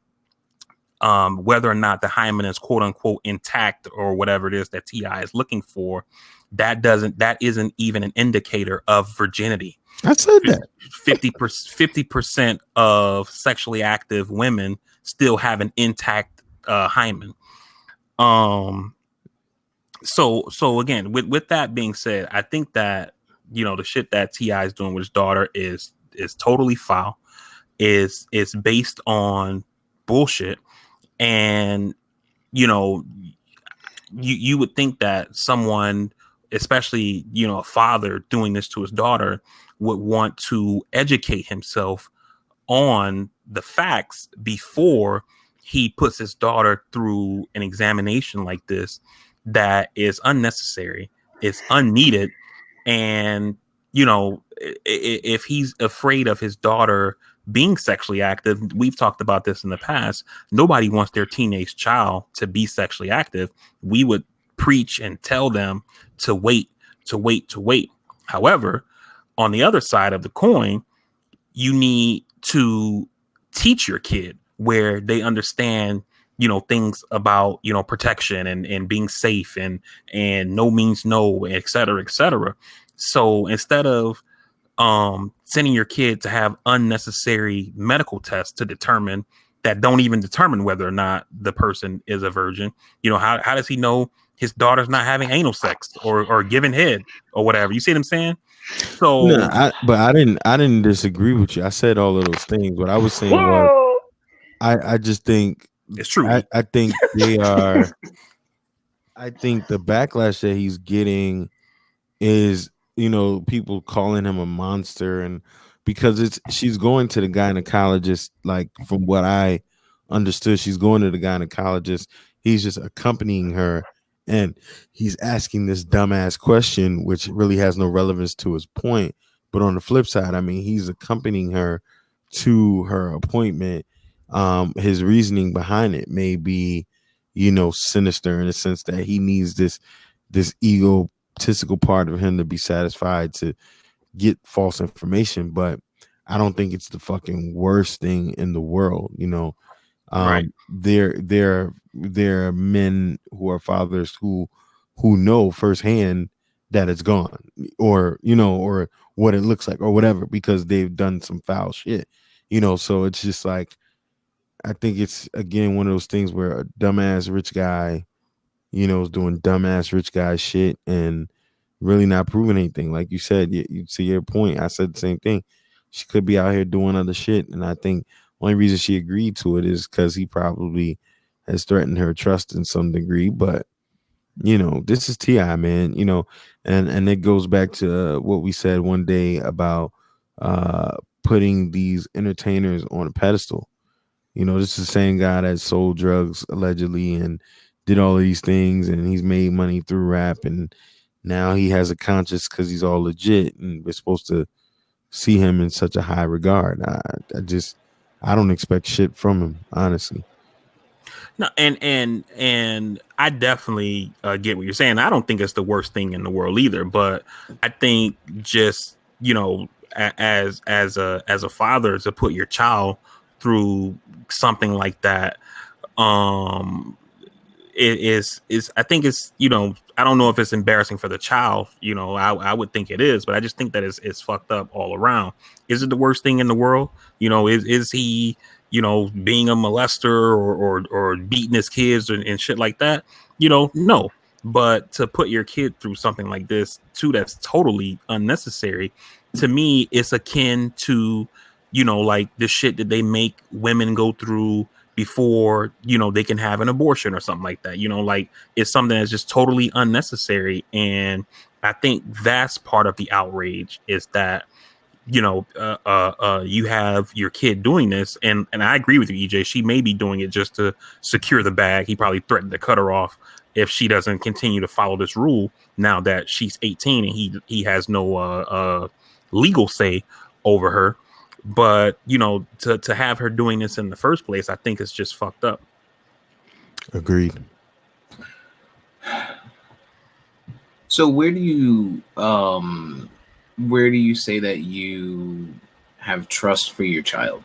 whether or not the hymen is quote unquote intact or whatever it is that T.I. is looking for, that isn't even an indicator of virginity. I said that 50% of sexually active women still have an intact hymen. So again, with that being said, I think that, you know, the shit that T.I. is doing with his daughter is totally foul. Is based on bullshit. And, you know, you would think that someone, especially, you know, a father doing this to his daughter, would want to educate himself on the facts before he puts his daughter through an examination like this that is unnecessary, is unneeded. And, you know, if he's afraid of his daughter being sexually active, we've talked about this in the past. Nobody wants their teenage child to be sexually active. We would preach and tell them to wait. However, on the other side of the coin, you need to teach your kid where they understand, you know, things about, you know, protection and being safe and no means no, et cetera, et cetera. So instead of sending your kid to have unnecessary medical tests to determine that don't even determine whether or not the person is a virgin, you know, how does he know his daughter's not having anal sex or giving head or whatever? You see what I'm saying? So no, I didn't disagree with you. I said all of those things. What I was saying was, I just think it's true. I think they are. I think the backlash that he's getting is, you know, people calling him a monster, and because she's going to the gynecologist. Like, from what I understood, she's going to the gynecologist. He's just accompanying her, and he's asking this dumbass question, which really has no relevance to his point. But on the flip side, I mean, he's accompanying her to her appointment. His reasoning behind it may be, you know, sinister, in the sense that he needs this egotistical part of him to be satisfied to get false information. But I don't think it's the fucking worst thing in the world, you know. Right. There are men who are fathers who know firsthand that it's gone, or, you know, or what it looks like or whatever, because they've done some foul shit, you know. So it's just like, I think it's, again, one of those things where a dumbass rich guy, you know, is doing dumbass rich guy shit and really not proving anything. Like you said, you see your point. I said the same thing. She could be out here doing other shit, and I think only reason she agreed to it is because he probably has threatened her trust in some degree. But, you know, this is T.I., man, you know, and it goes back to what we said one day about putting these entertainers on a pedestal. You know, this is the same guy that sold drugs allegedly and did all of these things, and he's made money through rap, and now he has a conscience because he's all legit, and we're supposed to see him in such a high regard. I don't expect shit from him, honestly. No, and I definitely get what you're saying. I don't think it's the worst thing in the world either, but I think just, you know, as a father, to put your child through something like that, it is I think it's, you know, I don't know if it's embarrassing for the child, you know. I would think it is, but I just think that it's fucked up all around. Is it the worst thing in the world? You know, is he, you know, being a molester or beating his kids and shit like that? You know, no. But to put your kid through something like this too, that's totally unnecessary. To me, it's akin to you know, like the shit that they make women go through before, you know, they can have an abortion or something like that. You know, like it's something that's just totally unnecessary. And I think that's part of the outrage, is that, you know, you have your kid doing this, and I agree with you, EJ. She may be doing it just to secure the bag. He probably threatened to cut her off if she doesn't continue to follow this rule. Now that she's 18 and he has no legal say over her, but you know, to have her doing this in the first place, I think it's just fucked up. Agreed. So where do you say that you have trust for your child,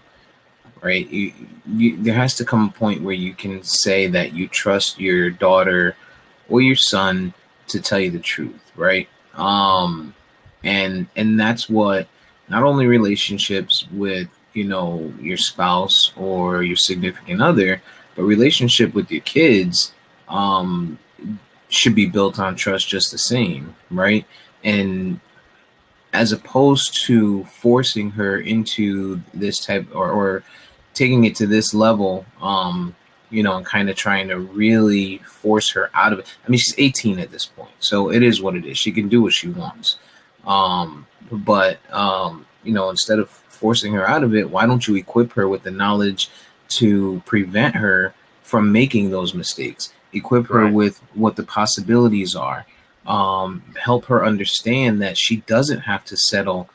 right? There has to come a point where you can say that you trust your daughter or your son to tell you the truth, right? And that's what, not only relationships with, you know, your spouse or your significant other, but relationship with your kids should be built on trust just the same, right? And as opposed to forcing her into this type, or taking it to this level, you know, and kind of trying to really force her out of it. I mean, she's 18 at this point, so it is what it is. She can do what she wants. But you know, instead of forcing her out of it, why don't you equip her with the knowledge to prevent her from making those mistakes? Equip her with what the possibilities are. Help her understand that she doesn't have to settle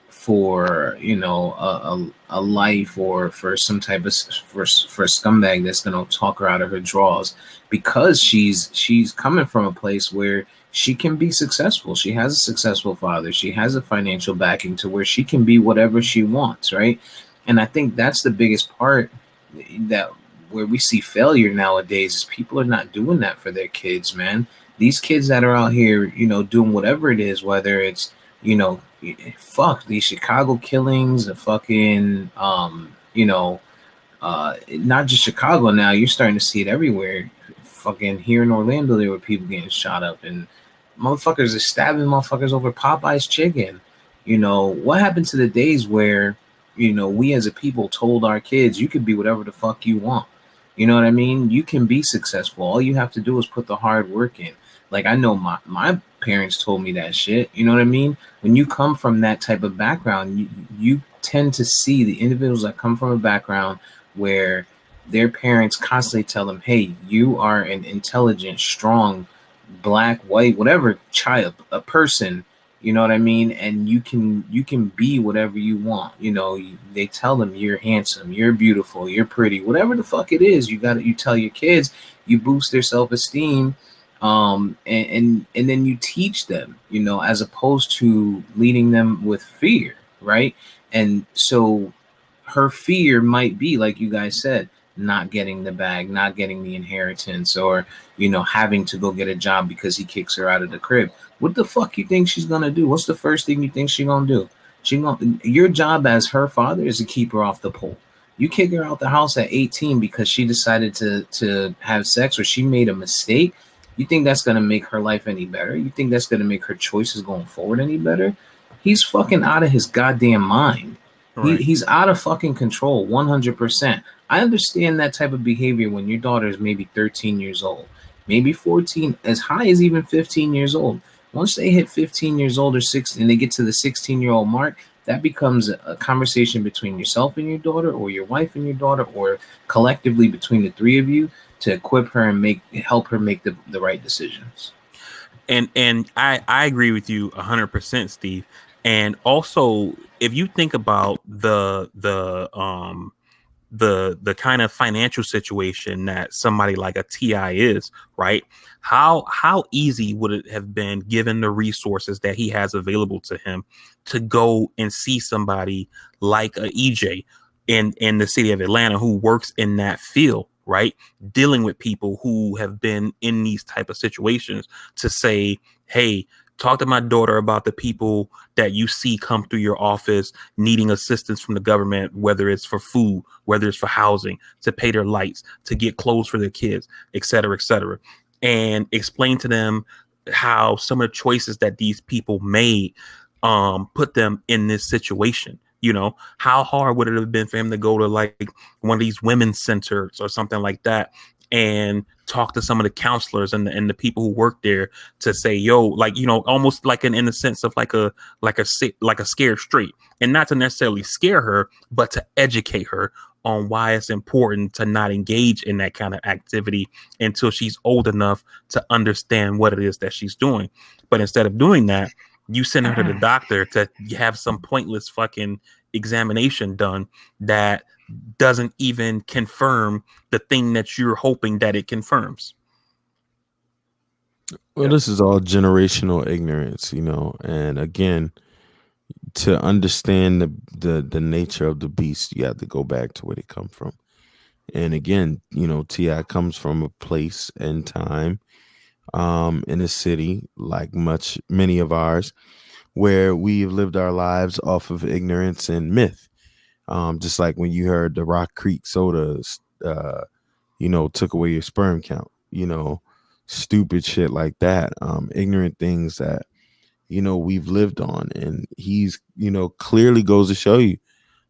for, you know, a life, or for some type of for a scumbag that's going to talk her out of her drawers, because she's coming from a place where she can be successful. She has a successful father. She has a financial backing to where she can be whatever she wants, right? And I think that's the biggest part, that where we see failure nowadays, is people are not doing that for their kids, man. These kids that are out here, you know, doing whatever it is, whether it's, you know, fuck these Chicago killings, the fucking, you know, not just Chicago now, you're starting to see it everywhere. Fucking here in Orlando, there were people getting shot up, and motherfuckers are stabbing motherfuckers over Popeye's chicken. You know, what happened to the days where, you know, we as a people told our kids, you could be whatever the fuck you want? You know what I mean? You can be successful. All you have to do is put the hard work in. Like, I know my parents told me that shit. You know what I mean? When you come from that type of background, you tend to see the individuals that come from a background where their parents constantly tell them, hey, you are an intelligent, strong, black, white, whatever child, a person, you know what I mean? And you can be whatever you want. You know, they tell them you're handsome, you're beautiful, you're pretty, whatever the fuck it is. You tell your kids, you boost their self-esteem, and then you teach them, you know, as opposed to leading them with fear, right? And so her fear might be, like you guys said, not getting the bag, not getting the inheritance, or, you know, having to go get a job because he kicks her out of the crib. What the fuck you think she's gonna do? What's the first thing you think she's gonna do? Your job as her father is to keep her off the pole. You kick her out the house at 18 because she decided to have sex, or she made a mistake. You think that's gonna make her life any better? You think that's gonna make her choices going forward any better? He's fucking out of his goddamn mind. Right. He's out of fucking control, 100%. I understand that type of behavior when your daughter is maybe 13 years old, maybe 14, as high as even 15 years old. Once they hit 15 years old or 16, and they get to the 16-year-old mark, that becomes a conversation between yourself and your daughter, or your wife and your daughter, or collectively between the three of you, to equip her and help her make the right decisions. And I agree with you 100%, Steve. And also, if you think about the kind of financial situation that somebody like a TI is, right? How easy would it have been, given the resources that he has available to him, to go and see somebody like a EJ in the city of Atlanta who works in that field, right? Dealing with people who have been in these type of situations, to say, hey, talk to my daughter about the people that you see come through your office needing assistance from the government, whether it's for food, whether it's for housing, to pay their lights, to get clothes for their kids, et cetera, and explain to them how some of the choices that these people made put them in this situation. You know, how hard would it have been for him to go to like one of these women's centers or something like that and talk to some of the counselors and the people who work there to say, yo, like, you know, almost like in the sense of like a scared straight, and not to necessarily scare her, but to educate her on why it's important to not engage in that kind of activity until she's old enough to understand what it is that she's doing. But instead of doing that, you send her to the doctor to have some pointless fucking examination done that doesn't even confirm the thing that you're hoping that it confirms. Well, this is all generational ignorance, you know, and again, to understand the nature of the beast, you have to go back to where they come from. And again, you know, T.I. comes from a place and time in a city like many of ours, where we've lived our lives off of ignorance and myth. Just like when you heard the Rock Creek sodas, you know, took away your sperm count, you know, stupid shit like that, ignorant things that, you know, we've lived on. And he's, you know, clearly goes to show you,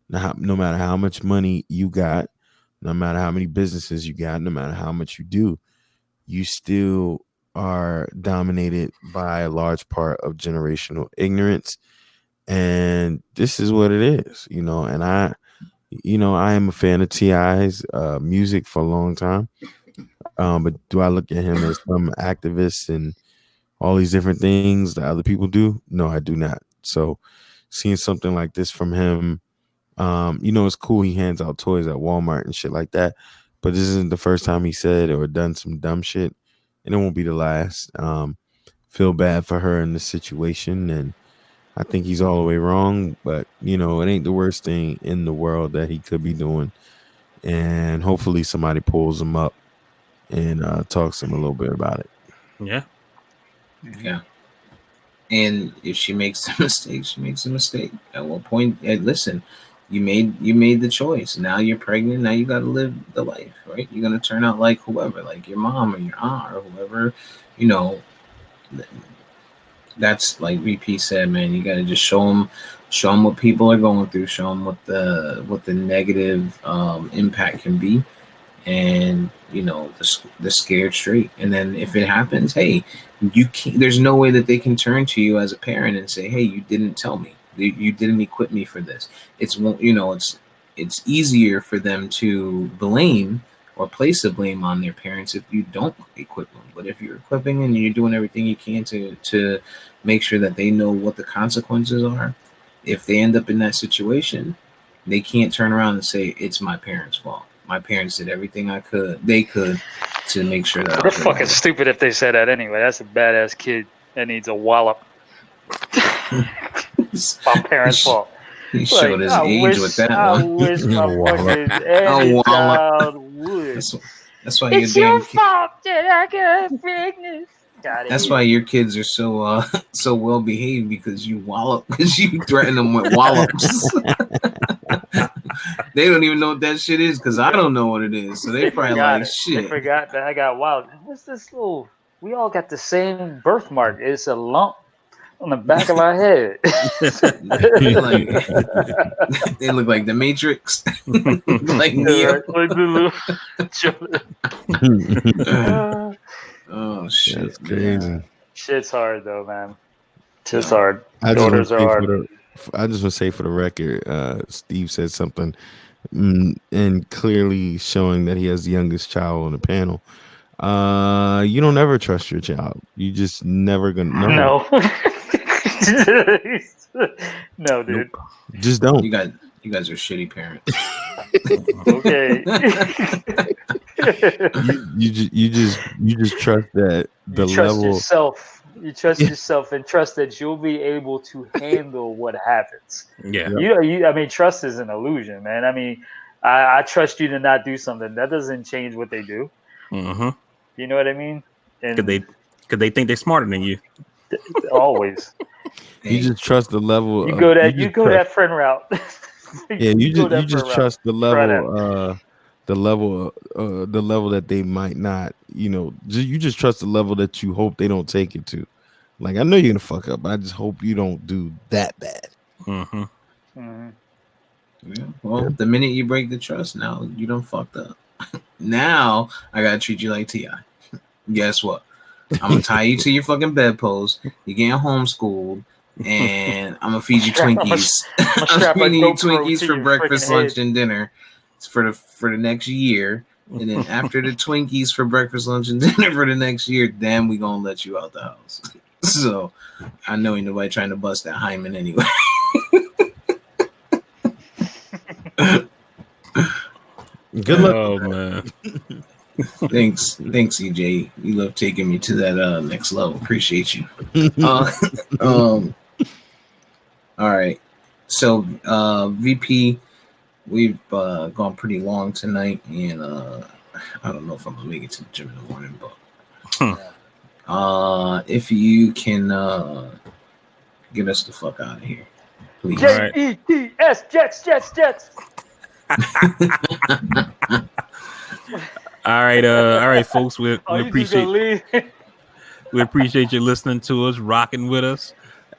no matter how much money you got, no matter how many businesses you got, no matter how much you do, you still are dominated by a large part of generational ignorance. And this is what it is, you know. And I am a fan of T.I.'s music for a long time. But do I look at him as some activist and all these different things that other people do? No, I do not. So seeing something like this from him, you know, it's cool. He hands out toys at Walmart and shit like that. But this isn't the first time he said or done some dumb shit. And it won't be the last. Feel bad for her in this situation. And I think he's all the way wrong. But, you know, it ain't the worst thing in the world that he could be doing. And hopefully somebody pulls him up and talks to him a little bit about it. Yeah. Yeah. And if she makes a mistake, she makes a mistake. At what point, listen, you made the choice. Now you're pregnant. Now you got to live the life, right? You're going to turn out like whoever, like your mom or your aunt or whoever, you know. That's like VP said, man. You got to just show them what people are going through, show them what the negative impact can be, and you know, the scared straight. And then if it happens, hey, you can't, there's no way that they can turn to you as a parent and say, hey, you didn't tell me, you didn't equip me for this. It's, you know, it's easier for them to blame or place a blame on their parents if you don't equip them. But if you're equipping and you're doing everything you can to make sure that they know what the consequences are, if they end up in that situation, they can't turn around and say it's my parents' fault. My parents did everything they could to make sure that They're fucking stupid if they say that anyway. That's a badass kid that needs a wallop. My parents' fault. He showed his age with that one. I wish my fucking any child would. That's why it's your fault that I got pregnant. That's why your kids are so well behaved, because you wallop, because you threaten them with wallops. They don't even know what that shit is, because I don't know what it is. So they probably like shit. They forgot that I got wild. What's this little? We all got the same birthmark. It's a lump on the back of our head. They look like the Matrix. Like Neo. Oh shit! That's crazy. Yeah. Shit's hard though, man. Shit's hard. Daughters are hard. I just want to say for the record, Steve said something, and clearly showing that he has the youngest child on the panel. You don't ever trust your child. You just never gonna know. No. No, dude. Nope. Just don't. You guys are shitty parents. Okay. you just trust that the you trust level yourself. You trust yourself and trust that you'll be able to handle what happens. Yeah. I mean, trust is an illusion, man. I mean, I trust you to not do something. That doesn't change what they do. Mm-hmm. You know what I mean? And Could they think they're smarter than you? Always. You just trust the level. You go that friend route. Yeah, you just trust the level. The level that they might not. You know, you just trust the level that you hope they don't take it to. Like, I know you're gonna fuck up. I just hope you don't do that bad. Mm-hmm. Mm-hmm. Yeah. Well, the minute you break the trust, now you done fucked up. Now I gotta treat you like T.I. Guess what? I'm gonna tie you to your fucking bedpost. You're getting homeschooled, and I'm gonna feed you Twinkies. I'm I'm strap a feeding you GoPro Twinkies to for your breakfast, freaking lunch, head. and dinner for the next year. And then after the Twinkies for breakfast, lunch, and dinner for the next year, then we gonna let you out the house. So I know ain't nobody trying to bust that Hymen anyway. Good luck. Oh man. Thanks, EJ. You love taking me to that next level. Appreciate you. All right. So VP, we've gone pretty long tonight, and I don't know if I'm gonna make it to the gym in the morning, but if you can get us the fuck out of here, please. JETS, Jets. All right, folks. We You just gonna appreciate leave? we appreciate you listening to us, rocking with us,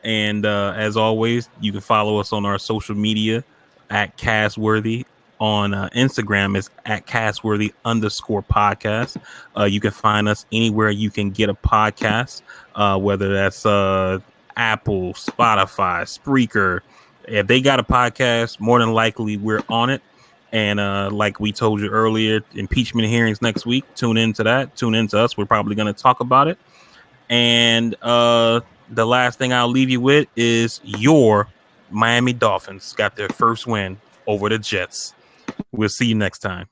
and as always, you can follow us on our social media at Castworthy. On Instagram is at Castworthy_podcast. You can find us anywhere you can get a podcast, whether that's Apple, Spotify, Spreaker. If they got a podcast, more than likely we're on it. And like we told you earlier, impeachment hearings next week. Tune into that. Tune into us. We're probably going to talk about it. And the last thing I'll leave you with is your Miami Dolphins got their first win over the Jets. We'll see you next time.